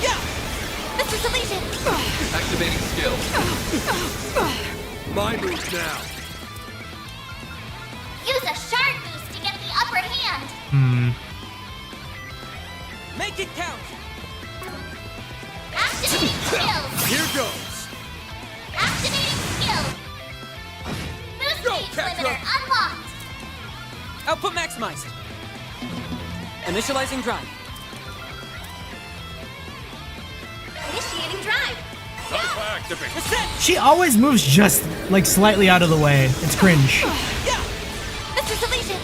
Speaker 10: Yeah! Mr. Legion!
Speaker 13: Activating skill.
Speaker 17: My move now.
Speaker 8: Use a shard boost to get the upper hand!
Speaker 7: Make it count!
Speaker 8: Activating skills!
Speaker 17: Here goes!
Speaker 8: Activating skills! Boost
Speaker 17: Go,
Speaker 8: gauge
Speaker 17: Catra!
Speaker 8: limiter unlocked!
Speaker 7: Output maximized. Initializing drive.
Speaker 8: Initiating drive!
Speaker 17: Activate.
Speaker 7: Reset!
Speaker 1: She always moves just like slightly out of the way. It's cringe.
Speaker 8: Yeah! Mr. Legion!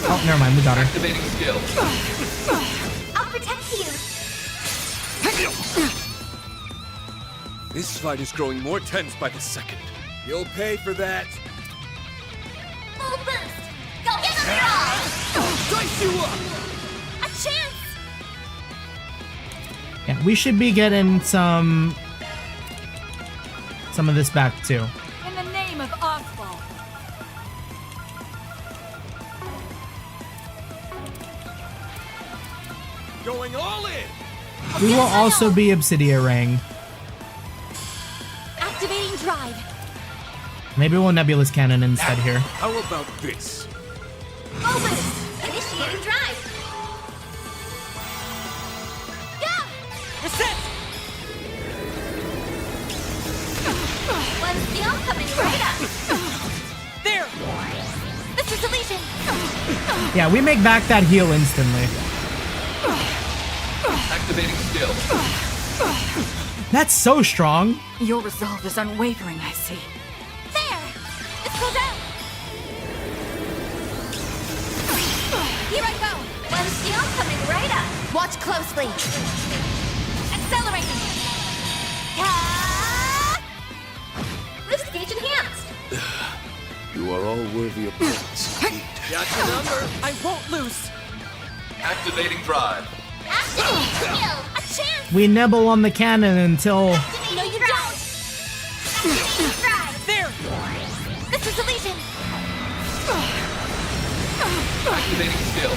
Speaker 1: Oh, never mind. We got her.
Speaker 13: Activating skill.
Speaker 8: I'll protect you!
Speaker 17: This fight is growing more tense by the second.
Speaker 4: You'll pay for that.
Speaker 6: Full boost! Go give him your all!
Speaker 17: Dice you up!
Speaker 6: A chance!
Speaker 1: Yeah, we should be getting some of this back too.
Speaker 10: In the name of Oswald.
Speaker 17: Going all in!
Speaker 1: We will also be Obsidiarang.
Speaker 6: Activating drive.
Speaker 1: Maybe we'll Nebulous Cannon instead here.
Speaker 17: How about this?
Speaker 6: Full boost! Initiating drive. Go!
Speaker 10: Reset!
Speaker 6: One steel coming right up.
Speaker 10: There!
Speaker 6: This is Elysian.
Speaker 1: Yeah, we make back that heal instantly.
Speaker 13: Activating skill.
Speaker 1: That's so strong.
Speaker 10: Your resolve is unwavering, I see.
Speaker 6: There! This goes out. Here I go. One steel coming right up. Watch closely. Accelerating. Boost gauge enhanced.
Speaker 4: You are all worthy opponents.
Speaker 17: Got your number.
Speaker 10: I won't lose.
Speaker 13: Activating drive.
Speaker 6: Activating skill. A chance.
Speaker 1: We nibble on the cannon until
Speaker 6: No, you don't. Activating drive.
Speaker 10: There!
Speaker 6: This is Elysian.
Speaker 13: Activating skill.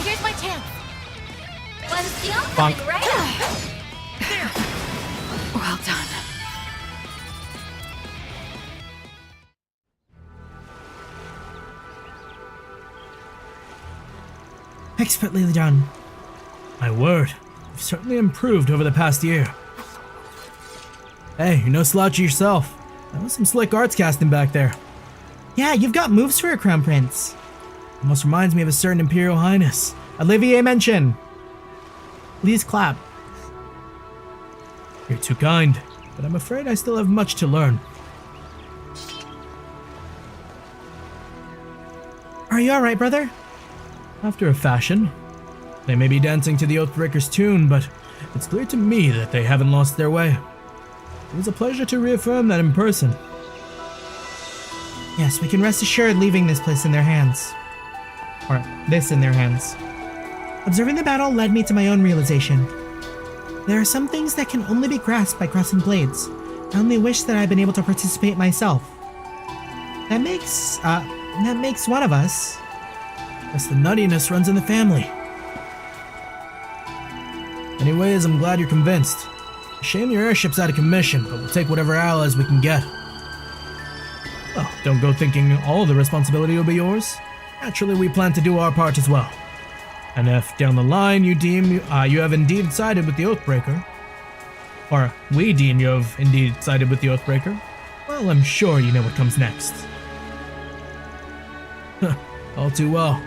Speaker 6: Here's my chance. One steel
Speaker 1: Bonk.
Speaker 6: coming right up.
Speaker 10: Well done.
Speaker 12: Expertly done.
Speaker 1: my word, you've certainly improved over the past year. Hey, you're no slouch yourself. That was some slick arts casting back there.
Speaker 12: Yeah, you've got moves for a crown prince.
Speaker 1: Almost reminds me of a certain Imperial Highness. Olivier mention. Please clap. You're too kind, but I'm afraid I still have much to learn.
Speaker 12: Are you alright, brother?
Speaker 1: After a fashion. They may be dancing to the Oathbreaker's tune, but it's clear to me that they haven't lost their way. It was a pleasure to reaffirm that in person.
Speaker 12: Yes, we can rest assured leaving this place in their hands. Or this in their hands. Observing the battle led me to my own realization. There are some things that can only be grasped by crossing blades. I only wish that I'd been able to participate myself. That makes one of us.
Speaker 1: Guess the nuttiness runs in the family. Anyways, I'm glad you're convinced. Shame your airship's out of commission, but we'll take whatever allies we can get. Well, don't go thinking all the responsibility will be yours. Naturally, we plan to do our part as well. And if down the line you deem you have indeed sided with the Oathbreaker, or we deem you have indeed sided with the Oathbreaker, well, I'm sure you know what comes next. All too well.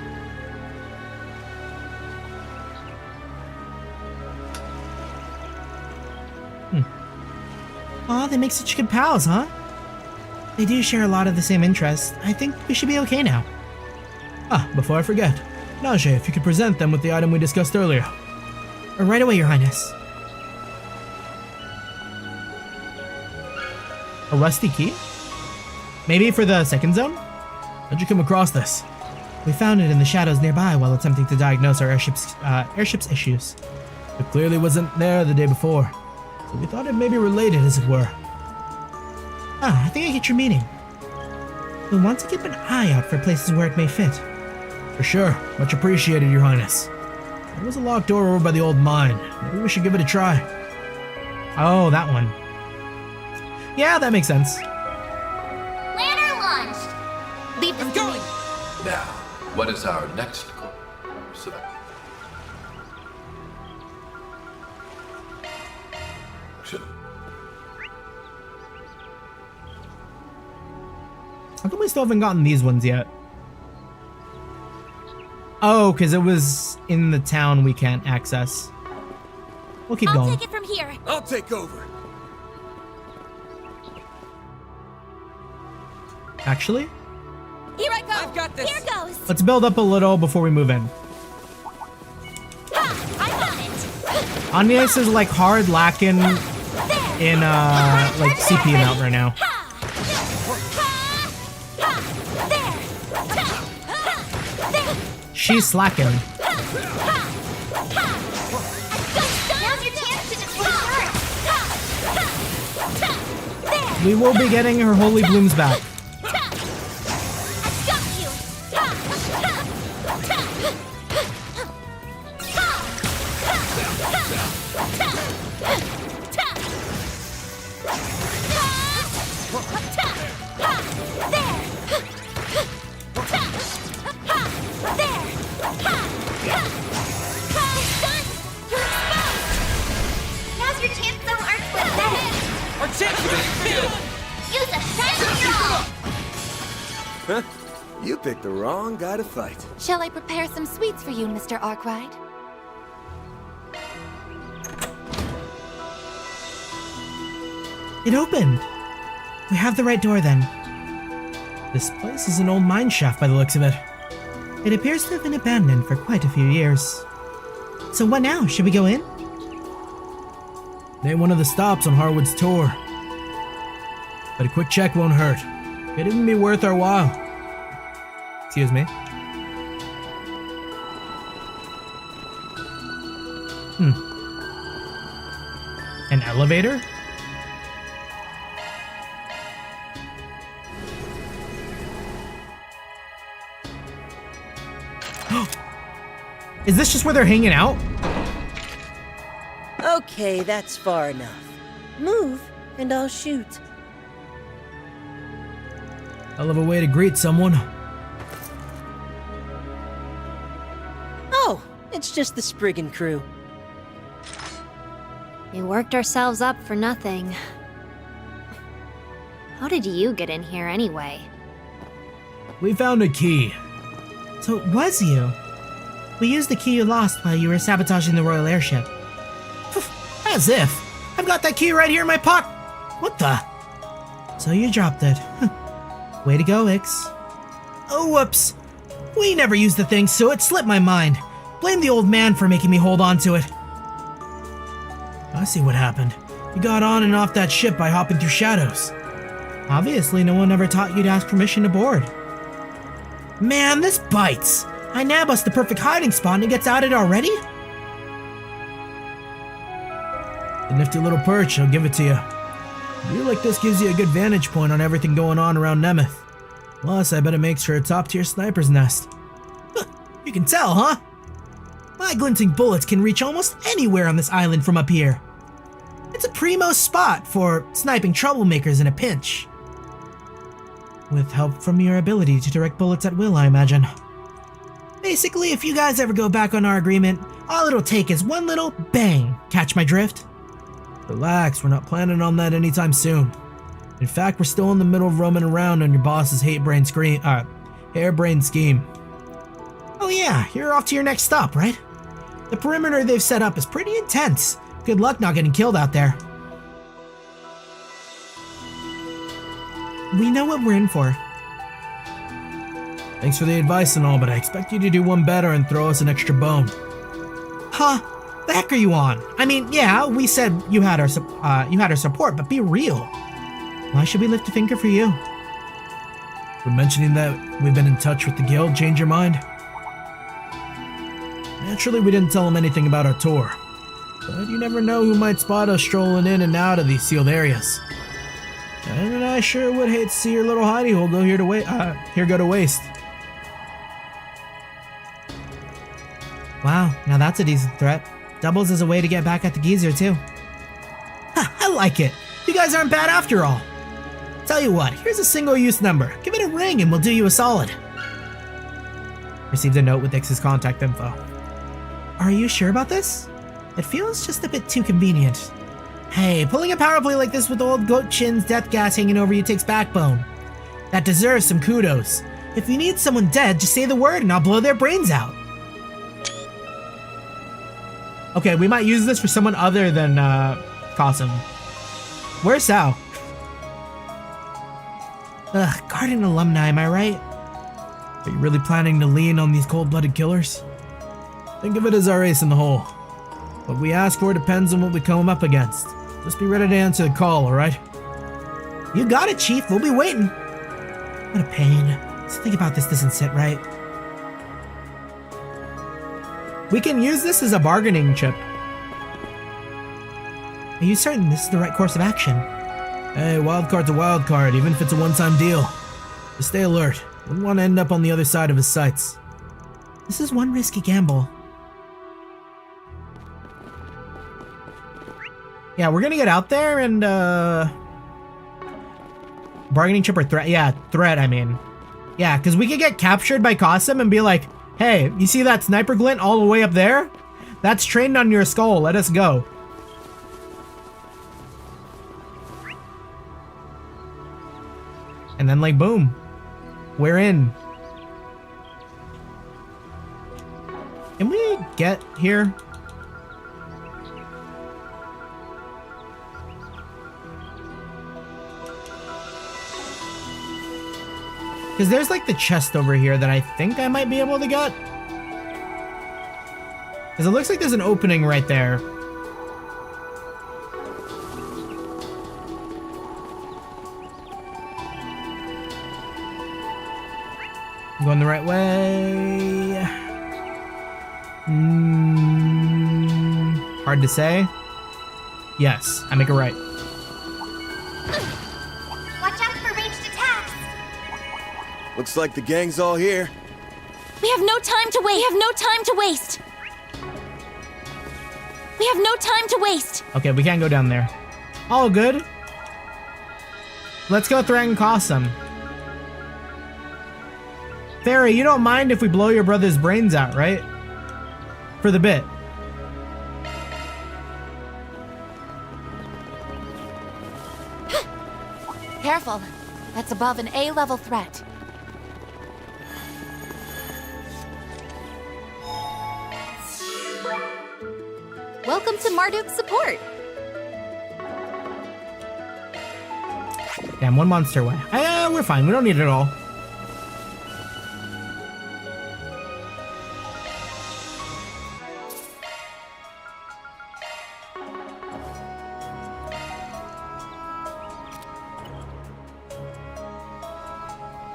Speaker 12: Aw, they make such good pals, huh? They do share a lot of the same interests. I think we should be okay now.
Speaker 1: Ah, before I forget, Najee, if you could present them with the item we discussed earlier.
Speaker 12: Right away, Your Highness.
Speaker 1: A rusty key? Maybe for the second zone? How'd you come across this?
Speaker 12: We found it in the shadows nearby while attempting to diagnose our airship's issues.
Speaker 1: It clearly wasn't there the day before, so we thought it may be related, as it were.
Speaker 12: Ah, I think I get your meaning. We'll want to keep an eye out for places where it may fit.
Speaker 1: For sure. Much appreciated, Your Highness. There was a locked door over by the old mine. Maybe we should give it a try.
Speaker 12: Oh, that one.
Speaker 1: Yeah, that makes sense.
Speaker 6: Lantern launched! Leave this to me.
Speaker 13: Now, what is our next course of action?
Speaker 1: How come we still haven't gotten these ones yet? Oh, because it was in the town we can't access. We'll keep going.
Speaker 6: I'll take it from here.
Speaker 4: I'll take over.
Speaker 1: Actually,
Speaker 6: Here I go.
Speaker 10: I've got this.
Speaker 6: Here goes.
Speaker 1: let's build up a little before we move in.
Speaker 6: Ha! I got it.
Speaker 1: Agnes is like hard lacking in like CP amount right now. She's slacking. We will be getting her holy blooms back.
Speaker 6: Now's your chance to arch with that. Articulate! Use a
Speaker 4: Huh? You picked the wrong guy to fight.
Speaker 10: Shall I prepare some sweets for you, Mr. Arkwright?
Speaker 12: It opened. We have the right door then. This place is an old mine shaft by the looks of it. It appears to have been abandoned for quite a few years. So what now? Should we go in?
Speaker 1: It ain't one of the stops on Harwood's tour. But a quick check won't hurt. Could even be worth our while. Excuse me.
Speaker 12: An elevator?
Speaker 1: Is this just where they're hanging out?
Speaker 5: Okay, that's far enough. Move, and I'll shoot.
Speaker 1: Hell of a way to greet someone.
Speaker 5: Oh, it's just the Spriggan crew.
Speaker 2: We worked ourselves up for nothing. How did you get in here anyway?
Speaker 1: We found a key.
Speaker 12: So it was you. We used the key you lost while you were sabotaging the royal airship.
Speaker 1: As if. I've got that key right here in my pocket. What the?
Speaker 12: So you dropped it. Way to go, Ix.
Speaker 1: Oh, whoops. We never used the thing, so it slipped my mind. Blame the old man for making me hold on to it. I see what happened. You got on and off that ship by hopping through shadows.
Speaker 12: Obviously, no one ever taught you to ask permission to board.
Speaker 1: Man, this bites. I nab us the perfect hiding spot and it gets outed already? A nifty little perch, I'll give it to you. I feel like this gives you a good vantage point on everything going on around Nemeth. Plus, I bet it makes for a top-tier sniper's nest. You can tell, huh? My glinting bullets can reach almost anywhere on this island from up here. It's a primo spot for sniping troublemakers in a pinch.
Speaker 12: With help from your ability to direct bullets at will, I imagine.
Speaker 1: Basically, if you guys ever go back on our agreement, all it'll take is one little bang. Catch my drift? Relax, we're not planning on that anytime soon. In fact, we're still in the middle of roaming around on your boss's harebrained scheme. Oh yeah, you're off to your next stop, right? The perimeter they've set up is pretty intense. Good luck not getting killed out there.
Speaker 12: We know what we're in for.
Speaker 1: Thanks for the advice and all, but I expect you to do one better and throw us an extra bone. Huh? The heck are you on? I mean, yeah, we said you had our support, but be real.
Speaker 12: Why should we lift a finger for you?
Speaker 1: Would mentioning that we've been in touch with the guild change your mind? Naturally, we didn't tell them anything about our tour. But you never know who might spot us strolling in and out of these sealed areas. And I sure would hate to see your little hidey hole go go to waste.
Speaker 12: Wow, now that's a decent threat. Doubles as a way to get back at the geezer, too.
Speaker 1: I like it. You guys aren't bad after all. Tell you what, here's a single-use number. Give it a ring and we'll do you a solid.
Speaker 12: Received a note with Ix's contact info. Are you sure about this? It feels just a bit too convenient.
Speaker 1: Hey, pulling a power play like this with old goat chin's death gas hanging over you takes backbone. That deserves some kudos. If you need someone dead, just say the word and I'll blow their brains out. Okay, we might use this for someone other than, Cosm. Where's Sal?
Speaker 12: Ugh, Garden alumni, am I right?
Speaker 1: Are you really planning to lean on these cold-blooded killers? Think of it as our ace in the hole. What we ask for depends on what we come up against. Just be ready to answer the call, alright?
Speaker 12: You got it, Chief. We'll be waiting. What a pain. Something about this doesn't sit right.
Speaker 1: We can use this as a bargaining chip.
Speaker 12: Are you certain this is the right course of action?
Speaker 1: Hey, wildcard's a wildcard, even if it's a one-time deal. Just stay alert. Wouldn't want to end up on the other side of his sights.
Speaker 12: This is one risky gamble.
Speaker 1: Yeah, we're gonna get out there and, bargaining chip or threat? Yeah, threat, I mean. Yeah, because we could get captured by Qasim and be like, hey, you see that sniper glint all the way up there? That's trained on your skull. Let us go. And then, like, boom. We're in. Can we get here? Because there's like the chest over here that I think I might be able to get. Because it looks like there's an opening right there. I'm going the right way. Hard to say. Yes, I make a right.
Speaker 8: Watch out for ranged attacks!
Speaker 4: Looks like the gang's all here.
Speaker 10: We have no time to wait. We have no time to waste. We have no time to waste.
Speaker 1: Okay, we can't go down there. All good. Let's go threaten Qasim. Fairy, you don't mind if we blow your brother's brains out, right? For the bit.
Speaker 10: Careful. That's above an A-level threat.
Speaker 18: Welcome to Marduk's support.
Speaker 1: Damn, one monster away. We're fine. We don't need it all.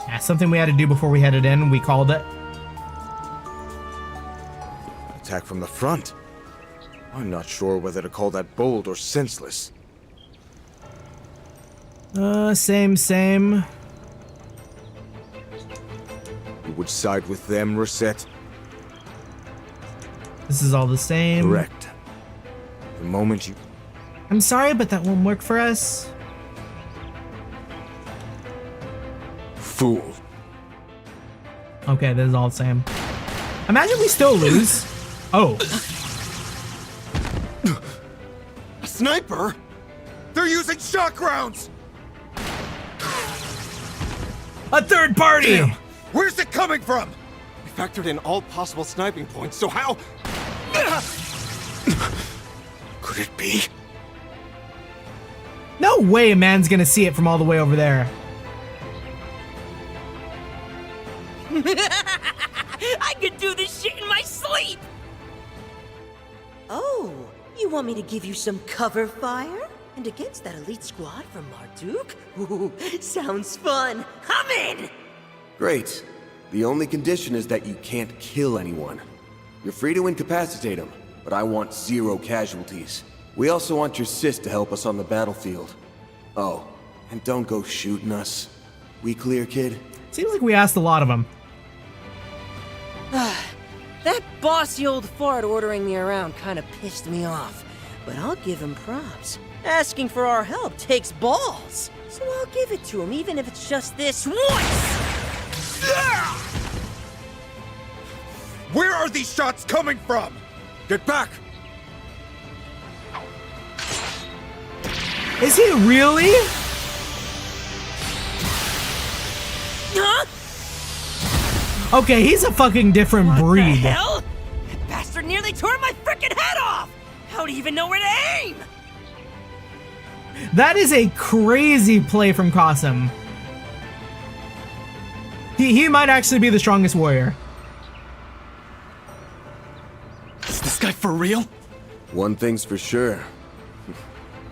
Speaker 1: Yeah, something we had to do before we headed in. We called it.
Speaker 4: Attack from the front. I'm not sure whether to call that bold or senseless.
Speaker 1: Same.
Speaker 4: You would side with them, Rosette?
Speaker 1: This is all the same.
Speaker 4: Correct. The moment you...
Speaker 1: I'm sorry, but that won't work for us.
Speaker 4: Fool.
Speaker 1: Okay, this is all the same. Imagine we still lose. Oh.
Speaker 4: A sniper? They're using shock rounds!
Speaker 1: A third party!
Speaker 4: Damn. Where's it coming from? We factored in all possible sniping points, so how... Could it be?
Speaker 1: No way a man's gonna see it from all the way over there.
Speaker 5: I could do this shit in my sleep! Oh, you want me to give you some cover fire? And against that elite squad from Marduk? Ooh, sounds fun. I'm in!
Speaker 4: Great. The only condition is that you can't kill anyone. You're free to incapacitate them, but I want 0 casualties. We also want your sis to help us on the battlefield. Oh, and don't go shooting us. We clear, kid?
Speaker 1: Seems like we asked a lot of them.
Speaker 5: That bossy old fart ordering me around kind of pissed me off, but I'll give him props. Asking for our help takes balls, so I'll give it to him even if it's just this once!
Speaker 4: Where are these shots coming from? Get back!
Speaker 1: Is he really?
Speaker 5: Huh?
Speaker 1: Okay, he's a fucking different breed.
Speaker 5: What the hell? That bastard nearly tore my frickin' head off! How'd he even know where to aim?
Speaker 1: That is a crazy play from Qasim. He might actually be the strongest warrior.
Speaker 11: Is this guy for real?
Speaker 4: One thing's for sure.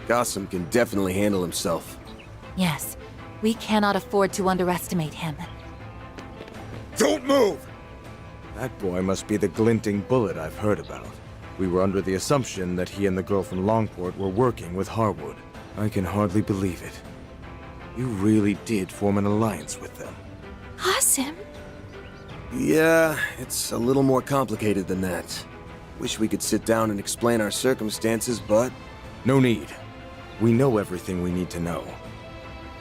Speaker 4: Gossam can definitely handle himself.
Speaker 10: Yes, we cannot afford to underestimate him.
Speaker 14: Don't move! That boy must be the glinting bullet I've heard about. We were under the assumption that he and the girl from Longport were working with Harwood. I can hardly believe it. You really did form an alliance with them.
Speaker 10: Awesome.
Speaker 4: Yeah, it's a little more complicated than that. Wish we could sit down and explain our circumstances, but...
Speaker 14: No need. We know everything we need to know.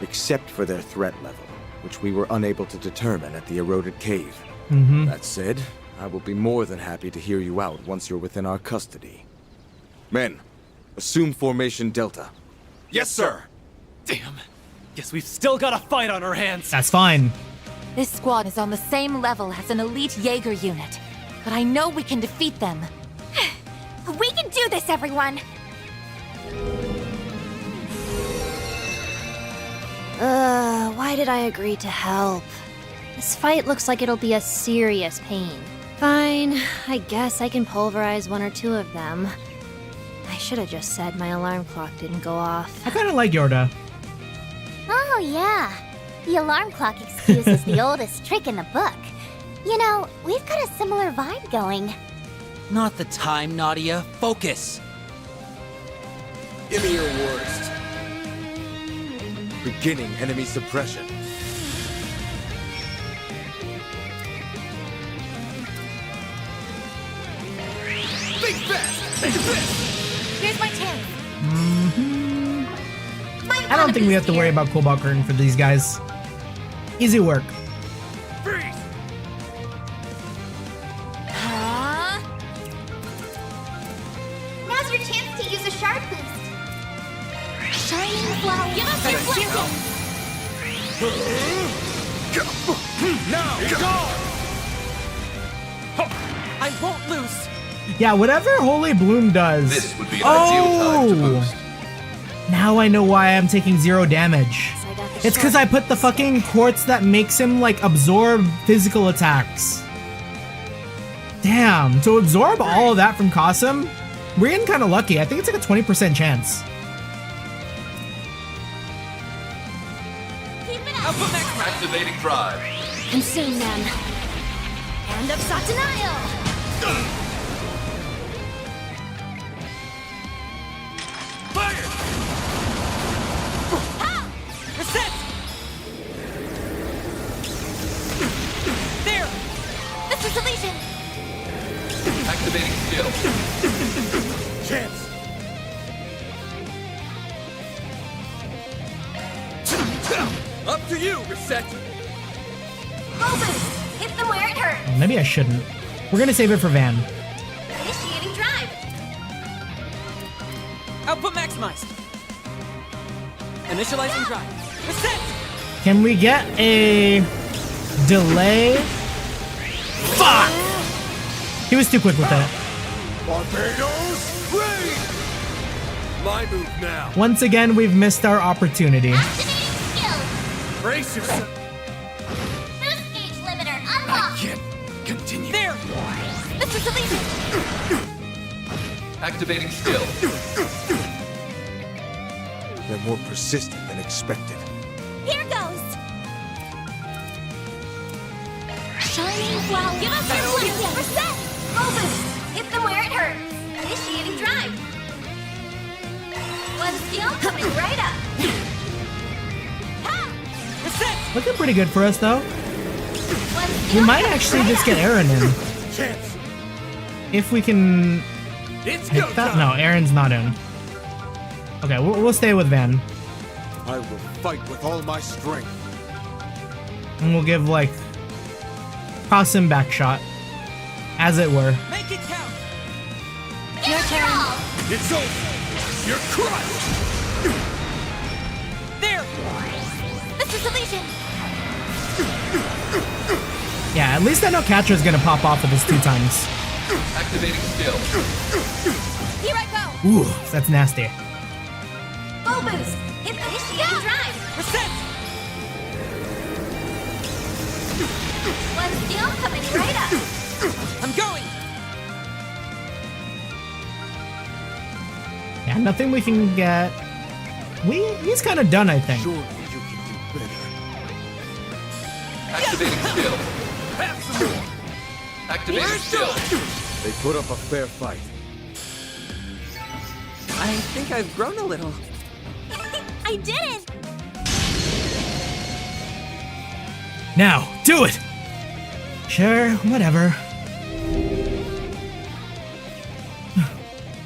Speaker 14: Except for their threat level, which we were unable to determine at the eroded cave. That said, I will be more than happy to hear you out once you're within our custody. Men, assume formation Delta.
Speaker 11: Yes, sir! Damn. Guess we've still got a fight on our hands.
Speaker 1: That's fine.
Speaker 10: This squad is on the same level as an elite Jaeger unit, but I know we can defeat them.
Speaker 8: We can do this, everyone!
Speaker 2: Why did I agree to help? This fight looks like it'll be a serious pain. Fine, I guess I can pulverize one or two of them. I should have just said my alarm clock didn't go off.
Speaker 1: I kind of like Yorda.
Speaker 8: Oh, yeah. The alarm clock excuse is the oldest trick in the book. You know, we've got a similar vibe going.
Speaker 9: Not the time, Nadia. Focus.
Speaker 4: Give me your worst.
Speaker 14: Beginning enemy suppression.
Speaker 4: Think fast! Take this!
Speaker 10: Here's my chance.
Speaker 1: I don't think we have to worry about Cobalt Curtain for these guys. Easy work.
Speaker 8: Now's your chance to use a shard boost. Shining flower. Give us your blessing.
Speaker 11: Now, go!
Speaker 7: I won't lose.
Speaker 1: Yeah, whatever Holy Bloom does.
Speaker 13: This would be an ideal time to boost.
Speaker 1: Now I know why I'm taking 0 damage. It's because I put the fucking quartz that makes him like absorb physical attacks. Damn, to absorb all of that from Qasim, we're getting kind of lucky. I think it's like a 20% chance.
Speaker 13: Activating drive.
Speaker 6: Consume them. Hand of Satanael!
Speaker 11: Fire!
Speaker 7: Reset! There!
Speaker 10: This is Elysian!
Speaker 13: Activating skill.
Speaker 14: Chance!
Speaker 17: Up to you, Reset!
Speaker 8: Bulbous! Hit them where it hurts.
Speaker 1: Oh, maybe I shouldn't. We're gonna save it for Van.
Speaker 8: Initiating drive.
Speaker 7: Output maximized. Initializing drive. Reset!
Speaker 1: Can we get a delay? Fuck! He was too quick with that.
Speaker 4: Barbados, raid! My move now.
Speaker 1: Once again, we've missed our opportunity.
Speaker 8: Activating skill.
Speaker 4: Brace yourself.
Speaker 8: Boost gauge limiter unlocked.
Speaker 13: Can't continue.
Speaker 7: There!
Speaker 10: This is Elysian!
Speaker 13: Activating skill.
Speaker 14: They're more persistent than expected.
Speaker 8: Here goes. Shining flower. Give us your blessing. Reset. Bulbous. Hit them where it hurts. Initiating drive. One skill coming right up.
Speaker 7: Reset!
Speaker 1: Looking pretty good for us, though.
Speaker 8: One
Speaker 1: We
Speaker 8: skill
Speaker 1: might
Speaker 8: coming
Speaker 1: actually
Speaker 8: right
Speaker 1: just
Speaker 8: up.
Speaker 1: get Aaron in.
Speaker 4: Chance.
Speaker 1: If we can
Speaker 4: It's
Speaker 1: hit
Speaker 4: go
Speaker 1: that.
Speaker 4: time.
Speaker 1: No, Aaron's not in. Okay, we'll stay with Van.
Speaker 14: I will fight with all my strength.
Speaker 1: And we'll give, like, Qasim back shot. As it were.
Speaker 7: Make it count!
Speaker 8: Your turn.
Speaker 4: It's over. You're crushed.
Speaker 7: There!
Speaker 10: This is Elysian!
Speaker 1: Yeah, at least I know Catra's gonna pop off with this 2 times.
Speaker 13: Activating skill.
Speaker 8: Here I go.
Speaker 1: Ooh, that's nasty.
Speaker 8: Bulbous. Hit the initiating drive.
Speaker 7: Reset!
Speaker 8: One skill coming right up.
Speaker 7: I'm going!
Speaker 1: nothing we can get. He's kind of done, I think.
Speaker 14: Surely you can do better.
Speaker 13: Activating skill. Activating skill.
Speaker 14: They put up a fair fight.
Speaker 5: I think I've grown a little.
Speaker 6: I did it!
Speaker 1: Now, do it! Sure, whatever.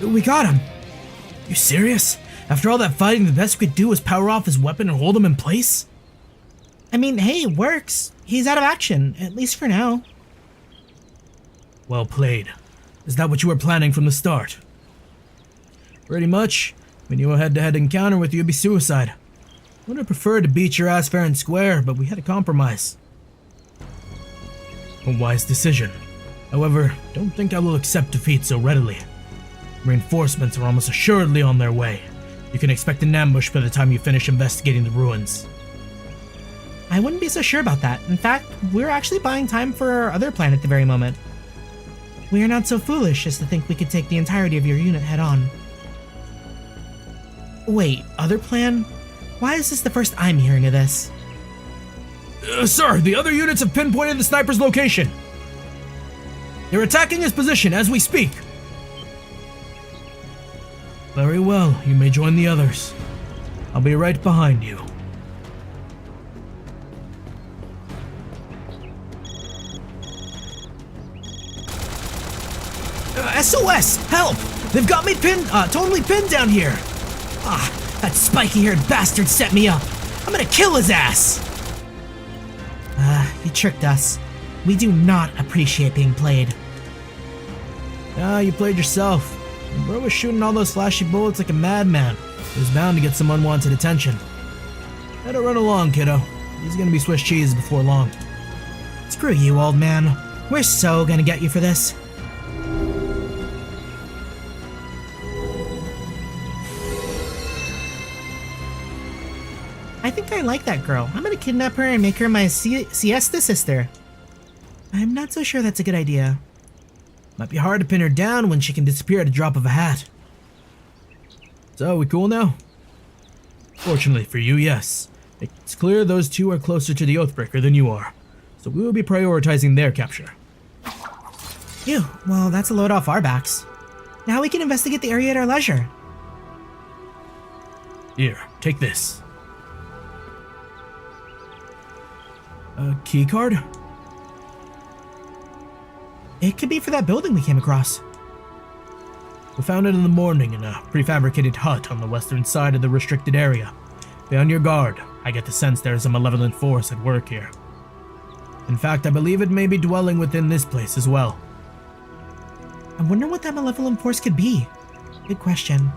Speaker 1: We got him. You serious? After all that fighting, the best we could do was power off his weapon and hold him in place?
Speaker 12: I mean, hey, it works. He's out of action, at least for now.
Speaker 1: Well played. Is that what you were planning from the start? Pretty much. We knew a head-to-head encounter with you would be suicide. Would have preferred to beat your ass fair and square, but we had a compromise. A wise decision. However, don't think I will accept defeat so readily. Reinforcements are almost assuredly on their way. You can expect an ambush by the time you finish investigating the ruins.
Speaker 12: I wouldn't be so sure about that. In fact, we're actually buying time for our other plan at the very moment. We are not so foolish as to think we could take the entirety of your unit head on. Wait, other plan? Why is this the first I'm hearing of this?
Speaker 1: Sir, the other units have pinpointed the sniper's location. They're attacking his position as we speak. Very well, you may join the others. I'll be right behind you. SOS! Help! They've got me pinned, totally pinned down here! Ah, that spiky-haired bastard set me up! I'm gonna kill his ass!
Speaker 12: You tricked us. We do not appreciate being played.
Speaker 1: Ah, you played yourself. When bro was shooting all those flashy bullets like a madman, he was bound to get some unwanted attention. Better run along, kiddo. He's gonna be Swiss cheese before long.
Speaker 12: Screw you, old man. We're so gonna get you for this. I think I like that girl. I'm gonna kidnap her and make her my siesta sister. I'm not so sure that's a good idea.
Speaker 1: Might be hard to pin her down when she can disappear at a drop of a hat. So, we cool now? Fortunately for you, yes. It's clear those two are closer to the Oathbreaker than you are, so we will be prioritizing their capture.
Speaker 12: Phew, well, that's a load off our backs. Now we can investigate the area at our leisure.
Speaker 1: Here, take this. A key card?
Speaker 12: It could be for that building we came across.
Speaker 1: We found it in the morning in a prefabricated hut on the western side of the restricted area. Be on your guard. I get the sense there is a malevolent force at work here. In fact, I believe it may be dwelling within this place as well.
Speaker 12: I wonder what that malevolent force could be. Good question.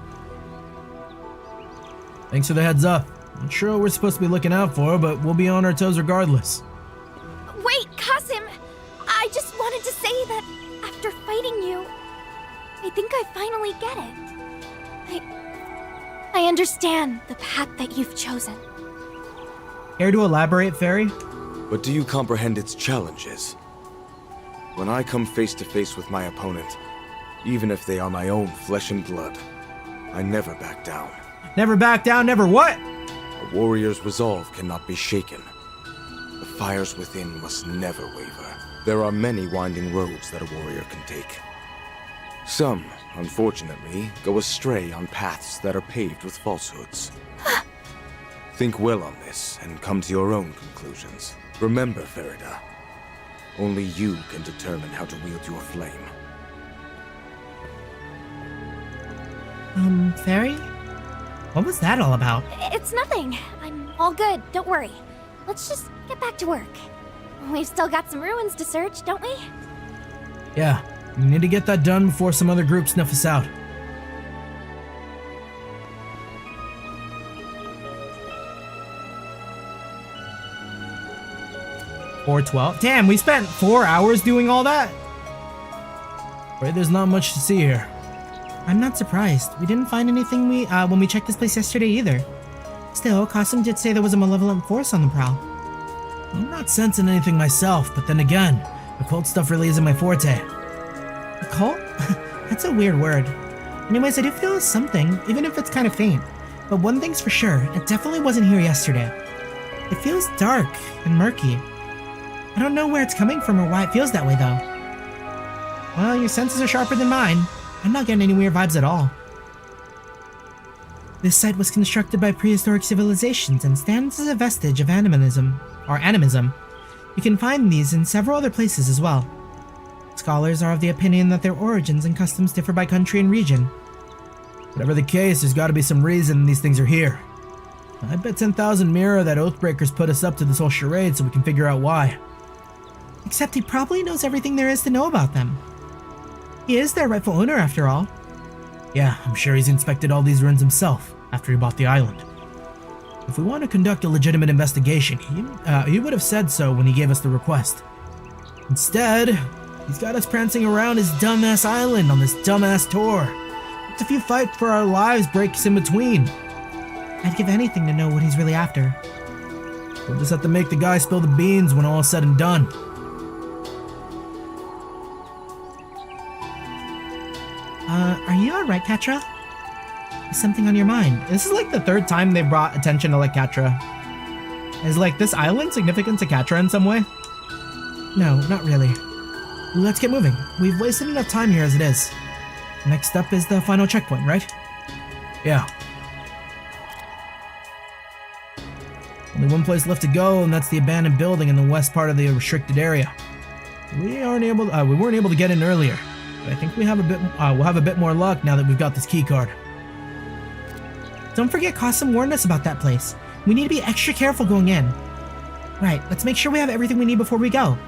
Speaker 1: Thanks for the heads up. Not sure what we're supposed to be looking out for, but we'll be on our toes regardless.
Speaker 21: Wait, Kasim! I just wanted to say that after fighting you, I think I finally get it. I understand the path that you've chosen.
Speaker 1: Care to elaborate, Fairy?
Speaker 14: But do you comprehend its challenges? When I come face to face with my opponent, even if they are my own flesh and blood, I never back down.
Speaker 1: Never back down, never what?
Speaker 14: A warrior's resolve cannot be shaken. The fires within must never waver. There are many winding roads that a warrior can take. Some, unfortunately, go astray on paths that are paved with falsehoods. Think well on this and come to your own conclusions. Remember, Farida, only you can determine how to wield your flame.
Speaker 12: Fairy? What was that all about?
Speaker 21: It's nothing. I'm all good, don't worry. Let's just get back to work. We've still got some ruins to search, don't we?
Speaker 1: Yeah, we need to get that done before some other group sniff us out. $412. Damn, we spent 4 hours doing all that? Right, there's not much to see here.
Speaker 12: I'm not surprised. We didn't find anything when we checked this place yesterday either. Still, Qasim did say there was a malevolent force on the prowl.
Speaker 1: I'm not sensing anything myself, but then again, occult stuff really isn't my forte.
Speaker 12: Occult? That's a weird word. Anyways, I do feel something, even if it's kind of faint. But one thing's for sure, it definitely wasn't here yesterday. It feels dark and murky. I don't know where it's coming from or why it feels that way, though. Well, your senses are sharper than mine. I'm not getting any weird vibes at all. This site was constructed by prehistoric civilizations and stands as a vestige of animism. You can find these in several other places as well. Scholars are of the opinion that their origins and customs differ by country and region.
Speaker 1: Whatever the case, there's gotta be some reason these things are here. I bet 10,000 Mira that Oathbreaker's put us up to this whole charade so we can figure out why.
Speaker 12: Except he probably knows everything there is to know about them. He is their rightful owner after all.
Speaker 1: Yeah, I'm sure he's inspected all these ruins himself after he bought the island. If we want to conduct a legitimate investigation, he would have said so when he gave us the request. Instead, he's got us prancing around his dumbass island on this dumbass tour. It's a few fights for our lives breaks in between.
Speaker 12: I'd give anything to know what he's really after.
Speaker 1: We'll just have to make the guy spill the beans when all is said and done.
Speaker 12: Are you alright, Catra? Is something on your mind?
Speaker 1: This is like the third time they brought attention to like Catra. Is like this island significant to Catra in some way?
Speaker 12: No, not really.
Speaker 1: Let's get moving. We've wasted enough time here as it is. Next up is the final checkpoint, right? Yeah. Only one place left to go, and that's the abandoned building in the west part of the restricted area. We weren't able to get in earlier, but I think we'll have a bit more luck now that we've got this key card.
Speaker 12: Don't forget Qasim warned us about that place. We need to be extra careful going in. Right, let's make sure we have everything we need before we go.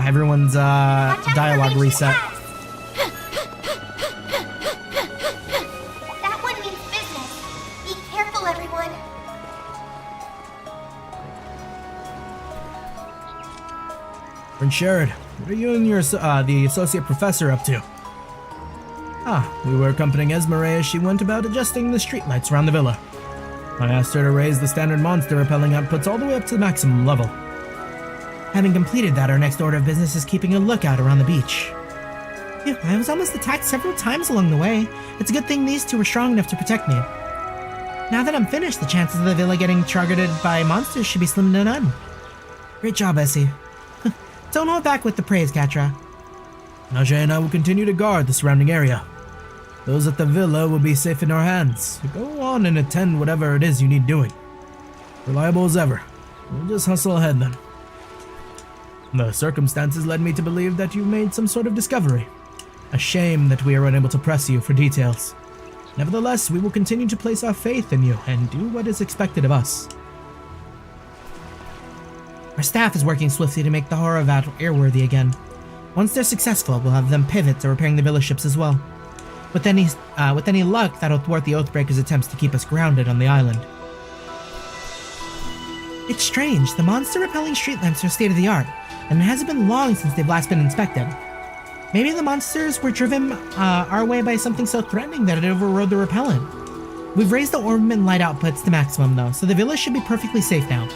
Speaker 1: Everyone's dialogue reset.
Speaker 21: That one means business. Be careful, everyone.
Speaker 1: Prince Sherrod, what are you and your the associate professor up to? We were accompanying Zemuria as she went about adjusting the streetlights around the villa. I asked her to raise the standard monster repelling outputs all the way up to the maximum level.
Speaker 12: Having completed that, our next order of business is keeping a lookout around the beach. Phew, I was almost attacked several times along the way. It's a good thing these two were strong enough to protect me. Now that I'm finished, the chances of the villa getting targeted by monsters should be slim to none. Great job, Essie. Don't hold back with the praise, Catra.
Speaker 1: Najee and I will continue to guard the surrounding area. Those at the villa will be safe in our hands. So go on and attend whatever it is you need doing. Reliable as ever. We'll just hustle ahead then. The circumstances led me to believe that you made some sort of discovery. A shame that we are unable to press you for details. Nevertheless, we will continue to place our faith in you and do what is expected of us.
Speaker 12: Our staff is working swiftly to make the horror vat airworthy again. Once they're successful, we'll have them pivot to repairing the villa ships as well. With any luck, that'll thwart the Oathbreaker's attempts to keep us grounded on the island. It's strange, the monster-repelling street lamps are state-of-the-art, and it hasn't been long since they've last been inspected. Maybe the monsters were driven our way by something so threatening that it overrode the repellent. We've raised the ornament light outputs to maximum though, so the villa should be perfectly safe now.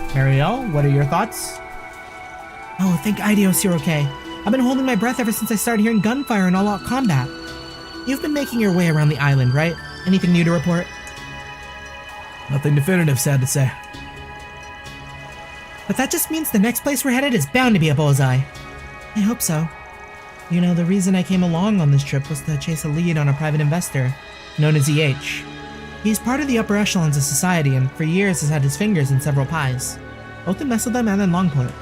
Speaker 1: Marielle, what are your thoughts?
Speaker 12: Oh, thank Idios you're okay. I've been holding my breath ever since I started hearing gunfire and all-out combat. You've been making your way around the island, right? Anything new to report?
Speaker 1: Nothing definitive, sad to say.
Speaker 12: But that just means the next place we're headed is bound to be a bullseye. I hope so. You know, the reason I came along on this trip was to chase a lead on a private investor, known as EH. He's part of the upper echelons of society and for years has had his fingers in several pies, both in Messeldom and in Longport.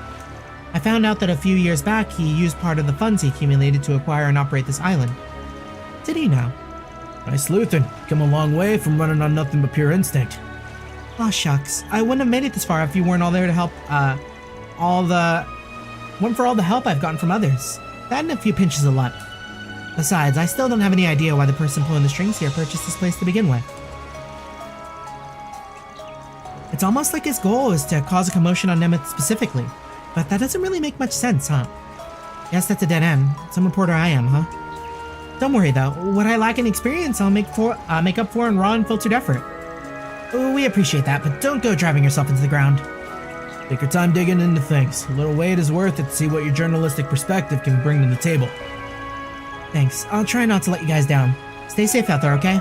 Speaker 12: I found out that a few years back he used part of the funds he accumulated to acquire and operate this island. Did he now?
Speaker 1: Nice sleuthing. Come a long way from running on nothing but pure instinct.
Speaker 12: Aw shucks, I wouldn't have made it this far if you weren't all there to help, for all the help I've gotten from others. That and a few pinches of luck. Besides, I still don't have any idea why the person pulling the strings here purchased this place to begin with. It's almost like his goal is to cause a commotion on Nemeth specifically, but that doesn't really make much sense, huh? Guess that's a dead end. Some reporter I am, huh? Don't worry though, what I lack in experience I'll make up for in raw and filtered effort. We appreciate that, but don't go driving yourself into the ground.
Speaker 1: Take your time digging into things. A little wait is worth it to see what your journalistic perspective can bring to the table.
Speaker 12: Thanks, I'll try not to let you guys down. Stay safe out there, okay?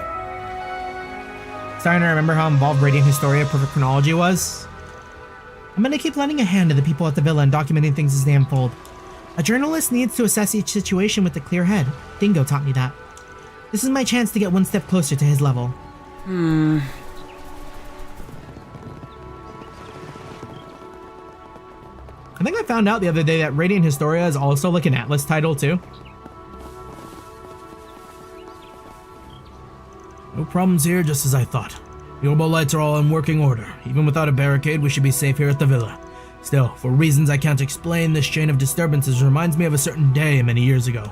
Speaker 1: Starting to remember how involved Radiant Historia Perfect Chronology was.
Speaker 12: I'm gonna keep lending a hand to the people at the villa and documenting things as they unfold. A journalist needs to assess each situation with a clear head. Dingo taught me that. This is my chance to get one step closer to his level.
Speaker 1: I think I found out the other day that Radiant Historia is also like an Atlas title too. No problems here, just as I thought. The orbital lights are all in working order. Even without a barricade, we should be safe here at the villa. Still, for reasons I can't explain, this chain of disturbances reminds me of a certain day many years ago.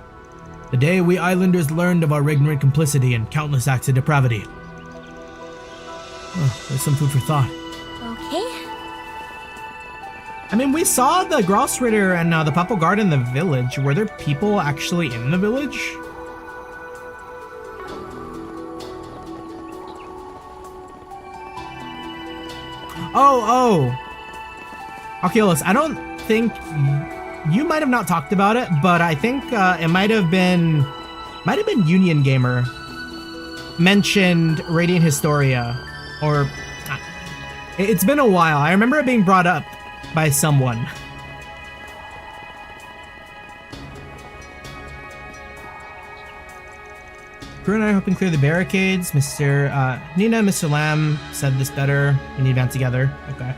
Speaker 1: The day we islanders learned of our ignorant complicity in countless acts of depravity. Oh, there's some food for thought.
Speaker 21: Okay.
Speaker 1: I mean, we saw the Grossritter and the Papal Guard in the village. Were there people actually in the village? Oh! Oculus, I don't think... You might have not talked about it, but I think it might have been Union Gamer mentioned Radiant Historia. Or... It's been a while. I remember it being brought up by someone. Crew and I are helping clear the barricades. Nina and Mr. Lamb said this better. We need to band together. Okay.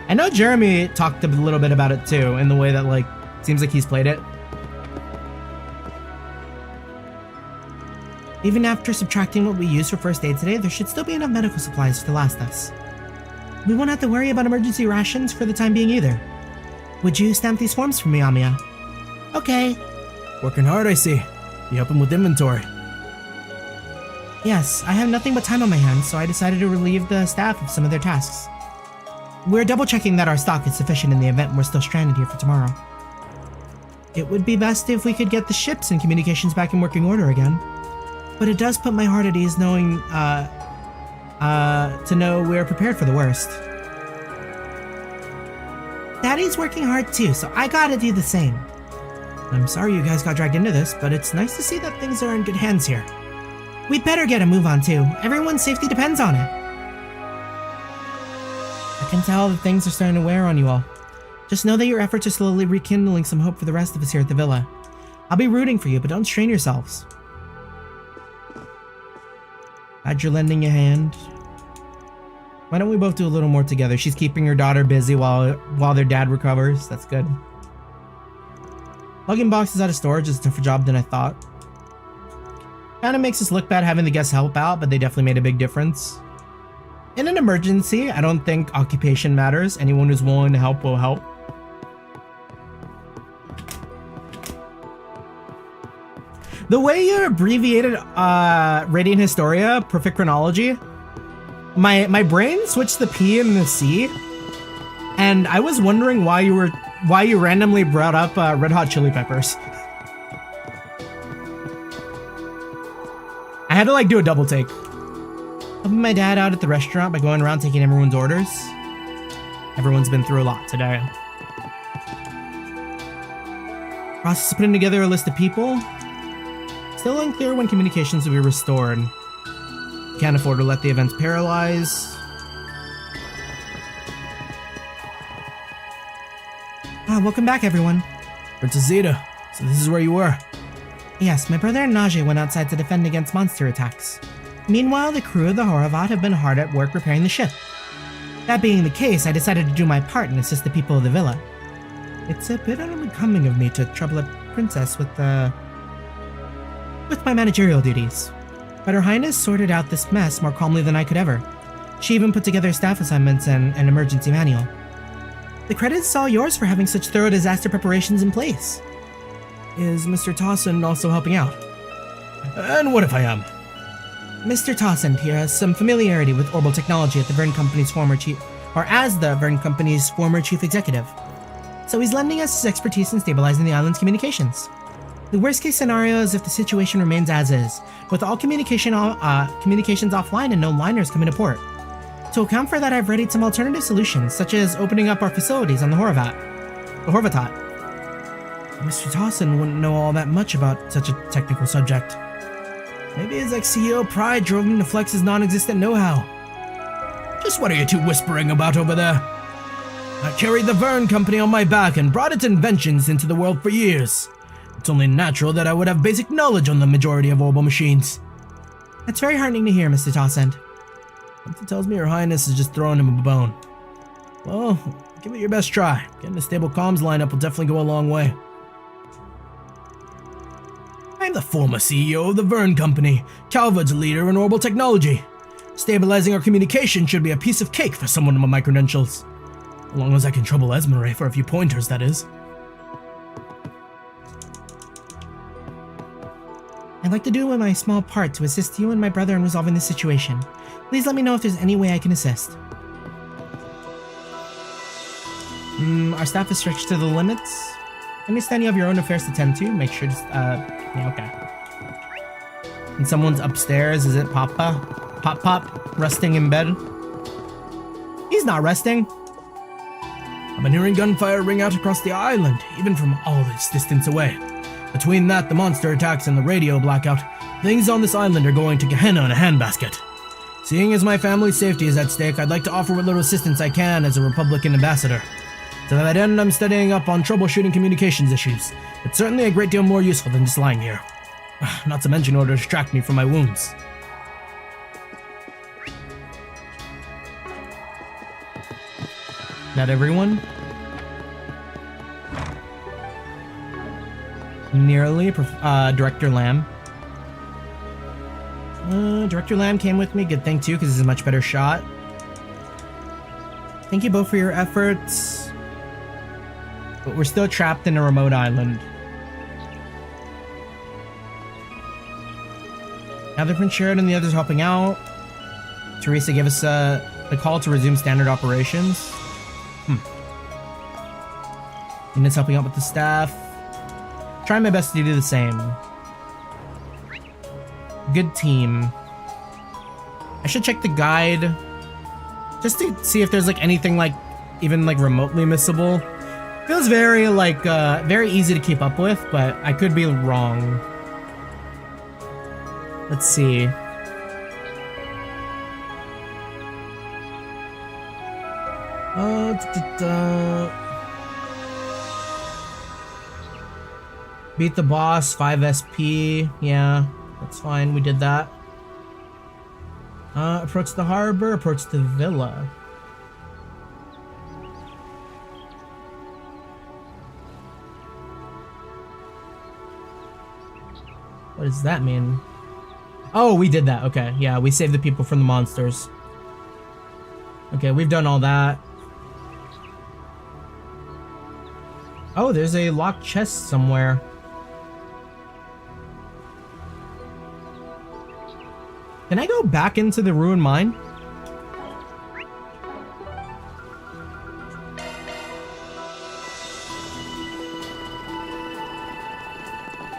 Speaker 1: I know Jeremy talked a little bit about it too, in the way that, like, seems like he's played it.
Speaker 12: Even after subtracting what we used for first aid today, there should still be enough medical supplies to last us. We won't have to worry about emergency rations for the time being either. Would you stamp these forms for me, Amiya? Okay.
Speaker 1: Working hard, I see. You helping with inventory?
Speaker 12: Yes, I have nothing but time on my hands, so I decided to relieve the staff of some of their tasks. We're double-checking that our stock is sufficient in the event we're still stranded here for tomorrow. It would be best if we could get the ships and communications back in working order again. But it does put my heart at ease knowing, to know we're prepared for the worst. Daddy's working hard too, so I gotta do the same.
Speaker 1: I'm sorry you guys got dragged into this, but it's nice to see that things are in good hands here.
Speaker 12: We'd better get a move on too. Everyone's safety depends on it. I can tell that things are starting to wear on you all. Just know that your efforts are slowly rekindling some hope for the rest of us here at the villa. I'll be rooting for you, but don't strain yourselves. Glad you're lending a hand.
Speaker 1: Why don't we both do a little more together? She's keeping her daughter busy while their dad recovers. That's good. Lugging boxes out of storage is a tougher job than I thought. Kinda makes us look bad having the guests help out, but they definitely made a big difference. In an emergency, I don't think occupation matters. Anyone who's willing to help will help. The way you abbreviated Radiant Historia, Perfect Chronology, my brain switched the P and the C, and I was wondering why you randomly brought up Red Hot Chili Peppers. I had to like do a double take.
Speaker 12: Helping my dad out at the restaurant by going around taking everyone's orders.
Speaker 1: Everyone's been through a lot today. Process of putting together a list of people. Still unclear when communications will be restored. Can't afford to let the events paralyze.
Speaker 12: Welcome back, everyone.
Speaker 1: Princess Zeta, so this is where you were.
Speaker 12: Yes, my brother and Najee went outside to defend against monster attacks. Meanwhile, the crew of the Horavat have been hard at work repairing the ship. That being the case, I decided to do my part and assist the people of the villa. It's a bit unbecoming of me to trouble a princess with my managerial duties. But Her Highness sorted out this mess more calmly than I could ever. She even put together staff assignments and an emergency manual. The credit's all yours for having such thorough disaster preparations in place.
Speaker 1: Is Mr. Towson also helping out? And what if I am?
Speaker 12: Mr. Towson here has some familiarity with orbital technology at the Verne Company's as the Verne Company's former chief executive. So he's lending us his expertise in stabilizing the island's communications. The worst case scenario is if the situation remains as is, with all communications offline and no liners coming to port. To account for that, I've readied some alternative solutions, such as opening up our facilities on the Horvatat. Mr. Dawson wouldn't know all that much about such a technical subject. Maybe his ex-CEO pride drove him to flex his non-existent know-how. Just what are you two whispering about over there? I carried the Verne Company on my back and brought its inventions into the world for years. It's only natural that I would have basic knowledge on the majority of orbital machines. That's very heartening to hear, Mr. Tossend. Something tells me Your Highness is just throwing him a bone. Well, give it your best try. Getting a stable comms lineup will definitely go a long way. I'm the former CEO of the Verne Company, Calvard's leader in orbital technology. Stabilizing our communication should be a piece of cake for someone with my credentials. As long as I can trouble Zemuria for a few pointers, that is. I'd like to do my small part to assist you and my brother in resolving this situation. Please let me know if there's any way I can assist. Our staff is stretched to the limits. I understand you have your own affairs to tend to. Make sure to, yeah, okay. And someone's upstairs. Is it Papa? Pop, resting in bed? He's not resting. I've been hearing gunfire ring out across the island, even from all this distance away. Between that, the monster attacks, and the radio blackout, things on this island are going to Gehenna in a handbasket. Seeing as my family's safety is at stake, I'd like to offer what little assistance I can as a Republican ambassador. To that end, I'm studying up on troubleshooting communications issues. It's certainly a great deal more useful than just lying here. Not to mention in order to distract me from my wounds. Not everyone? Nearly. Director Lamb. Director Lamb came with me. Good thing too, because it's a much better shot. Thank you both for your efforts. But we're still trapped in a remote island. Now that Prince Sheridan and the others helping out. Teresa gave us the call to resume standard operations. Units helping out with the staff. Trying my best to do the same. Good team. I should check the guide just to see if there's like anything like even like remotely missable. Feels very like very easy to keep up with, but I could be wrong. Let's see. Beat the boss, 5 SP. Yeah, that's fine. We did that. Approach the harbor, approach the villa. What does that mean? Oh, we did that. Okay, yeah, we saved the people from the monsters. Okay, we've done all that. Oh, there's a locked chest somewhere. Can I go back into the ruined mine?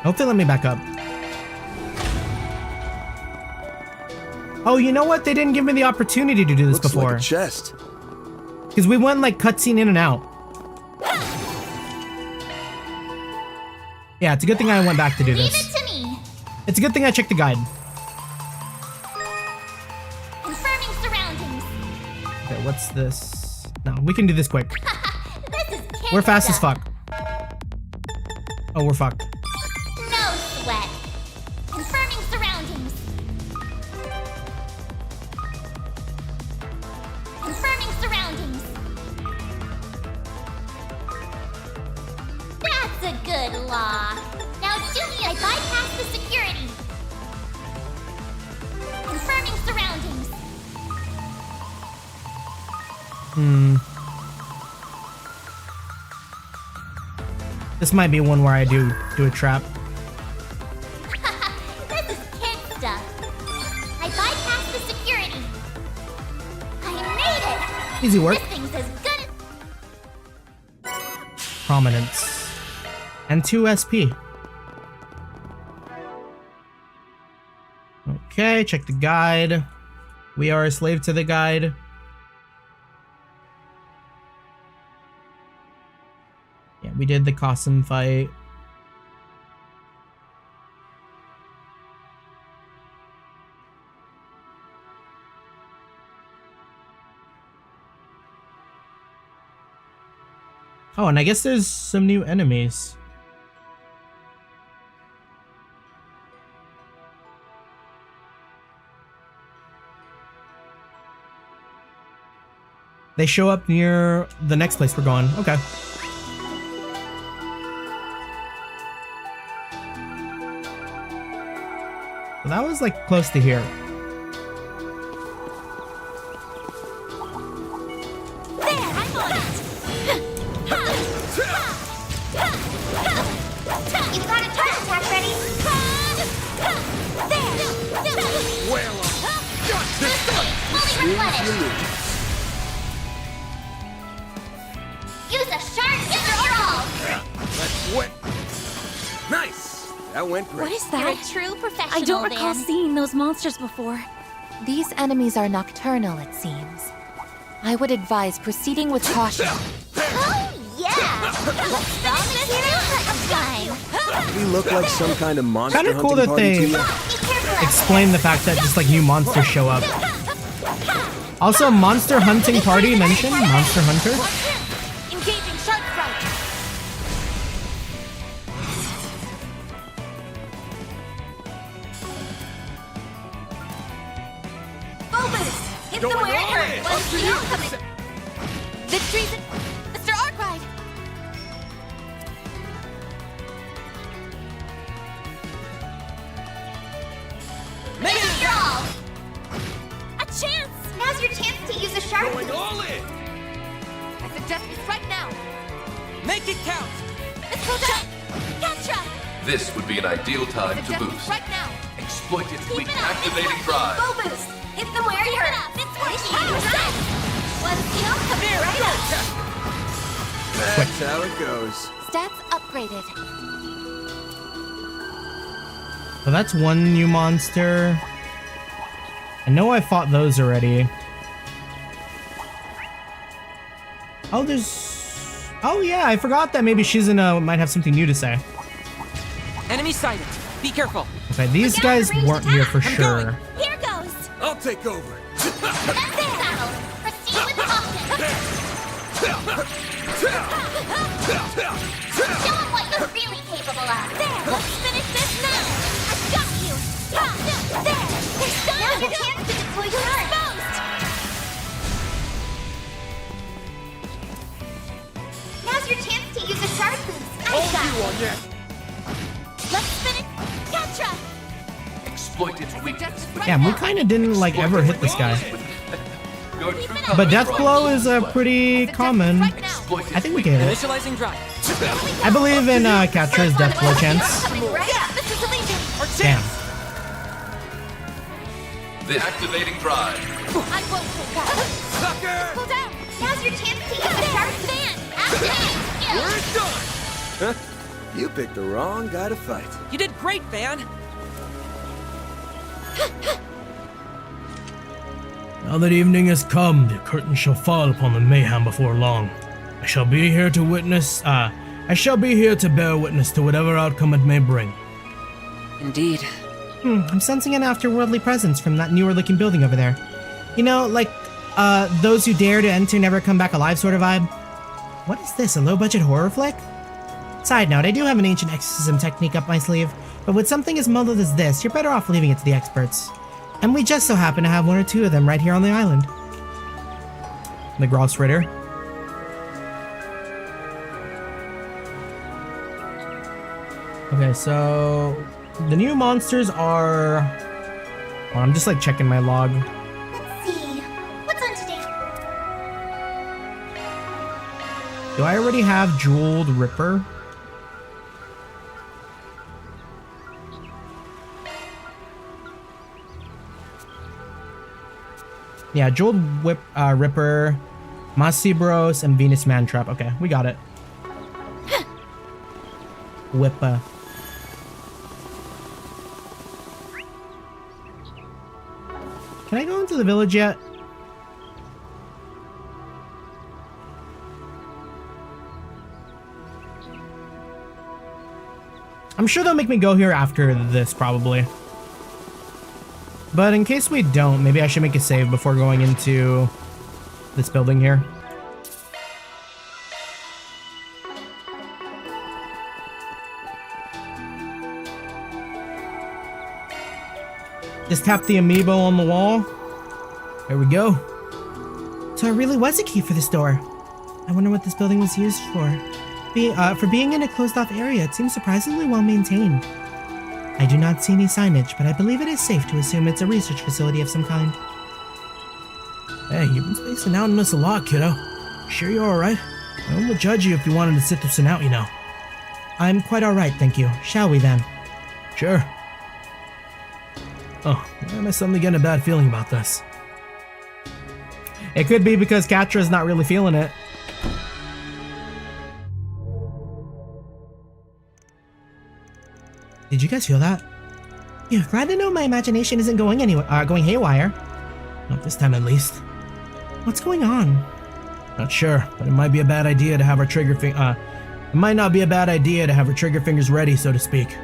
Speaker 12: Hope they let me back up. Oh, you know what? They didn't give me the opportunity to do this before.
Speaker 4: Looks like a chest.
Speaker 12: Because we went like cutscene in and out. Yeah, it's a good thing I went back to do this.
Speaker 6: Leave it to me.
Speaker 12: It's a good thing I checked the guide.
Speaker 6: Confirming surroundings.
Speaker 12: Okay, what's this? No, we can do this quick.
Speaker 6: This is kid
Speaker 12: We're fast as
Speaker 6: stuff.
Speaker 12: fuck. Oh, we're fucked.
Speaker 6: No sweat. Confirming surroundings. Confirming surroundings. That's a good lock. Now do me I bypass the security. Confirming surroundings.
Speaker 12: This might be one where I do a trap.
Speaker 6: This is kid stuff. I bypassed the security. I made it.
Speaker 12: Easy work.
Speaker 6: This thing's as good as...
Speaker 12: Prominence. And 2 SP.
Speaker 1: Okay, check the guide. We are a slave to the guide. Yeah, we did the Qasim fight. Oh, and I guess there's some new enemies. They show up near the next place we're going. Okay. Well, that was like close to here.
Speaker 8: You've got a touch attack ready. Fully replenished. Use a sharp scroll.
Speaker 4: Let's whip. Nice. That went great.
Speaker 10: What is that?
Speaker 21: You're a true professional,
Speaker 10: I don't recall
Speaker 21: Dan.
Speaker 10: seeing those monsters before. These enemies are nocturnal, it seems. I would advise proceeding with caution.
Speaker 21: Oh, yeah! Let's finish this real time.
Speaker 4: We look like some kind of monster
Speaker 1: Kind of cool
Speaker 4: hunting
Speaker 1: that
Speaker 4: party to
Speaker 1: they
Speaker 4: you.
Speaker 1: explain the fact that just like new monsters show up. Also, monster hunting party mentioned. Monster hunter.
Speaker 21: Engaging shark strike. Full boost. Hit them where it hurts. One steal coming. Victory's in Mr. Arkwright.
Speaker 8: Make it strong.
Speaker 21: A chance.
Speaker 8: Now's your chance to use a sharp boost.
Speaker 21: I suggest we strike now.
Speaker 7: Make it count!
Speaker 21: Let's go down. Gotcha.
Speaker 13: This would be an ideal time to
Speaker 21: Suggest we
Speaker 13: boost.
Speaker 21: strike now.
Speaker 13: Exploit its
Speaker 21: Keep
Speaker 13: weak
Speaker 21: it up.
Speaker 13: activating
Speaker 21: It's
Speaker 13: drive.
Speaker 21: Full boost. Hit them where it hurts. It's working.
Speaker 8: One steal coming right up.
Speaker 4: That's how it goes.
Speaker 10: Stats upgraded.
Speaker 1: So that's one new monster. I know I fought those already. Oh, there's... Oh yeah, I forgot that maybe Shizuna might have something new to say.
Speaker 7: Enemy sighted. Be careful.
Speaker 1: Okay, these guys weren't here for sure.
Speaker 21: Here goes.
Speaker 4: I'll take over.
Speaker 8: That's battle. Proceed with caution. Show them what you're really capable of.
Speaker 21: There. Let's finish this now. I got you. Ha. There. We're stunned.
Speaker 8: Now's your chance to deploy your arm. Now's your chance to use a sharp boost. I got
Speaker 4: You on yet?
Speaker 21: Let's finish. Gotcha.
Speaker 13: Exploit its weakness.
Speaker 1: Yeah, we kind of didn't like ever hit this guy.
Speaker 13: Your true
Speaker 1: But
Speaker 13: colors
Speaker 1: death
Speaker 13: are
Speaker 1: blow
Speaker 13: on
Speaker 1: is a pretty common.
Speaker 13: Exploit its
Speaker 1: I think we get it.
Speaker 7: Initializing drive.
Speaker 1: I believe in Katra's death blow chance.
Speaker 21: Coming right up. This is a legion.
Speaker 1: Damn.
Speaker 13: This activating drive.
Speaker 21: I won't take that.
Speaker 4: Sucker!
Speaker 21: Pull down.
Speaker 8: Now's your chance to use a sharp boost.
Speaker 21: Fan. Activate.
Speaker 4: We're done! Huh? You picked the wrong guy to fight.
Speaker 7: You did great, Van.
Speaker 1: Now that evening has come, the curtain shall fall upon the mayhem before long. I shall be here to bear witness to whatever outcome it may bring.
Speaker 7: Indeed.
Speaker 1: I'm sensing an afterworldly presence from that newer looking building over there. You know, like, those who dare to enter never come back alive sort of vibe. What is this, a low budget horror flick? Side note, I do have an ancient exorcism technique up my sleeve, but with something as muddled as this, you're better off leaving it to the experts. And we just so happen to have one or two of them right here on the island. The Gross Ritter. Okay, so the new monsters are... Well, I'm just like checking my log.
Speaker 8: Let's see. What's on today?
Speaker 1: Do I already have Jeweled Ripper? Yeah, Jeweled Ripper, Masibros, and Venus Mantrap. Okay, we got it. Whippa. Can I go into the village yet? I'm sure they'll make me go here after this, probably. But in case we don't, maybe I should make a save before going into this building here. Just tap the amiibo on the wall. There we go.
Speaker 12: So it really was a key for this door. I wonder what this building was used for. For being in a closed-off area, it seems surprisingly well maintained. I do not see any signage, but I believe it is safe to assume it's a research facility of some kind.
Speaker 1: Hey, you've been spacing out on us a lot, kiddo. Sure you're alright? I wouldn't judge you if you wanted to sit this one out, you know.
Speaker 12: I'm quite alright, thank you. Shall we then?
Speaker 1: Sure. Oh, why am I suddenly getting a bad feeling about this? It could be because Katra's not really feeling it.
Speaker 12: Did you guys feel that? Yeah, glad to know my imagination isn't going anywhere, going haywire.
Speaker 1: Not this time, at least.
Speaker 12: What's going on?
Speaker 1: Not sure, but it might be a bad idea to have our trigger it might not be a bad idea to have our trigger fingers ready, so to speak.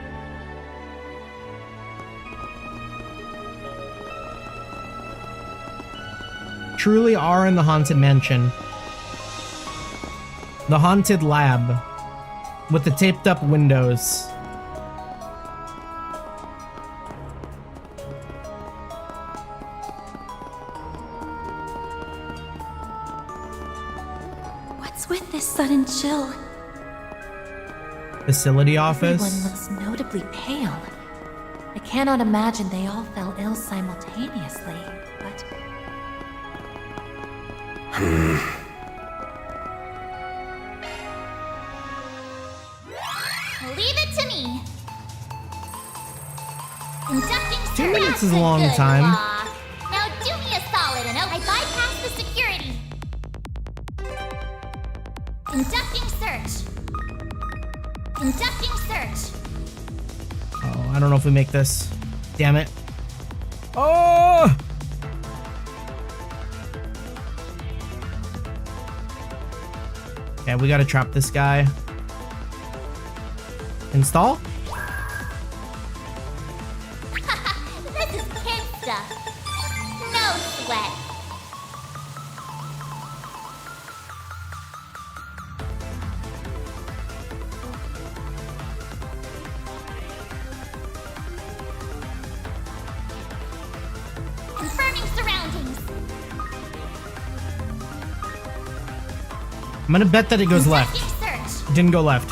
Speaker 1: Truly are in the haunted mansion. The haunted lab with the taped up windows.
Speaker 10: What's with this sudden chill?
Speaker 1: Facility office.
Speaker 10: Everyone looks notably pale. I cannot imagine they all fell ill simultaneously, but...
Speaker 6: Leave it to me. Conducting
Speaker 1: 2 minutes is a long time.
Speaker 6: Now do me a solid and I bypass the security. Conducting search. Conducting search.
Speaker 1: Oh, I don't know if we make this. Damn it. Oh! Okay, we gotta trap this guy. Install?
Speaker 6: This is kid stuff. No sweat. Confirming surroundings.
Speaker 1: I'm gonna bet that it goes left.
Speaker 6: Search.
Speaker 1: It didn't go left.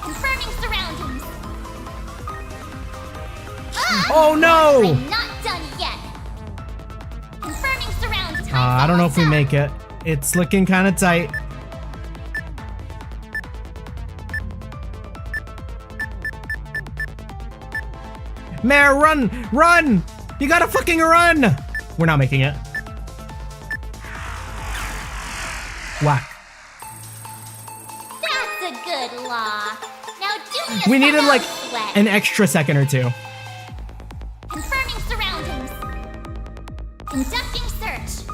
Speaker 6: Confirming surroundings.
Speaker 1: Oh no!
Speaker 6: I'm not done yet. Confirming surroundings.
Speaker 1: I don't know if we make it. It's looking kind of tight. Mare, run! Run! You gotta fucking run! We're not making it. Whack.
Speaker 6: That's a good lock. Now do me a
Speaker 1: We needed like
Speaker 6: sweat.
Speaker 1: an extra second or two.
Speaker 6: Confirming surroundings. Conducting search.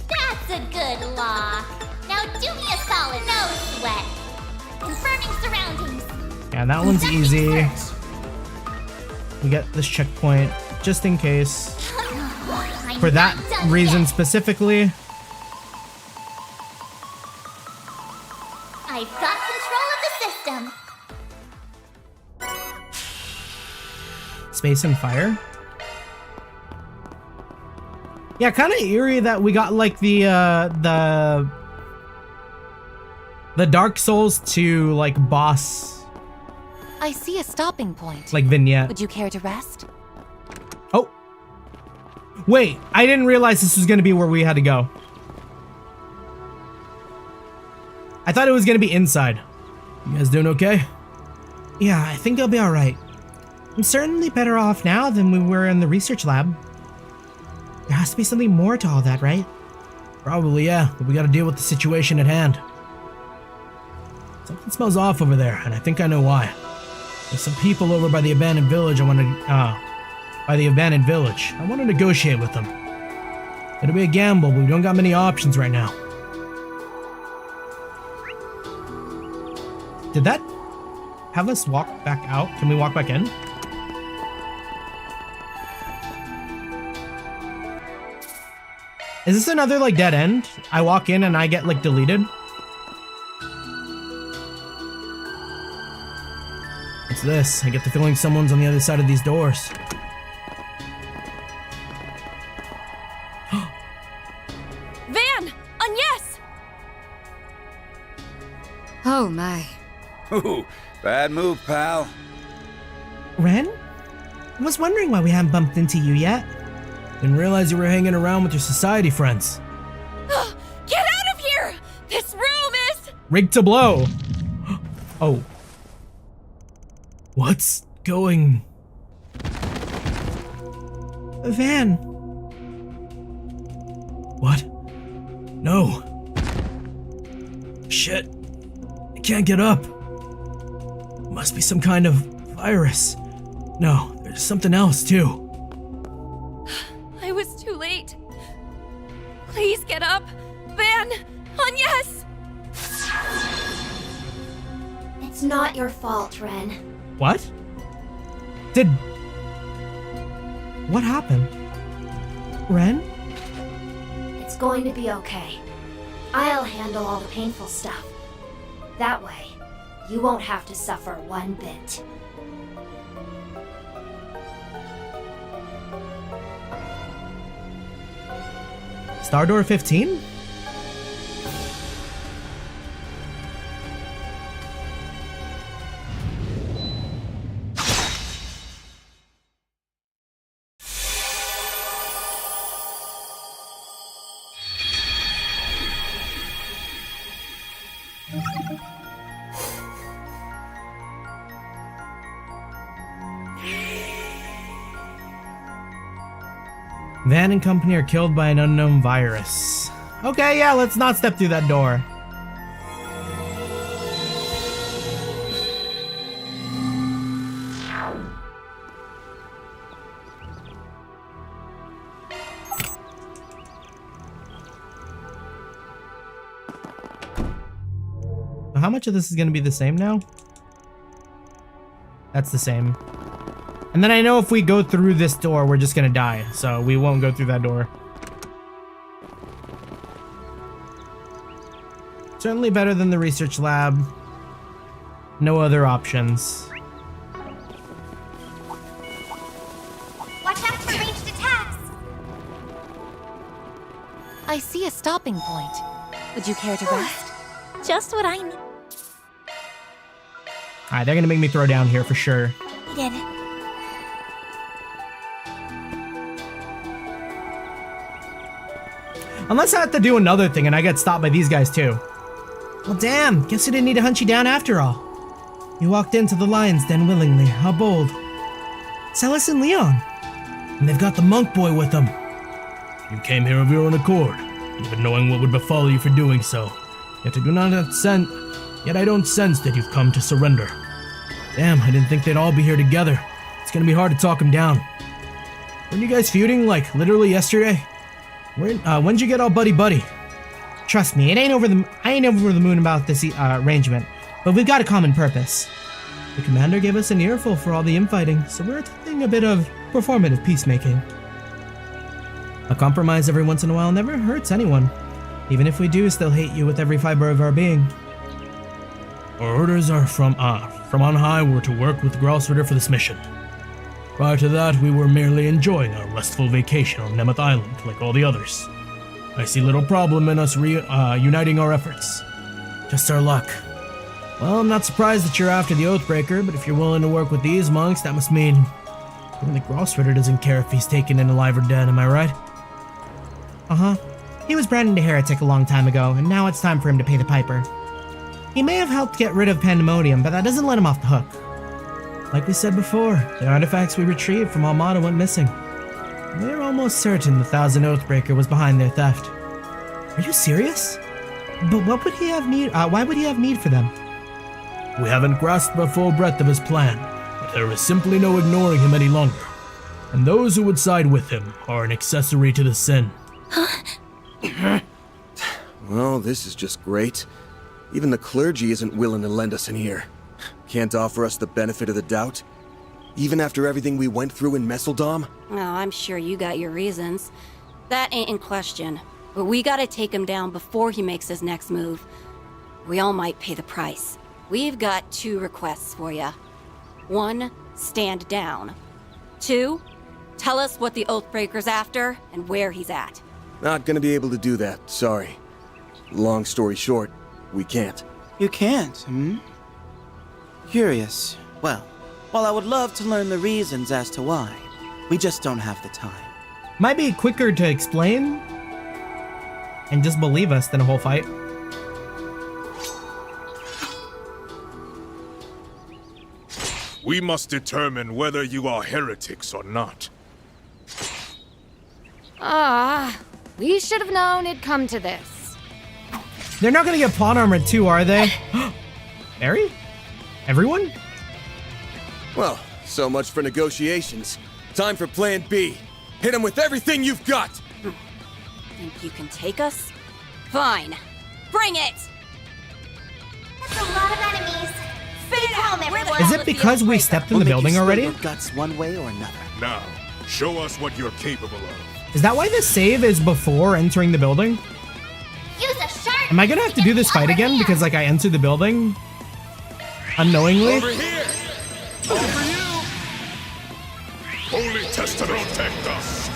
Speaker 6: That's a good lock. Now do me a solid. No sweat. Confirming surroundings.
Speaker 1: Yeah, that one's
Speaker 6: Conducting
Speaker 1: easy.
Speaker 6: search.
Speaker 1: We get this checkpoint just in case.
Speaker 6: I'm
Speaker 1: For that
Speaker 6: not done
Speaker 1: reason
Speaker 6: yet.
Speaker 1: specifically.
Speaker 6: I've got control of the system.
Speaker 1: Space and fire. Yeah, kind of eerie that we got like the Dark Souls 2 like boss
Speaker 10: I see a stopping point.
Speaker 1: like vignette.
Speaker 10: Would you care to rest?
Speaker 1: Oh, wait! I didn't realize this was gonna be where we had to go. I thought it was gonna be inside. You guys doing okay?
Speaker 12: Yeah, I think I'll be alright. I'm certainly better off now than we were in the research lab. There has to be something more to all that, right?
Speaker 1: Probably, yeah, but we gotta deal with the situation at hand. Something smells off over there, and I think I know why. There's some people over by the abandoned village I want to negotiate with them. It'll be a gamble, but we don't got many options right now. Did that have us walk back out? Can we walk back in? Is this another, like, dead end? I walk in and I get, like, deleted? What's this? I get the feeling someone's on the other side of these doors.
Speaker 21: Van! Agnes!
Speaker 18: Oh my.
Speaker 16: Ooh, bad move, pal.
Speaker 12: Ren? I was wondering why we haven't bumped into you yet.
Speaker 1: Didn't realize you were hanging around with your society friends.
Speaker 21: Get out of here! This room is...
Speaker 1: Rigged to blow. Oh. What's going...
Speaker 12: Van.
Speaker 1: What? No. Shit. I can't get up. Must be some kind of virus. No, there's something else too.
Speaker 21: I was too late. Please get up. Van! Agnes!
Speaker 2: It's not your fault, Ren.
Speaker 1: What?
Speaker 12: What happened? Ren?
Speaker 2: It's going to be okay. I'll handle all the painful stuff. That way, you won't have to suffer one bit.
Speaker 1: Star Door 15? Van and company are killed by an unknown virus. Okay, yeah, let's not step through that door. How much of this is going to be the same now? That's the same. And then I know if we go through this door, we're just gonna die, so we won't go through that door. Certainly better than the research lab. No other options.
Speaker 21: Watch out for ranged attacks!
Speaker 10: I see a stopping point. Would you care to rest?
Speaker 21: Just what I need.
Speaker 1: Alright, they're gonna make me throw down here for sure.
Speaker 21: Did.
Speaker 1: Unless I have to do another thing and I get stopped by these guys too.
Speaker 12: Well, damn. Guess I didn't need to hunt you down after all. You walked into the lion's den willingly. How bold. Celis and Leon.
Speaker 1: And they've got the monk boy with them. You came here of your own accord, even knowing what would befall you for doing so. Yet I don't sense that you've come to surrender. Damn, I didn't think they'd all be here together. It's gonna be hard to talk them down. Weren't you guys feuding, like, literally yesterday? When'd you get all buddy-buddy?
Speaker 12: Trust me, I ain't over the moon about this arrangement, but we've got a common purpose.
Speaker 1: The commander gave us an earful for all the infighting, so we're attempting a bit of performative peacemaking. A compromise every once in a while never hurts anyone. Even if we do still hate you with every fiber of our being. Our orders are from on high were to work with Gralsritter for this mission. Prior to that, we were merely enjoying our restful vacation on Nemeth Island like all the others. I see little problem in us uniting our efforts. Just our luck. Well, I'm not surprised that you're after the Oathbreaker, but if you're willing to work with these monks, that must mean... even the Gralsritter doesn't care if he's taken in alive or dead, am I right?
Speaker 12: Uh-huh. He was branded a heretic a long time ago, and now it's time for him to pay the piper. He may have helped get rid of Pandemonium, but that doesn't let him off the hook.
Speaker 1: Like we said before, the artifacts we retrieved from Almada went missing. We're almost certain the Thousand Oathbreaker was behind their theft.
Speaker 12: Are you serious? But what would he have need? Why would he have need for them?
Speaker 1: We haven't grasped the full breadth of his plan, but there is simply no ignoring him any longer. And those who would side with him are an accessory to the sin.
Speaker 4: Well, this is just great. Even the clergy isn't willing to lend us an ear. Can't offer us the benefit of the doubt? Even after everything we went through in Messeldom?
Speaker 19: Oh, I'm sure you got your reasons. That ain't in question. But we gotta take him down before he makes his next move. We all might pay the price. We've got 2 requests for you. 1, stand down. 2, tell us what the Oathbreaker's after and where he's at.
Speaker 4: Not gonna be able to do that, sorry. Long story short, we can't.
Speaker 3: You can't, hmm? Curious. Well, while I would love to learn the reasons as to why, we just don't have the time.
Speaker 12: Might be quicker to explain and just believe us than a whole fight.
Speaker 22: We must determine whether you are heretics or not.
Speaker 18: We should have known it'd come to this.
Speaker 12: They're not gonna get plot armored too, are they? Barry? Everyone?
Speaker 4: Well, so much for negotiations. Time for plan B. Hit him with everything you've got!
Speaker 19: Think you can take us? Fine. Bring it!
Speaker 8: That's a lot of enemies. Stay calm, everyone.
Speaker 12: Is it because we stepped in the building already?
Speaker 3: Your guts one way or another.
Speaker 22: Now, show us what you're capable of.
Speaker 12: Is that why the save is before entering the building?
Speaker 8: Use a sharp.
Speaker 12: Am I gonna have to do this fight again because like I entered the building unknowingly?
Speaker 22: Over here! Over you! Holy Testament, protect us!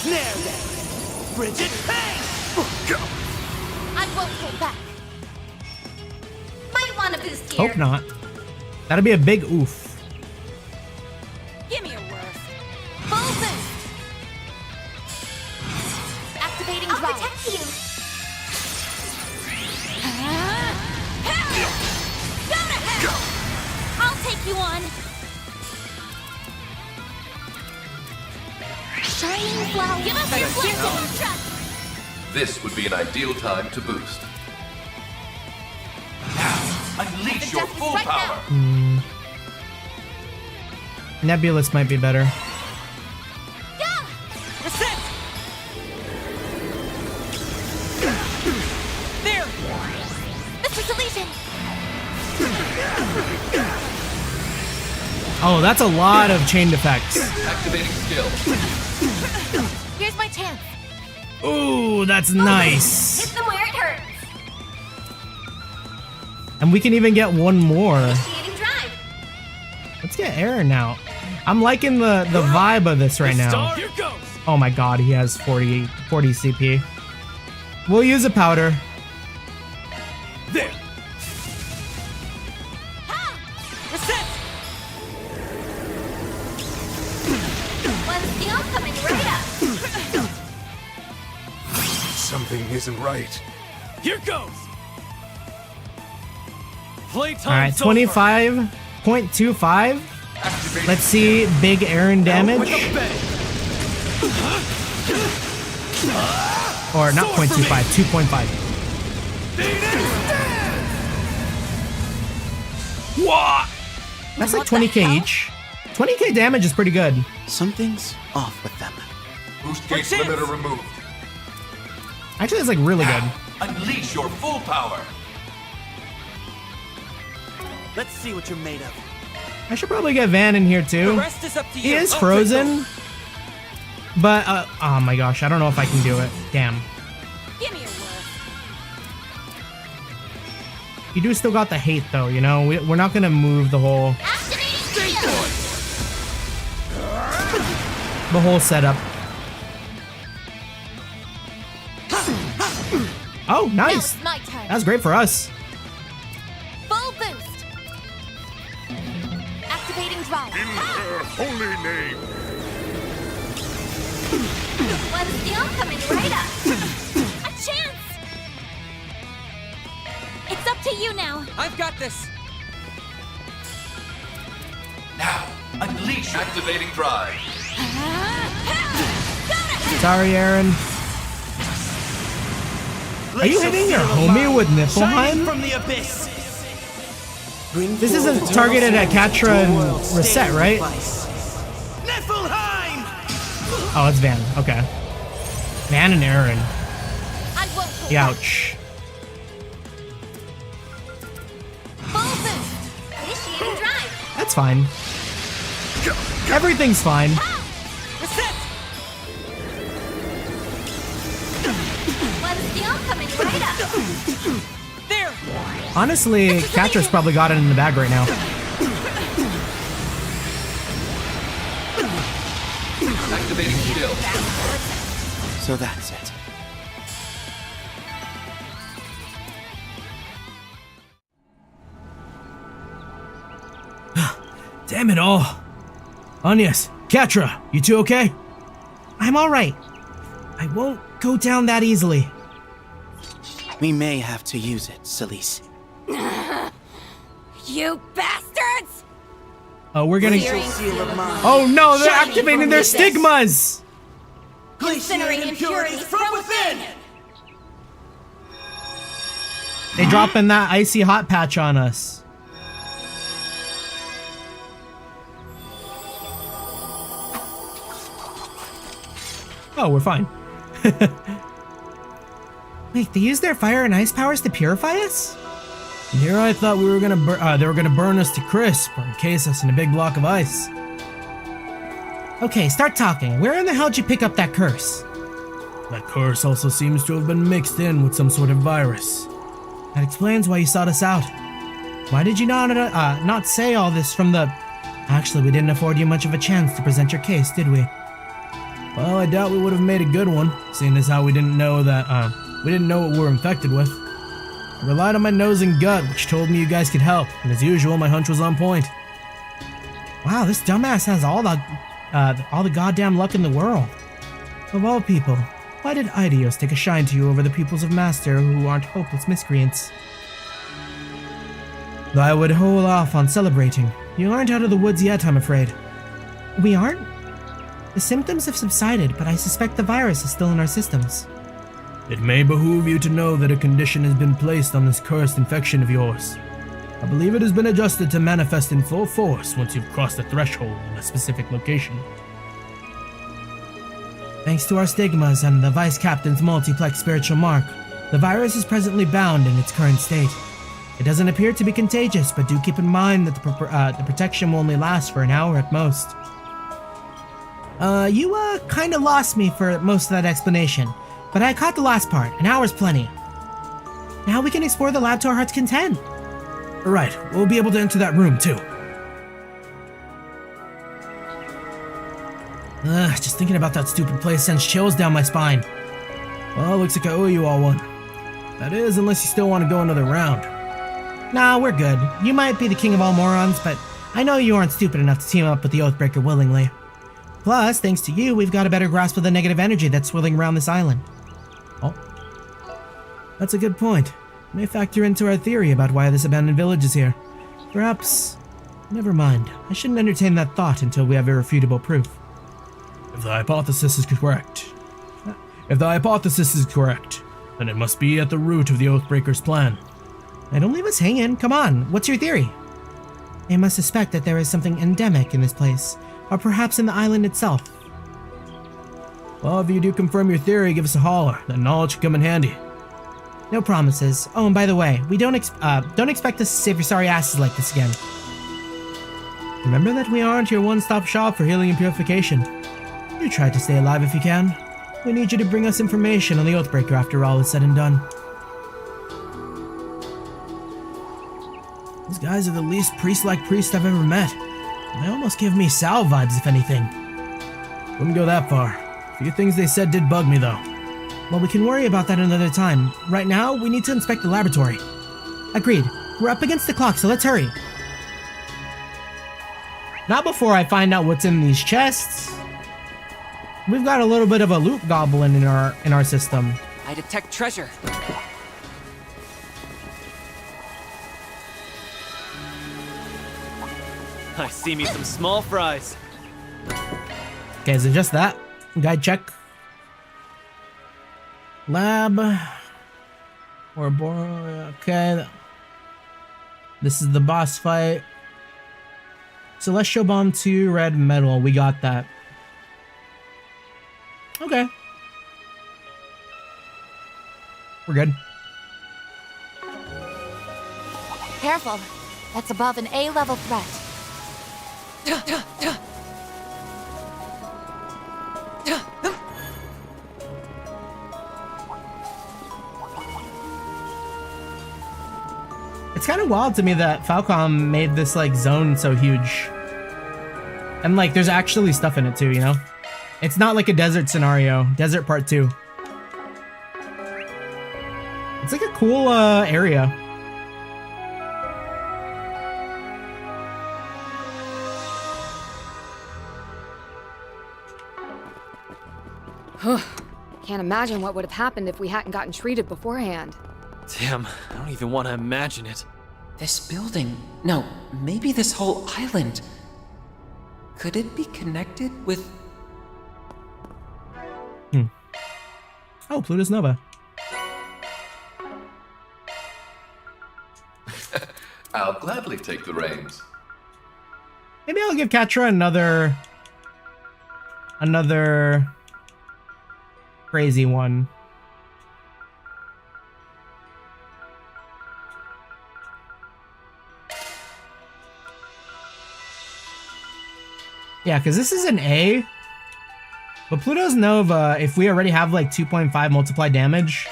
Speaker 3: Snare them! Bridget, bang!
Speaker 18: I won't hold back.
Speaker 8: Might want to boost here.
Speaker 12: Hope not. That'd be a big oof.
Speaker 19: Give me a worst.
Speaker 18: Full boost. Activating
Speaker 8: I'll
Speaker 18: drive.
Speaker 8: protect you.
Speaker 18: Go to hell! I'll take you on. Shining flower. Give us your blessing.
Speaker 13: This would be an ideal time to boost. Unleash your full power!
Speaker 12: Nebulous might be better.
Speaker 18: Yeah!
Speaker 5: Reset! There!
Speaker 18: Mr. Deletion!
Speaker 12: Oh, that's a lot of chained effects.
Speaker 13: Activating skill.
Speaker 18: Here's my chance.
Speaker 12: Ooh, that's nice.
Speaker 8: Hit them where it hurts.
Speaker 12: And we can even get one more.
Speaker 8: Initiating drive.
Speaker 12: Let's get Aaron now. I'm liking the vibe of this right now.
Speaker 11: Here goes.
Speaker 12: Oh my god, he has 40 CP. We'll use a powder.
Speaker 11: There.
Speaker 5: Reset!
Speaker 8: One skill coming right up.
Speaker 22: Something isn't right.
Speaker 11: Here goes. Playtime.
Speaker 12: All right, 25.25. Let's see big Aaron damage. Or not 0.25, 2.5. What? That's like 20k each. 20k damage is pretty good.
Speaker 3: Something's off with them.
Speaker 13: Boost gauge limiter removed.
Speaker 12: Actually, it's like really good.
Speaker 13: Unleash your full power.
Speaker 3: Let's see what you're made of.
Speaker 12: I should probably get Van in here too.
Speaker 5: The rest is up to you.
Speaker 12: He is
Speaker 5: I'll
Speaker 12: frozen. But, oh my gosh, I don't know if I can do it. Damn.
Speaker 19: Give me a worst.
Speaker 12: You do still got the hate though, you know? We're not gonna move the whole setup. Oh, nice.
Speaker 18: Now it's my turn.
Speaker 12: That's great for us.
Speaker 18: Full boost. Activating drive.
Speaker 22: In her holy name.
Speaker 8: One skill coming right up.
Speaker 18: A chance. It's up to you now.
Speaker 5: I've got this.
Speaker 13: Now, unleash. Activating drive.
Speaker 12: Sorry, Aaron.
Speaker 1: Are you hitting your homie with Niflheim?
Speaker 3: From the abyss.
Speaker 1: This isn't targeted at Catra and Reset, right?
Speaker 3: Niflheim!
Speaker 1: Oh, it's Van. Okay. Van and Aaron. Ouch. That's fine. Everything's fine.
Speaker 6: There.
Speaker 1: Honestly, Catra's probably got it in the bag right now.
Speaker 13: Activating shield.
Speaker 3: So that's it.
Speaker 1: Damn it all. Agnes, Catra, you two okay? I'm alright. I won't go down that easily.
Speaker 3: We may have to use it, Celise.
Speaker 6: You bastards!
Speaker 1: Oh, we're gonna... Oh no, they're activating their stigmas!
Speaker 6: Incinerating impurities from within!
Speaker 1: They dropping that icy hot patch on us. Oh, we're fine. Wait, they use their fire and ice powers to purify us? And here I thought we were gonna they were gonna burn us to crisp or encase us in a big block of ice. Okay, start talking. Where in the hell did you pick up that curse? That curse also seems to have been mixed in with some sort of virus. That explains why you sought us out. Why did you not say all this from the... Actually, we didn't afford you much of a chance to present your case, did we? Well, I doubt we would have made a good one, seeing as how we didn't know what we were infected with. I relied on my nose and gut, which told me you guys could help, and as usual, my hunch was on point. Wow, this dumbass has all the goddamn luck in the world. Of all people, why did Idios take a shine to you over the pupils of Master who aren't hopeless miscreants? Though I would hold off on celebrating. You aren't out of the woods yet, I'm afraid. We aren't? The symptoms have subsided, but I suspect the virus is still in our systems. It may behoove you to know that a condition has been placed on this cursed infection of yours. I believe it has been adjusted to manifest in full force once you've crossed the threshold in a specific location. Thanks to our stigmas and the Vice Captain's multiplex spiritual mark, the virus is presently bound in its current state. It doesn't appear to be contagious, but do keep in mind that the protection will only last for an hour at most. You kinda lost me for most of that explanation, but I caught the last part. An hour's plenty. Now we can explore the lab to our heart's content. Right, we'll be able to enter that room too. Just thinking about that stupid place sends chills down my spine. Well, looks like I owe you all one. That is, unless you still want to go another round. Nah, we're good. You might be the king of all morons, but I know you aren't stupid enough to team up with the Oathbreaker willingly. Plus, thanks to you, we've got a better grasp of the negative energy that's swirling around this island. Oh. That's a good point. It may factor into our theory about why this abandoned village is here. Perhaps... Never mind. I shouldn't entertain that thought until we have irrefutable proof. If the hypothesis is correct, then it must be at the root of the Oathbreaker's plan. Hey, don't leave us hanging. Come on, what's your theory? They must suspect that there is something endemic in this place, or perhaps in the island itself. Well, if you do confirm your theory, give us a holler. That knowledge should come in handy. No promises. Oh, and by the way, we don't expect us to save your sorry asses like this again. Remember that we aren't your one-stop shop for healing and purification. You try to stay alive if you can. We need you to bring us information on the Oathbreaker after all is said and done. These guys are the least priest-like priests I've ever met. They almost give me Sal vibes, if anything. Wouldn't go that far. A few things they said did bug me, though. Well, we can worry about that another time. Right now, we need to inspect the laboratory. Agreed. We're up against the clock, so let's hurry. Not before I find out what's in these chests. We've got a little bit of a loot goblin in our system.
Speaker 7: I detect treasure.
Speaker 11: I see me some small fries.
Speaker 1: Okay, is it just that? Guide check. Lab. Okay. This is the boss fight. Celestial Bomb 2, red metal. We got that. Okay. We're good.
Speaker 10: Careful. That's above an A-level threat.
Speaker 1: It's kind of wild to me that Falcom made this like zone so huge. And like there's actually stuff in it too, you know? It's not like a desert scenario. Desert part 2. It's like a cool area.
Speaker 18: Can't imagine what would have happened if we hadn't gotten treated beforehand.
Speaker 11: Damn, I don't even want to imagine it.
Speaker 7: This building, no, maybe this whole island. Could it be connected with...
Speaker 1: Oh, Pluto's Nova.
Speaker 13: I'll gladly take the reins.
Speaker 1: Maybe I'll give Katra another crazy one. Yeah, because this is an A. But Pluto's Nova, if we already have like 2.5 multiply damage,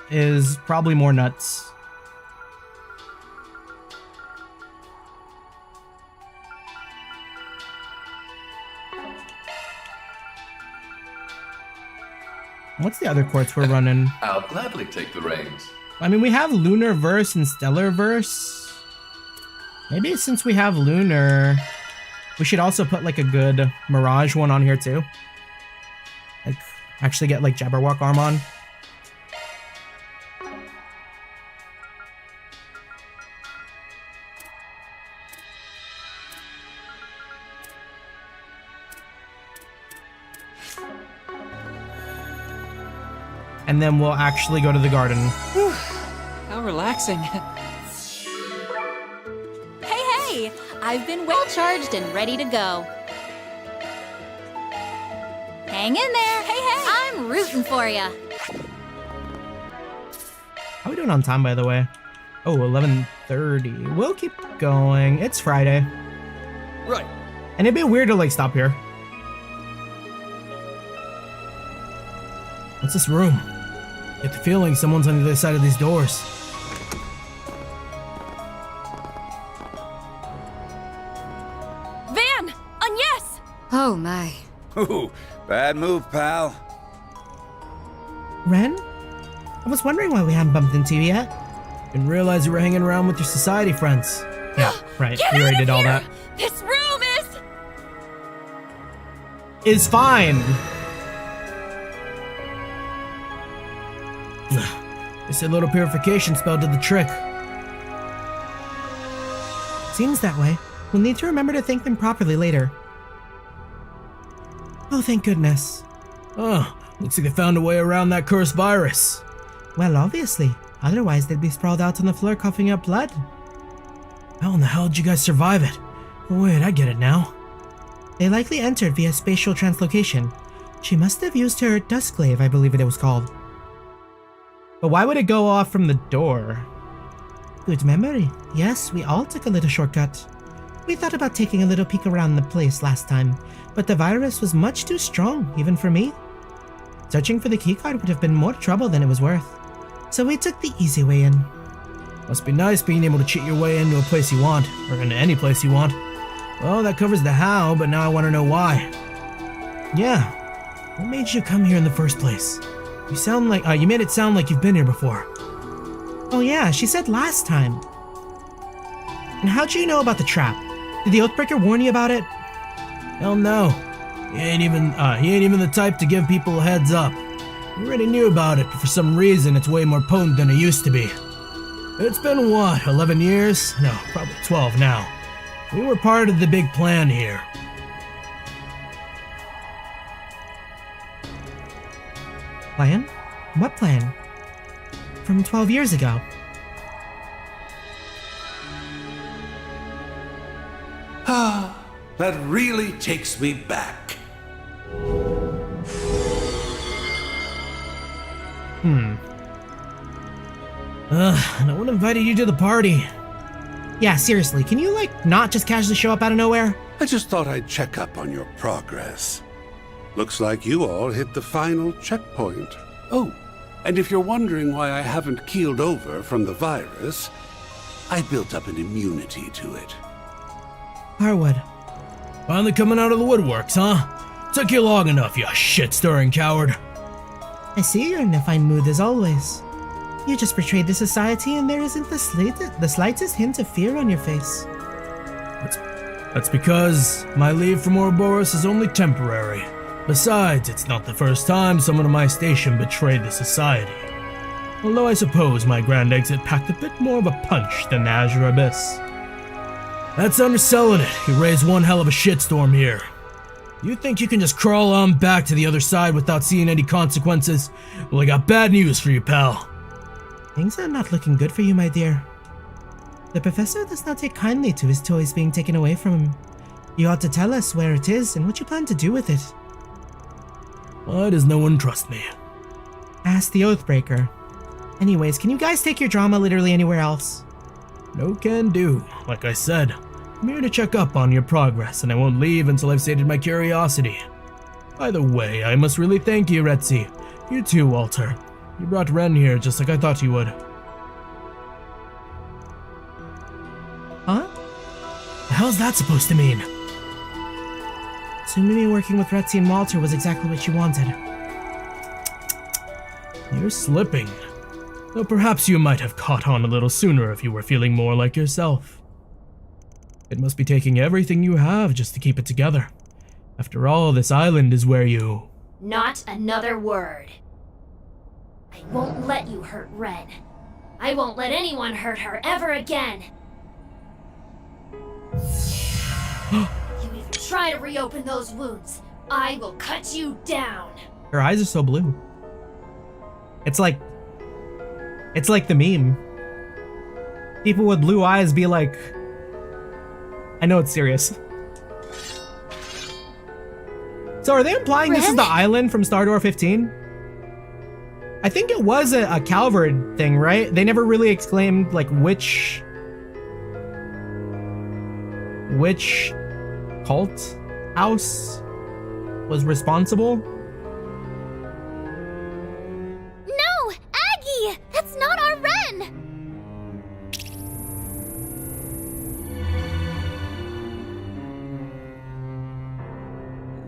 Speaker 1: is probably more nuts. What's the other quartz we're running?
Speaker 13: I'll gladly take the reins.
Speaker 1: I mean, we have Lunar Verse and Stellar Verse. Maybe since we have Lunar, we should also put like a good Mirage one on here too. Like, actually get like Jabberwock arm on. And then we'll actually go to the garden.
Speaker 7: Whew, how relaxing.
Speaker 10: Hey! I've been well charged and ready to go. Hang in there! Hey! I'm rooting for ya!
Speaker 1: How are we doing on time, by the way? Oh, 11:30. We'll keep going. It's Friday.
Speaker 11: Right.
Speaker 1: And it'd be weird to like stop here. What's this room? Get the feeling someone's on the other side of these doors.
Speaker 18: Van! Yes! Oh my.
Speaker 16: Ooh, bad move, pal.
Speaker 12: Ren? I was wondering why we haven't bumped into you yet.
Speaker 1: Didn't realize you were hanging around with your society friends. Yeah, right. We already did all that.
Speaker 18: This room
Speaker 1: Is fine. This little purification spell did the trick.
Speaker 12: Seems that way. We'll need to remember to thank them properly later. Oh, thank goodness.
Speaker 1: Oh, looks like they found a way around that cursed virus.
Speaker 12: Well, obviously. Otherwise, they'd be sprawled out on the floor coughing up blood.
Speaker 1: How in the hell did you guys survive it? Oh, wait, I get it now.
Speaker 12: They likely entered via spatial translocation. She must have used her Duskglaive, I believe it was called.
Speaker 1: But why would it go off from the door?
Speaker 12: Good memory. Yes, we all took a little shortcut. We thought about taking a little peek around the place last time, but the virus was much too strong, even for me. Searching for the keycard would have been more trouble than it was worth. So we took the easy way in.
Speaker 1: Must be nice being able to cheat your way into a place you want, or into any place you want. Well, that covers the how, but now I want to know why. Yeah, what made you come here in the first place? You sound like, you made it sound like you've been here before.
Speaker 12: Oh yeah, she said last time. And how'd you know about the trap? Did the Oathbreaker warn you about it?
Speaker 1: Hell no. He ain't even the type to give people a heads up. We already knew about it, but for some reason it's way more potent than it used to be. It's been what, 11 years? No, probably 12 now. We were part of the big plan here.
Speaker 12: Plan? What plan? from 12 years ago.
Speaker 15: Ah, that really takes me back.
Speaker 12: No one invited you to the party. Yeah, seriously, can you, not just casually show up out of nowhere?
Speaker 15: I just thought I'd check up on your progress. Looks like you all hit the final checkpoint. Oh, and if you're wondering why I haven't keeled over from the virus, I built up an immunity to it.
Speaker 12: Harwood.
Speaker 1: Finally coming out of the woodworks, huh? Took you long enough, you shit-stirring coward.
Speaker 12: I see you're in a fine mood as always. You just betrayed the society and there isn't the slightest hint of fear on your face.
Speaker 1: That's because my leave from Ouroboros is only temporary. Besides, it's not the first time someone of my station betrayed the society. Although I suppose my grand exit packed a bit more of a punch than the Azure Abyss. That's underselling it. You raised one hell of a shitstorm here. You think you can just crawl on back to the other side without seeing any consequences? Well, I got bad news for you, pal.
Speaker 12: Things are not looking good for you, my dear. The professor does not take kindly to his toys being taken away from him. You ought to tell us where it is and what you plan to do with it.
Speaker 1: Why does no one trust me?
Speaker 12: Ask the Oathbreaker. Anyways, can you guys take your drama literally anywhere else?
Speaker 1: No can do. Like I said, I'm here to check up on your progress, and I won't leave until I've sated my curiosity. By the way, I must really thank you, Retzi. You too, Walter. You brought Ren here just like I thought you would.
Speaker 12: Huh?
Speaker 1: The hell's that supposed to mean?
Speaker 12: So maybe working with Retzi and Walter was exactly what you wanted.
Speaker 1: You're slipping. Though perhaps you might have caught on a little sooner if you were feeling more like yourself. It must be taking everything you have just to keep it together. After all, this island is where you...
Speaker 6: Not another word. I won't let you hurt Ren. I won't let anyone hurt her ever again. You even try to reopen those wounds, I will cut you down.
Speaker 12: Her eyes are so blue. It's like the meme. People with blue eyes be like... I know it's serious. So are they implying this is the island from Star Door 15? I think it was a Calvard thing, right? They never really exclaimed, which cult house was responsible.
Speaker 21: No! Aggie! That's not our Ren!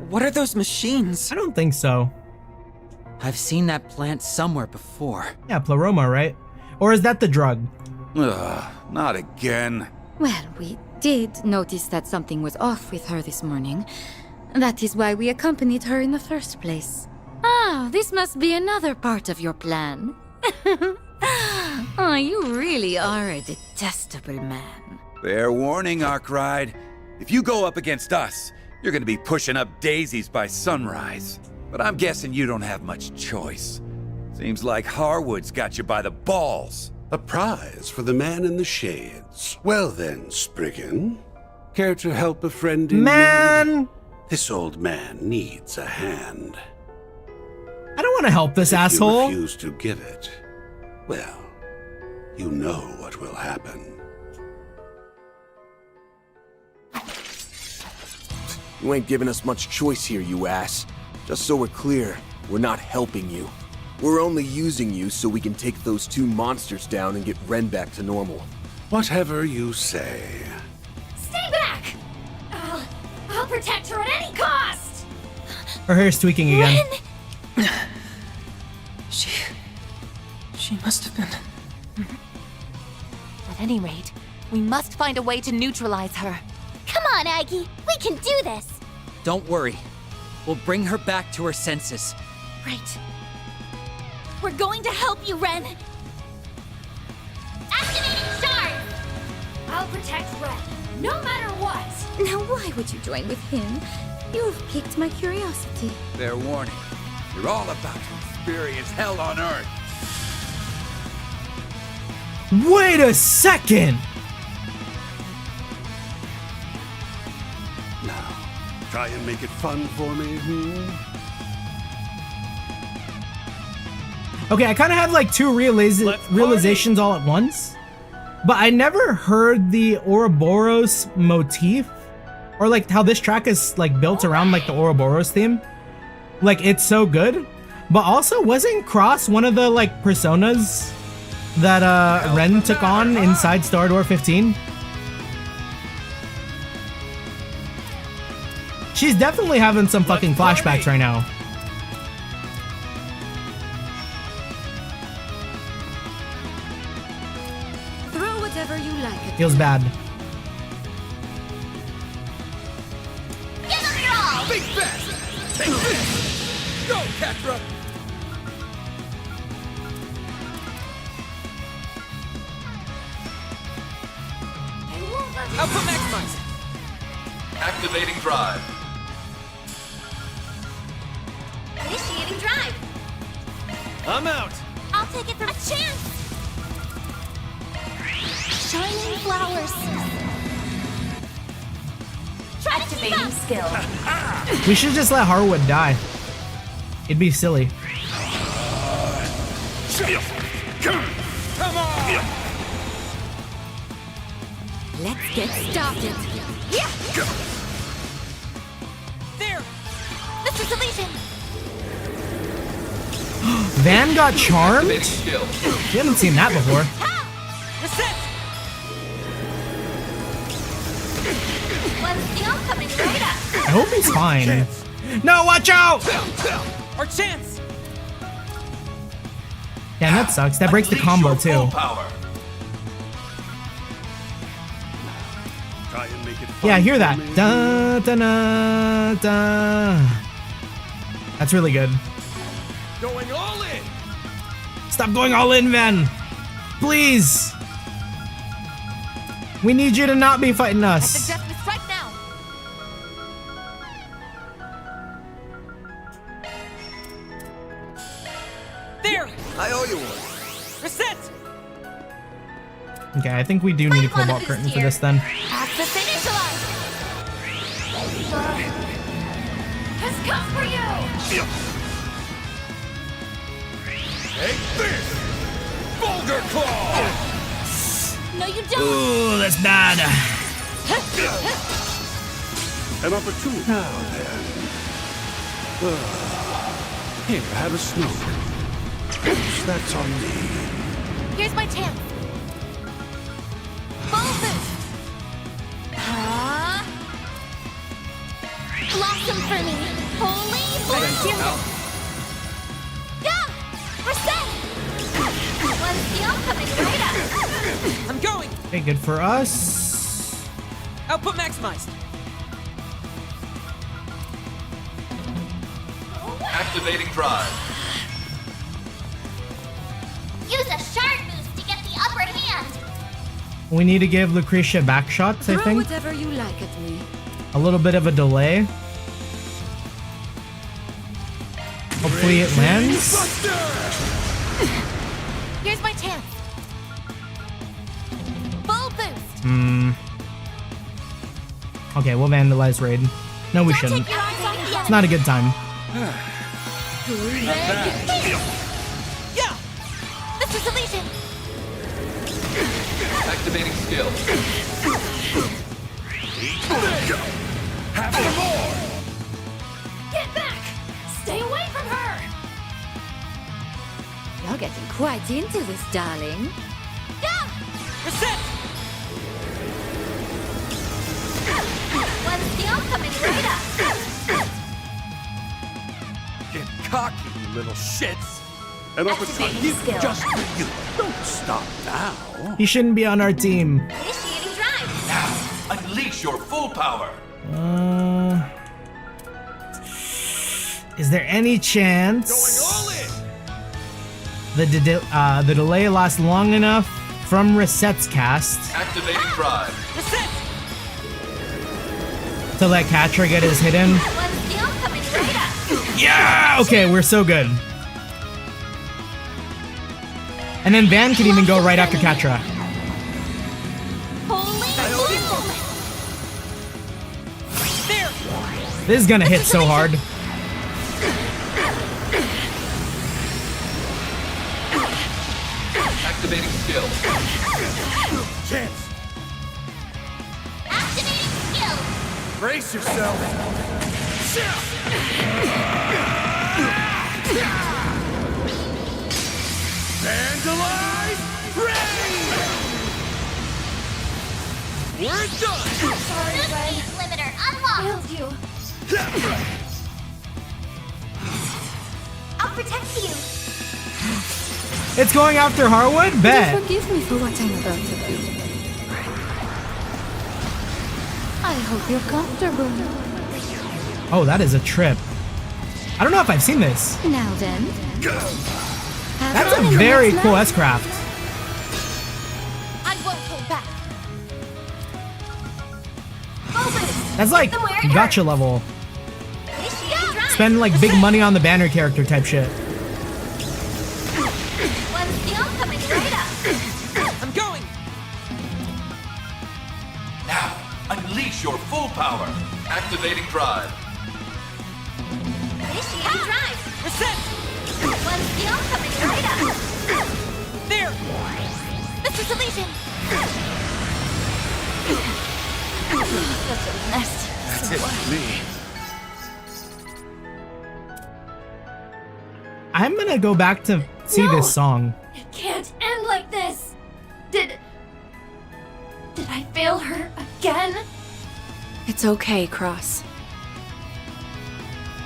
Speaker 7: What are those machines?
Speaker 12: I don't think so.
Speaker 9: I've seen that plant somewhere before.
Speaker 12: Yeah, Pleroma, right? Or is that the drug?
Speaker 16: Ugh, not again.
Speaker 10: Well, we did notice that something was off with her this morning. That is why we accompanied her in the first place. Ah, this must be another part of your plan. Oh, you really are a detestable man.
Speaker 16: Fair warning, Arkride. If you go up against us, you're gonna be pushing up daisies by sunrise. But I'm guessing you don't have much choice. Seems like Harwood's got you by the balls.
Speaker 15: A prize for the man in the shades. Well then, Spriggan. Care to help a friend in need? This old man needs a hand.
Speaker 12: I don't want to help this asshole.
Speaker 15: If you refuse to give it, well, you know what will happen.
Speaker 4: You ain't giving us much choice here, you ass. Just so we're clear, we're not helping you. We're only using you so we can take those two monsters down and get Ren back to normal.
Speaker 15: Whatever you say.
Speaker 6: Stay back! I'll protect her at any cost!
Speaker 12: Her hair's tweaking again.
Speaker 7: She must have been...
Speaker 10: At any rate, we must find a way to neutralize her.
Speaker 21: Come on, Aggie. We can do this.
Speaker 9: Don't worry. We'll bring her back to her senses.
Speaker 10: Right.
Speaker 21: We're going to help you, Ren.
Speaker 6: Activating charge! I'll protect Ren, no matter what!
Speaker 10: Now why would you join with him? You've piqued my curiosity.
Speaker 16: Fair warning. You're all about to experience hell on Earth.
Speaker 1: Wait a second!
Speaker 15: Now, try and make it fun for me,
Speaker 1: Okay, I kind of had like two realizations all at once, but I never heard the Ouroboros motif, or like how this track is like built around like the Ouroboros theme. Like, it's so good, but also wasn't Cross one of the like personas that Ren took on inside Star Door 15? She's definitely having some fucking flashbacks right now.
Speaker 6: Throw whatever you like.
Speaker 1: Feels bad.
Speaker 6: Give them your all!
Speaker 16: Big fast! Take this! Go, Catra!
Speaker 7: Output maximized.
Speaker 13: Activating drive.
Speaker 6: Initiating drive.
Speaker 11: I'm out.
Speaker 6: I'll take it from a chance. Shining flowers. Try to keep up.
Speaker 10: Skill.
Speaker 1: We should just let Harwood die. It'd be silly.
Speaker 16: Come on!
Speaker 6: Let's get started. Yeah.
Speaker 7: There.
Speaker 6: Mr. Deletion.
Speaker 1: Van got charmed?
Speaker 13: Activating skill.
Speaker 1: We haven't seen that before.
Speaker 7: Reset.
Speaker 6: One skill coming right up.
Speaker 1: I hope he's fine. No, watch out!
Speaker 7: Our chance.
Speaker 1: Damn, that sucks. That breaks the combo too.
Speaker 15: Try and make it fun
Speaker 1: Yeah, I hear that.
Speaker 15: for me.
Speaker 1: Da, da, da, da. That's really good.
Speaker 11: Going all in.
Speaker 1: Stop going all in, Van. Please. We need you to not be fighting us.
Speaker 6: Suggest we strike now.
Speaker 7: There.
Speaker 16: I owe you one.
Speaker 7: Reset.
Speaker 1: Okay, I think we do need a Cobalt Curtain for this then.
Speaker 6: Access initialized. Has come for you.
Speaker 16: Take this! Vulgar Claw!
Speaker 6: No, you don't.
Speaker 1: Ooh, that's bad.
Speaker 15: An opportunity. Now then. Here, have a smoke. That's on me.
Speaker 6: Here's my chance. Full boost. Blossom for me. Holy blossom. Yeah! Reset! One skill coming right up.
Speaker 7: I'm going.
Speaker 1: Okay, good for us.
Speaker 7: Output maximized.
Speaker 13: Activating drive.
Speaker 6: Use a shard boost to get the upper hand.
Speaker 1: We need to give Lucretia back shots, I
Speaker 6: Throw
Speaker 1: think.
Speaker 6: whatever you like at me.
Speaker 1: A little bit of a delay. Hopefully it lands.
Speaker 6: Here's my chance. Full boost.
Speaker 1: Okay, we'll vandalize raid. No, we shouldn't.
Speaker 6: Take your eyes off the
Speaker 1: It's not a good time.
Speaker 6: Yeah! Mr. Deletion!
Speaker 13: Activating skill.
Speaker 16: Have some more!
Speaker 6: Get back! Stay away from her!
Speaker 18: You're getting quite into this, darling.
Speaker 6: Yeah!
Speaker 7: Reset.
Speaker 6: One skill coming right up.
Speaker 16: Get cocky, you little shits!
Speaker 15: An opportunity
Speaker 18: skill.
Speaker 15: just for you. Don't stop now.
Speaker 1: He shouldn't be on our team.
Speaker 6: Initiating drive.
Speaker 13: Now, unleash your full power.
Speaker 1: Is there any chance the delay lasts long enough from Reset's cast
Speaker 13: Activating drive.
Speaker 7: Reset.
Speaker 1: to let Catra get his hit in?
Speaker 6: One skill coming right up.
Speaker 1: Yeah! Okay, we're so good. And then Van can even go right after Catra. This is gonna hit so hard.
Speaker 13: Activating skill.
Speaker 22: Chance.
Speaker 6: Activating skill.
Speaker 22: Brace yourself. Vandalize! Rain! We're done!
Speaker 6: Sorry, Ren. Limiter unlocked.
Speaker 21: Failed you. I'll protect you.
Speaker 1: It's going after Harwood? Bet.
Speaker 18: Forgive me for what I'm about to do. I hope you're comfortable.
Speaker 1: Oh, that is a trip. I don't know if I've seen this.
Speaker 18: Now then.
Speaker 1: That's a very cool S-Craft.
Speaker 21: I won't hold back.
Speaker 1: That's like gotcha level. Spend like big money on the banner character type shit.
Speaker 6: One skill coming right up.
Speaker 7: I'm going!
Speaker 13: Now, unleash your full power. Activating drive.
Speaker 6: Initiate drive.
Speaker 7: Reset!
Speaker 6: One skill coming right up.
Speaker 7: There!
Speaker 21: Mr. Deletion. Such a mess.
Speaker 22: That's it for me.
Speaker 1: I'm gonna go back to see this song.
Speaker 21: It can't end like this. Did I fail her again?
Speaker 10: It's okay, Cross.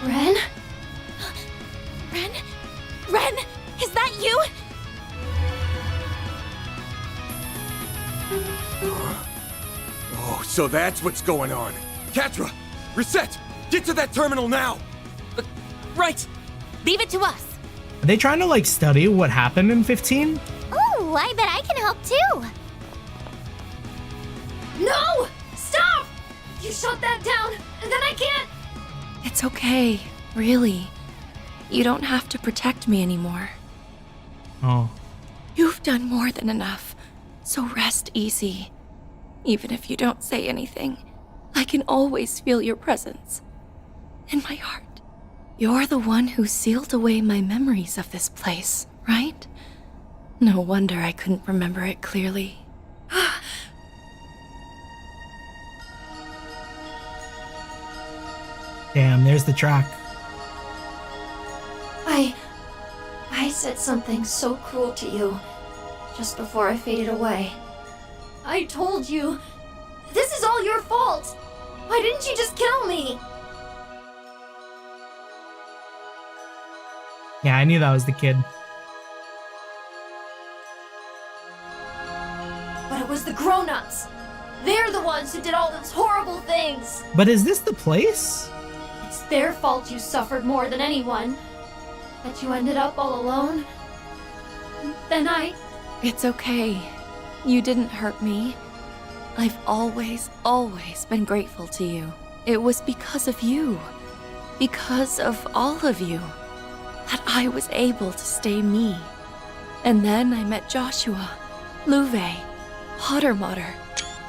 Speaker 21: Ren? Ren? Ren? Is that you?
Speaker 4: Oh, so that's what's going on. Catra, reset! Get to that terminal now!
Speaker 7: Right!
Speaker 10: Leave it to us.
Speaker 1: Are they trying to like study what happened in 15?
Speaker 21: Oh, I bet I can help too. No! Stop! You shut that down, and then I can't.
Speaker 10: It's okay, really. You don't have to protect me anymore.
Speaker 1: Oh.
Speaker 10: You've done more than enough, so rest easy. Even if you don't say anything, I can always feel your presence. In my heart. You're the one who sealed away my memories of this place, right? No wonder I couldn't remember it clearly.
Speaker 1: Damn, there's the track.
Speaker 21: I said something so cruel to you just before I faded away. I told you, this is all your fault. Why didn't you just kill me?
Speaker 1: Yeah, I knew that was the kid.
Speaker 21: But it was the grown-ups. They're the ones who did all those horrible things.
Speaker 1: But is this the place?
Speaker 21: It's their fault you suffered more than anyone. That you ended up all alone. And then
Speaker 10: It's okay. You didn't hurt me. I've always been grateful to you. It was because of you. Because of all of you. That I was able to stay me. And then I met Joshua, Luve, Pottermotter,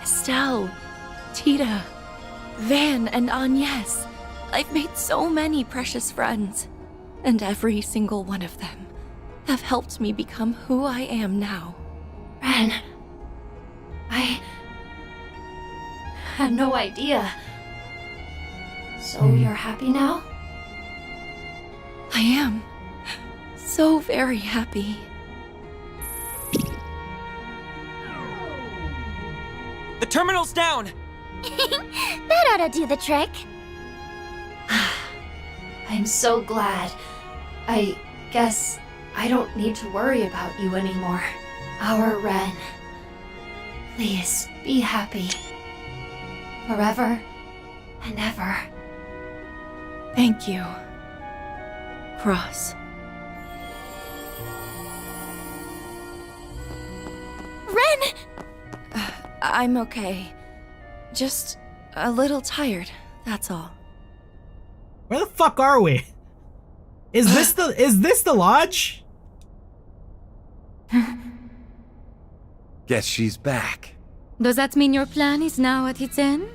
Speaker 10: Estelle, Tita, Van, and Agnes. I've made so many precious friends, and every single one of them have helped me become who I am now.
Speaker 21: Ren, I had no idea. So you're happy now?
Speaker 10: I am. So very happy.
Speaker 7: The terminal's down!
Speaker 21: That ought to do the trick. I'm so glad. I guess I don't need to worry about you anymore. Our Ren. Please, be happy. Forever and ever.
Speaker 10: Thank you, Cross.
Speaker 21: Ren!
Speaker 10: I'm okay. Just a little tired, that's all.
Speaker 1: Where the fuck are we? Is this the lodge?
Speaker 16: Guess she's back.
Speaker 18: Does that mean your plan is now at its end?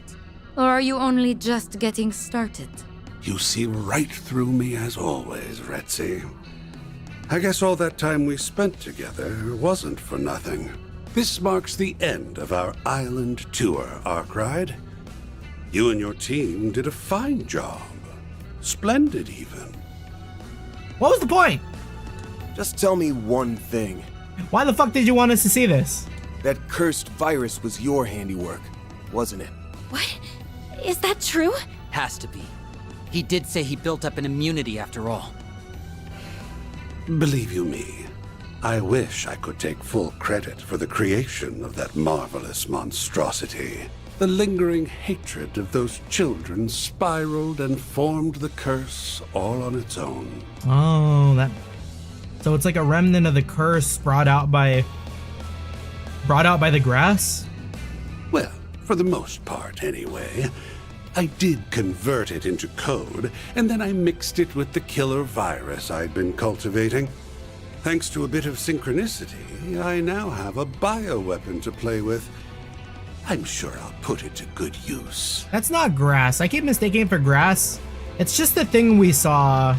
Speaker 18: Or are you only just getting started?
Speaker 15: You see right through me as always, Retzi. I guess all that time we spent together wasn't for nothing. This marks the end of our island tour, Arkwright. You and your team did a fine job. Splendid, even.
Speaker 1: What was the point?
Speaker 4: Just tell me one thing.
Speaker 1: Why the fuck did you want us to see this?
Speaker 4: That cursed virus was your handiwork, wasn't it?
Speaker 10: What? Is that true?
Speaker 9: Has to be. He did say he built up an immunity after all.
Speaker 15: Believe you me, I wish I could take full credit for the creation of that marvelous monstrosity. The lingering hatred of those children spiraled and formed the curse all on its own.
Speaker 1: Oh, that... So it's like a remnant of the curse brought out by the grass?
Speaker 15: Well, for the most part, anyway. I did convert it into code, and then I mixed it with the killer virus I'd been cultivating. Thanks to a bit of synchronicity, I now have a bioweapon to play with. I'm sure I'll put it to good use.
Speaker 1: That's not grass. I keep mistaking it for grass. It's just the thing we saw.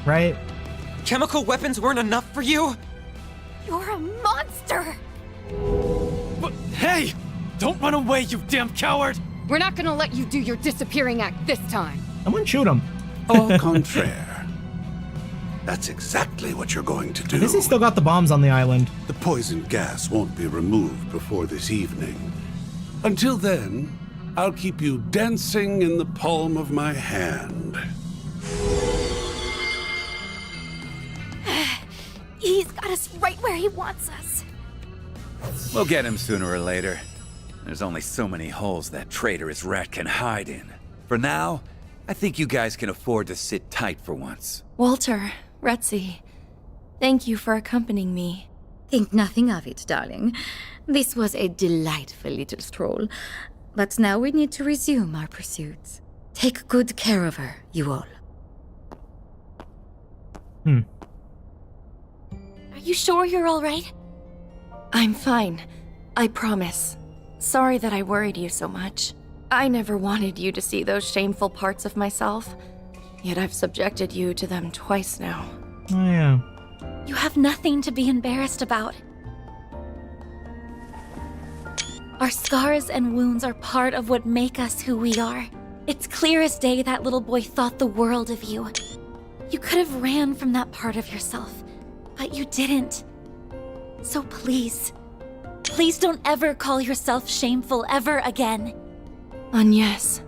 Speaker 1: Right?
Speaker 7: Chemical weapons weren't enough for you?
Speaker 21: You're a monster!
Speaker 11: But hey! Don't run away, you damn coward!
Speaker 18: We're not gonna let you do your disappearing act this time.
Speaker 1: Someone shoot him.
Speaker 15: Au contraire. That's exactly what you're going to do.
Speaker 1: I guess he still got the bombs on the island.
Speaker 15: The poison gas won't be removed before this evening. Until then, I'll keep you dancing in the palm of my hand.
Speaker 21: He's got us right where he wants us.
Speaker 16: We'll get him sooner or later. There's only so many holes that traitorous rat can hide in. For now, I think you guys can afford to sit tight for once.
Speaker 10: Walter, Retzi, thank you for accompanying me.
Speaker 18: Think nothing of it, darling. This was a delightful little stroll. But now we need to resume our pursuits. Take good care of her, you all.
Speaker 21: Are you sure you're all right?
Speaker 10: I'm fine. I promise. Sorry that I worried you so much. I never wanted you to see those shameful parts of myself. Yet I've subjected you to them twice now.
Speaker 1: Oh, yeah.
Speaker 21: You have nothing to be embarrassed about. Our scars and wounds are part of what make us who we are. It's clear as day that little boy thought the world of you. You could have ran from that part of yourself, but you didn't. So please, please don't ever call yourself shameful ever again.
Speaker 10: Yes.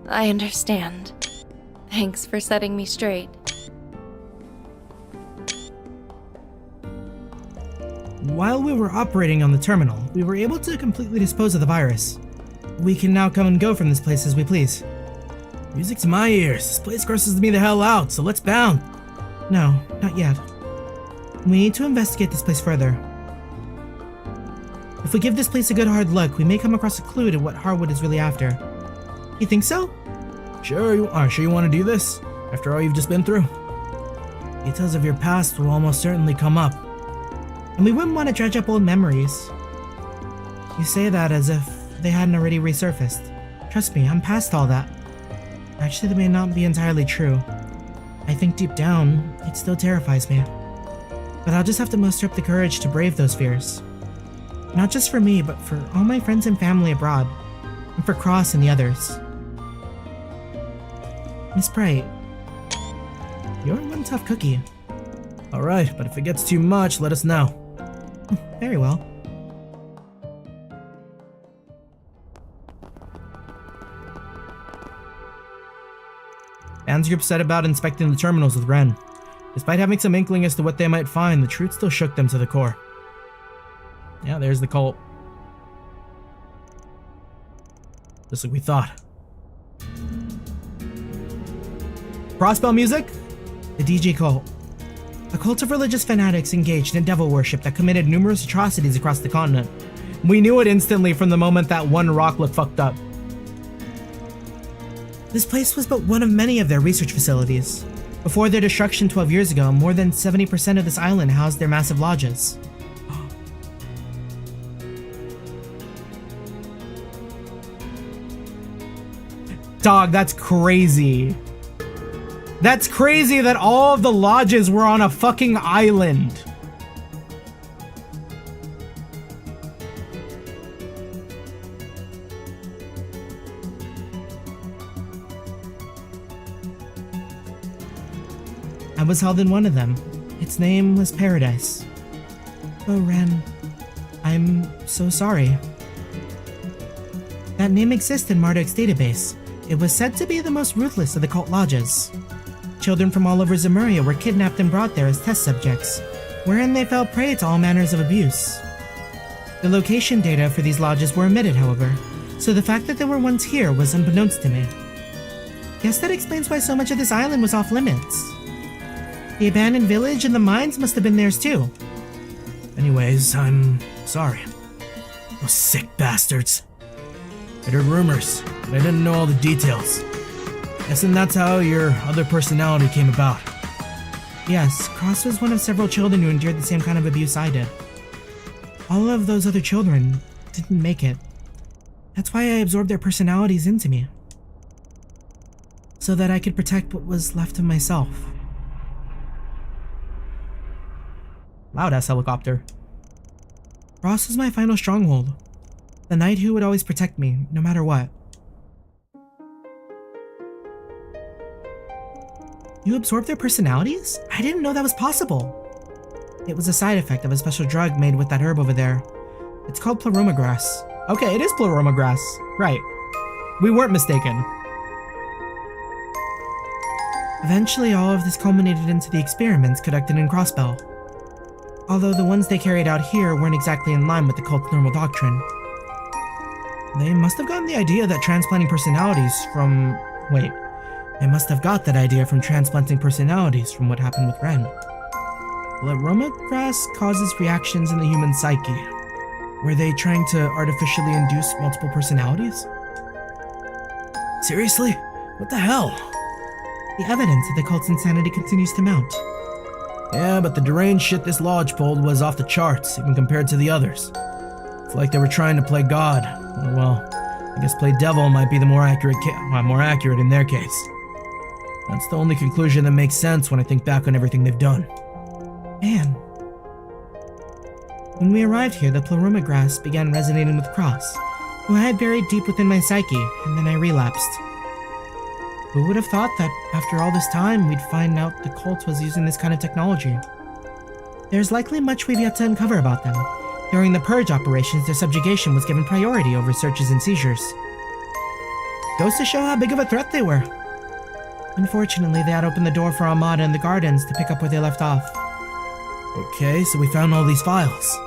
Speaker 10: I understand. Thanks for setting me straight.
Speaker 1: While we were operating on the terminal, we were able to completely dispose of the virus. We can now come and go from this place as we please. Music to my ears. This place grosses me the hell out, so let's bound. No, not yet. We need to investigate this place further. If we give this place a good hard look, we may come across a clue to what Harwood is really after. You think so? Sure you want to do this? After all you've just been through? Details of your past will almost certainly come up. And we wouldn't want to dredge up old memories. You say that as if they hadn't already resurfaced. Trust me, I'm past all that. Actually, that may not be entirely true. I think deep down, it still terrifies me. But I'll just have to muster up the courage to brave those fears. Not just for me, but for all my friends and family abroad. And for Cross and the others. Miss Bright, you're one tough cookie. Alright, but if it gets too much, let us know. Very well. Anne's group set about inspecting the terminals with Ren. Despite having some inkling as to what they might find, the truth still shook them to the core. Yeah, there's the cult. Just like we thought. Crossbell music? The DJ cult. A cult of religious fanatics engaged in devil worship that committed numerous atrocities across the continent. We knew it instantly from the moment that one rock looked fucked up. This place was but one of many of their research facilities.
Speaker 12: Before their destruction 12 years ago, more than 70% of this island housed their massive lodges. Dog, that's crazy. That's crazy that all of the lodges were on a fucking island. I was held in one of them. Its name was Paradise. Oh, Ren, I'm so sorry. That name exists in Marduk's database. It was said to be the most ruthless of the cult lodges. Children from all over Zemuria were kidnapped and brought there as test subjects, wherein they fell prey to all manners of abuse. The location data for these lodges were omitted, however, so the fact that there were ones here was unbeknownst to me. Guess that explains why so much of this island was off limits. The abandoned village and the mines must have been theirs too.
Speaker 1: Anyways, I'm sorry. Those sick bastards. I heard rumors, but I didn't know all the details. Guessing that's how your other personality came about.
Speaker 12: Yes, Cross was one of several children who endured the same kind of abuse I did. All of those other children didn't make it. That's why I absorbed their personalities into me. So that I could protect what was left of myself.
Speaker 1: Loud-ass helicopter.
Speaker 12: Ross was my final stronghold. The knight who would always protect me, no matter what. You absorb their personalities? I didn't know that was possible. It was a side effect of a special drug made with that herb over there. It's called pleroma grass.
Speaker 1: Okay, it is pleroma grass. Right. We weren't mistaken.
Speaker 12: Eventually, all of this culminated into the experiments conducted in Crossbell. Although the ones they carried out here weren't exactly in line with the cult's normal doctrine.
Speaker 1: They must have gotten the idea that transplanting personalities from... Wait. They must have got that idea from transplanting personalities from what happened with Ren. Pleroma grass causes reactions in the human psyche. Were they trying to artificially induce multiple personalities? Seriously? What the hell?
Speaker 12: The evidence of the cult's insanity continues to mount.
Speaker 1: Yeah, but the deranged shit this lodge pulled was off the charts, even compared to the others. It's like they were trying to play God. Oh, well, I guess play devil might be the more accurate in their case. That's the only conclusion that makes sense when I think back on everything they've done.
Speaker 12: Man. When we arrived here, the pleroma grass began resonating with Cross, who I had buried deep within my psyche, and then I relapsed. Who would have thought that after all this time, we'd find out the cult was using this kind of technology? There's likely much we've yet to uncover about them. During the purge operations, their subjugation was given priority over searches and seizures. Goes to show how big of a threat they were. Unfortunately, they had opened the door for Armada and the Gardens to pick up where they left off.
Speaker 1: Okay, so we found all these files.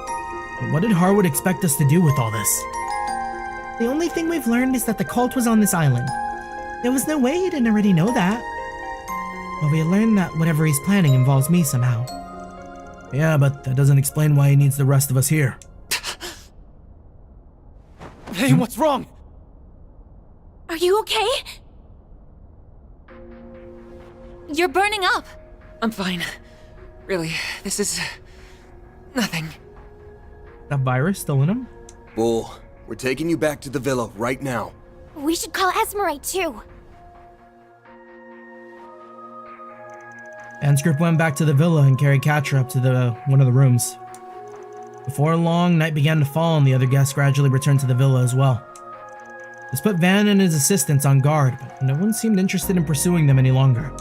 Speaker 1: But what did Harwood expect us to do with all this?
Speaker 12: The only thing we've learned is that the cult was on this island. There was no way he didn't already know that. But we learned that whatever he's planning involves me somehow.
Speaker 1: Yeah, but that doesn't explain why he needs the rest of us here.
Speaker 11: Hey, what's wrong?
Speaker 21: Are you okay? You're burning up.
Speaker 7: I'm fine. Really, this is... nothing.
Speaker 1: That virus still in him?
Speaker 4: Bull, we're taking you back to the villa right now.
Speaker 21: We should call Zemuria too.
Speaker 1: Anne's group went back to the villa and carried Catcher up to one of the rooms. Before long, night began to fall and the other guests gradually returned to the villa as well. This put Van and his assistants on guard, but no one seemed interested in pursuing them any longer.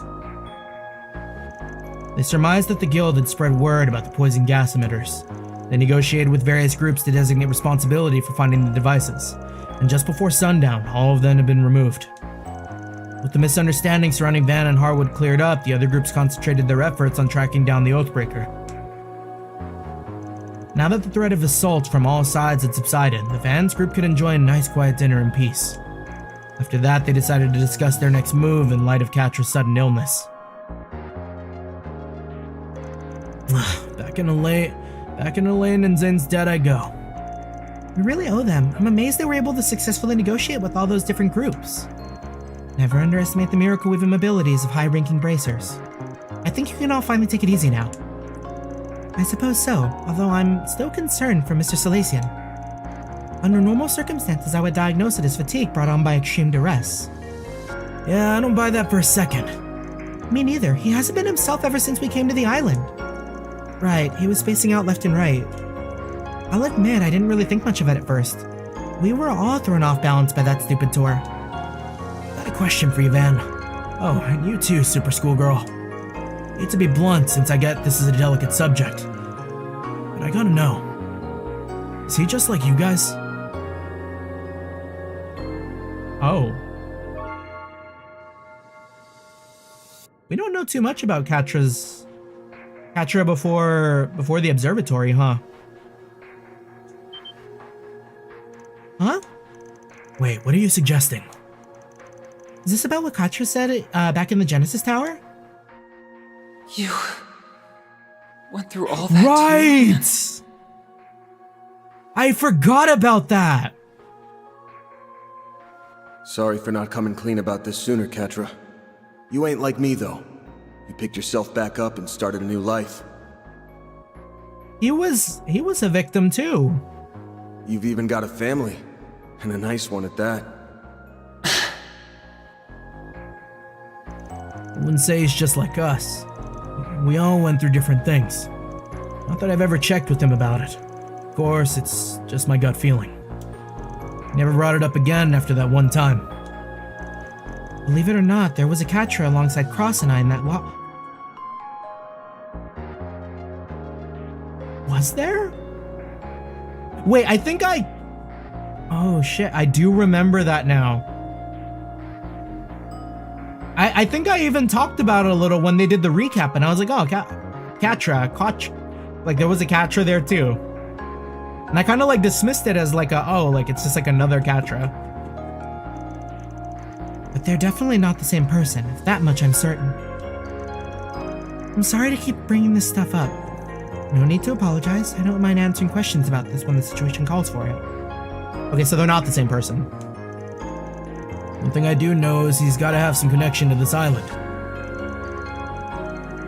Speaker 1: They surmised that the guild had spread word about the poison gas emitters. They negotiated with various groups to designate responsibility for finding the devices, and just before sundown, all of them had been removed. With the misunderstanding surrounding Van and Harwood cleared up, the other groups concentrated their efforts on tracking down the Oathbreaker. Now that the threat of assault from all sides had subsided, the Van's group could enjoy a nice quiet dinner in peace. After that, they decided to discuss their next move in light of Catra's sudden illness. Back in Elaine and Zane's dead I go.
Speaker 12: We really owe them. I'm amazed they were able to successfully negotiate with all those different groups. Never underestimate the miracle-weaving abilities of high-ranking bracers. I think you can all finally take it easy now. I suppose so, although I'm still concerned for Mr. Salacian. Under normal circumstances, I would diagnose it as fatigue brought on by extreme duress.
Speaker 1: Yeah, I don't buy that for a second.
Speaker 12: Me neither. He hasn't been himself ever since we came to the island. Right, he was spacing out left and right. I'll admit, I didn't really think much of it at first. We were all thrown off balance by that stupid tour.
Speaker 1: Got a question for you, Van. Oh, and you too, Super Schoolgirl. Hate to be blunt since I get this is a delicate subject, but I gotta know. Is he just like you guys?
Speaker 12: Oh. We don't know too much about Catra before the observatory, huh? Huh?
Speaker 1: Wait, what are you suggesting?
Speaker 12: Is this about what Catra said back in the Genesis Tower?
Speaker 7: You went through all that.
Speaker 1: Right! I forgot about that!
Speaker 4: Sorry for not coming clean about this sooner, Catra. You ain't like me, though. You picked yourself back up and started a new life.
Speaker 12: He was a victim too.
Speaker 4: You've even got a family, and a nice one at that.
Speaker 1: I wouldn't say he's just like us. We all went through different things. Not that I've ever checked with him about it. Of course, it's just my gut feeling. Never brought it up again after that one time.
Speaker 12: Believe it or not, there was a Catra alongside Cross and I in that Was there?
Speaker 1: Wait, I think I...
Speaker 12: Oh shit, I do remember that now. I think I even talked about it a little when they did the recap, and I was like, oh, Catra. Like, there was a Catra there too. And I kind of like dismissed it as like it's just like another Catra. But they're definitely not the same person, if that much I'm certain. I'm sorry to keep bringing this stuff up. No need to apologize. I don't mind answering questions about this when the situation calls for it. Okay, so they're not the same person.
Speaker 1: One thing I do know is he's got to have some connection to this island.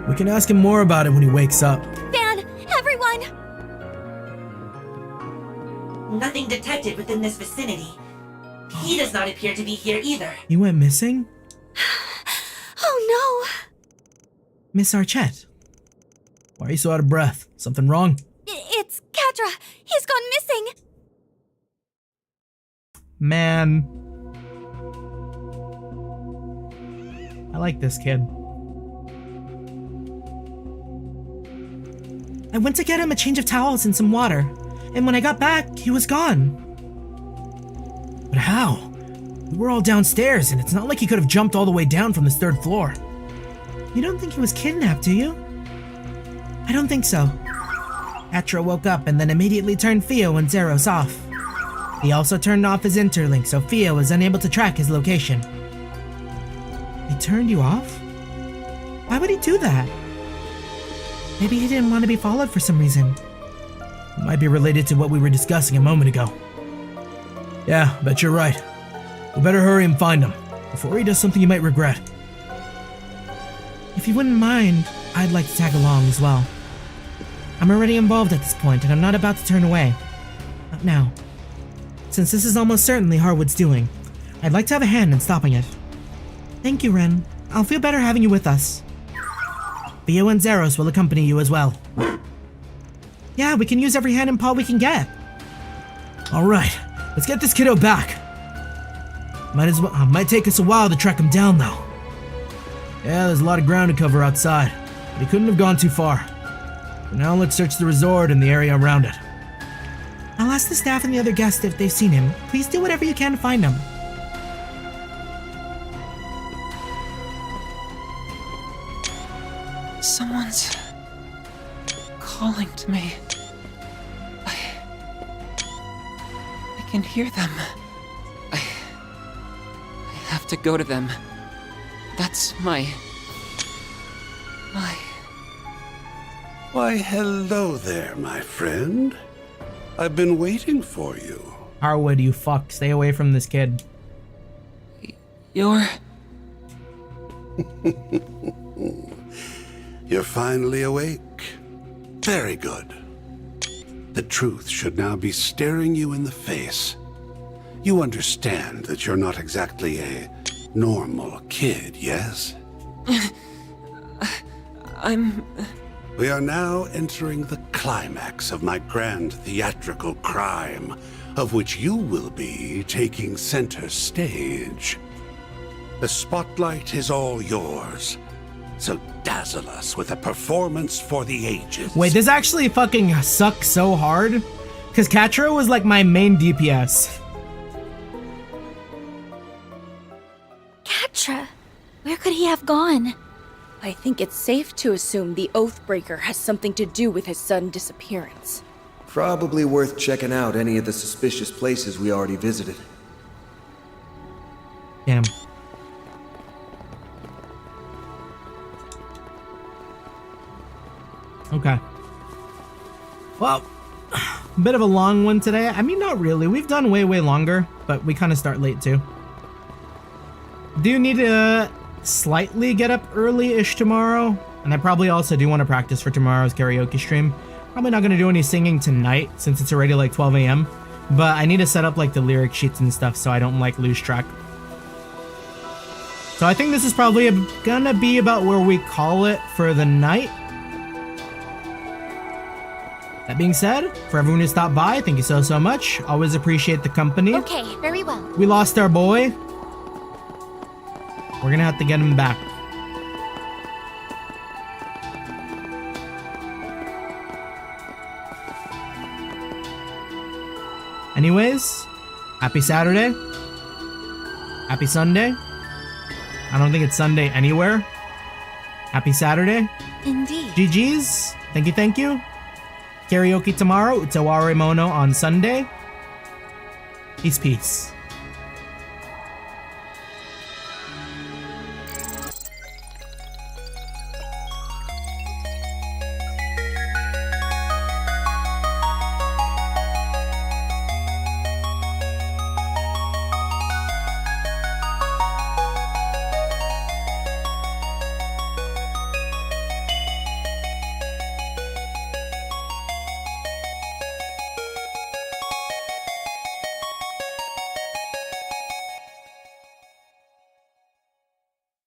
Speaker 1: We can ask him more about it when he wakes up.
Speaker 21: Van, everyone!
Speaker 17: Nothing detected within this vicinity. He does not appear to be here either.
Speaker 12: He went missing?
Speaker 21: Oh no!
Speaker 12: Miss Archette.
Speaker 1: Why are you so out of breath? Something wrong?
Speaker 21: It's Catra! He's gone missing!
Speaker 12: Man. I like this kid. I went to get him a change of towels and some water, and when I got back, he was gone.
Speaker 1: But how? We were all downstairs, and it's not like he could have jumped all the way down from this third floor.
Speaker 12: You don't think he was kidnapped, do you? I don't think so. Catra woke up and then immediately turned Theo and Zeros off. He also turned off his interlink, so Theo was unable to track his location. He turned you off? Why would he do that? Maybe he didn't want to be followed for some reason.
Speaker 1: It might be related to what we were discussing a moment ago. Yeah, bet you're right. We better hurry and find him, before he does something you might regret.
Speaker 12: If you wouldn't mind, I'd like to tag along as well. I'm already involved at this point, and I'm not about to turn away. Not now. Since this is almost certainly Harwood's doing, I'd like to have a hand in stopping it. Thank you, Ren. I'll feel better having you with us. Theo and Zeros will accompany you as well. Yeah, we can use every hand and paw we can get.
Speaker 1: Alright, let's get this kiddo back. Might take us a while to track him down, though. Yeah, there's a lot of ground to cover outside, but he couldn't have gone too far. For now, let's search the resort and the area around it.
Speaker 12: I'll ask the staff and the other guests if they've seen him. Please do whatever you can to find him.
Speaker 7: Someone's calling to me. I can hear them. I have to go to them. That's my...
Speaker 15: Why, hello there, my friend. I've been waiting for you.
Speaker 12: Harwood, you fuck. Stay away from this kid.
Speaker 7: You're...
Speaker 15: You're finally awake. Very good. The truth should now be staring you in the face. You understand that you're not exactly a normal kid, yes? We are now entering the climax of my grand theatrical crime, of which you will be taking center stage. The spotlight is all yours, so dazzle us with a performance for the ages.
Speaker 1: Wait, this actually fucking sucks so hard, because Catra was like my main DPS.
Speaker 21: Catra, where could he have gone?
Speaker 14: I think it's safe to assume the Oathbreaker has something to do with his sudden disappearance.
Speaker 4: Probably worth checking out any of the suspicious places we already visited.
Speaker 1: Damn. Okay. Well, a bit of a long one today. I mean, not really. We've done way longer, but we kind of start late too. Do need to slightly get up early-ish tomorrow, and I probably also do want to practice for tomorrow's karaoke stream. Probably not going to do any singing tonight since it's already like 12 a.m. But I need to set up like the lyric sheets and stuff so I don't like lose track. So I think this is probably gonna be about where we call it for the night. That being said, for everyone who stopped by, thank you so much. Always appreciate the company.
Speaker 21: Okay, very well.
Speaker 1: We lost our boy. We're gonna have to get him back. Anyways, happy Saturday. Happy Sunday. I don't think it's Sunday anywhere. Happy Saturday.
Speaker 21: Indeed.
Speaker 1: GG's. Thank you. Karaoke tomorrow. Utaware Mono on Sunday. Peace.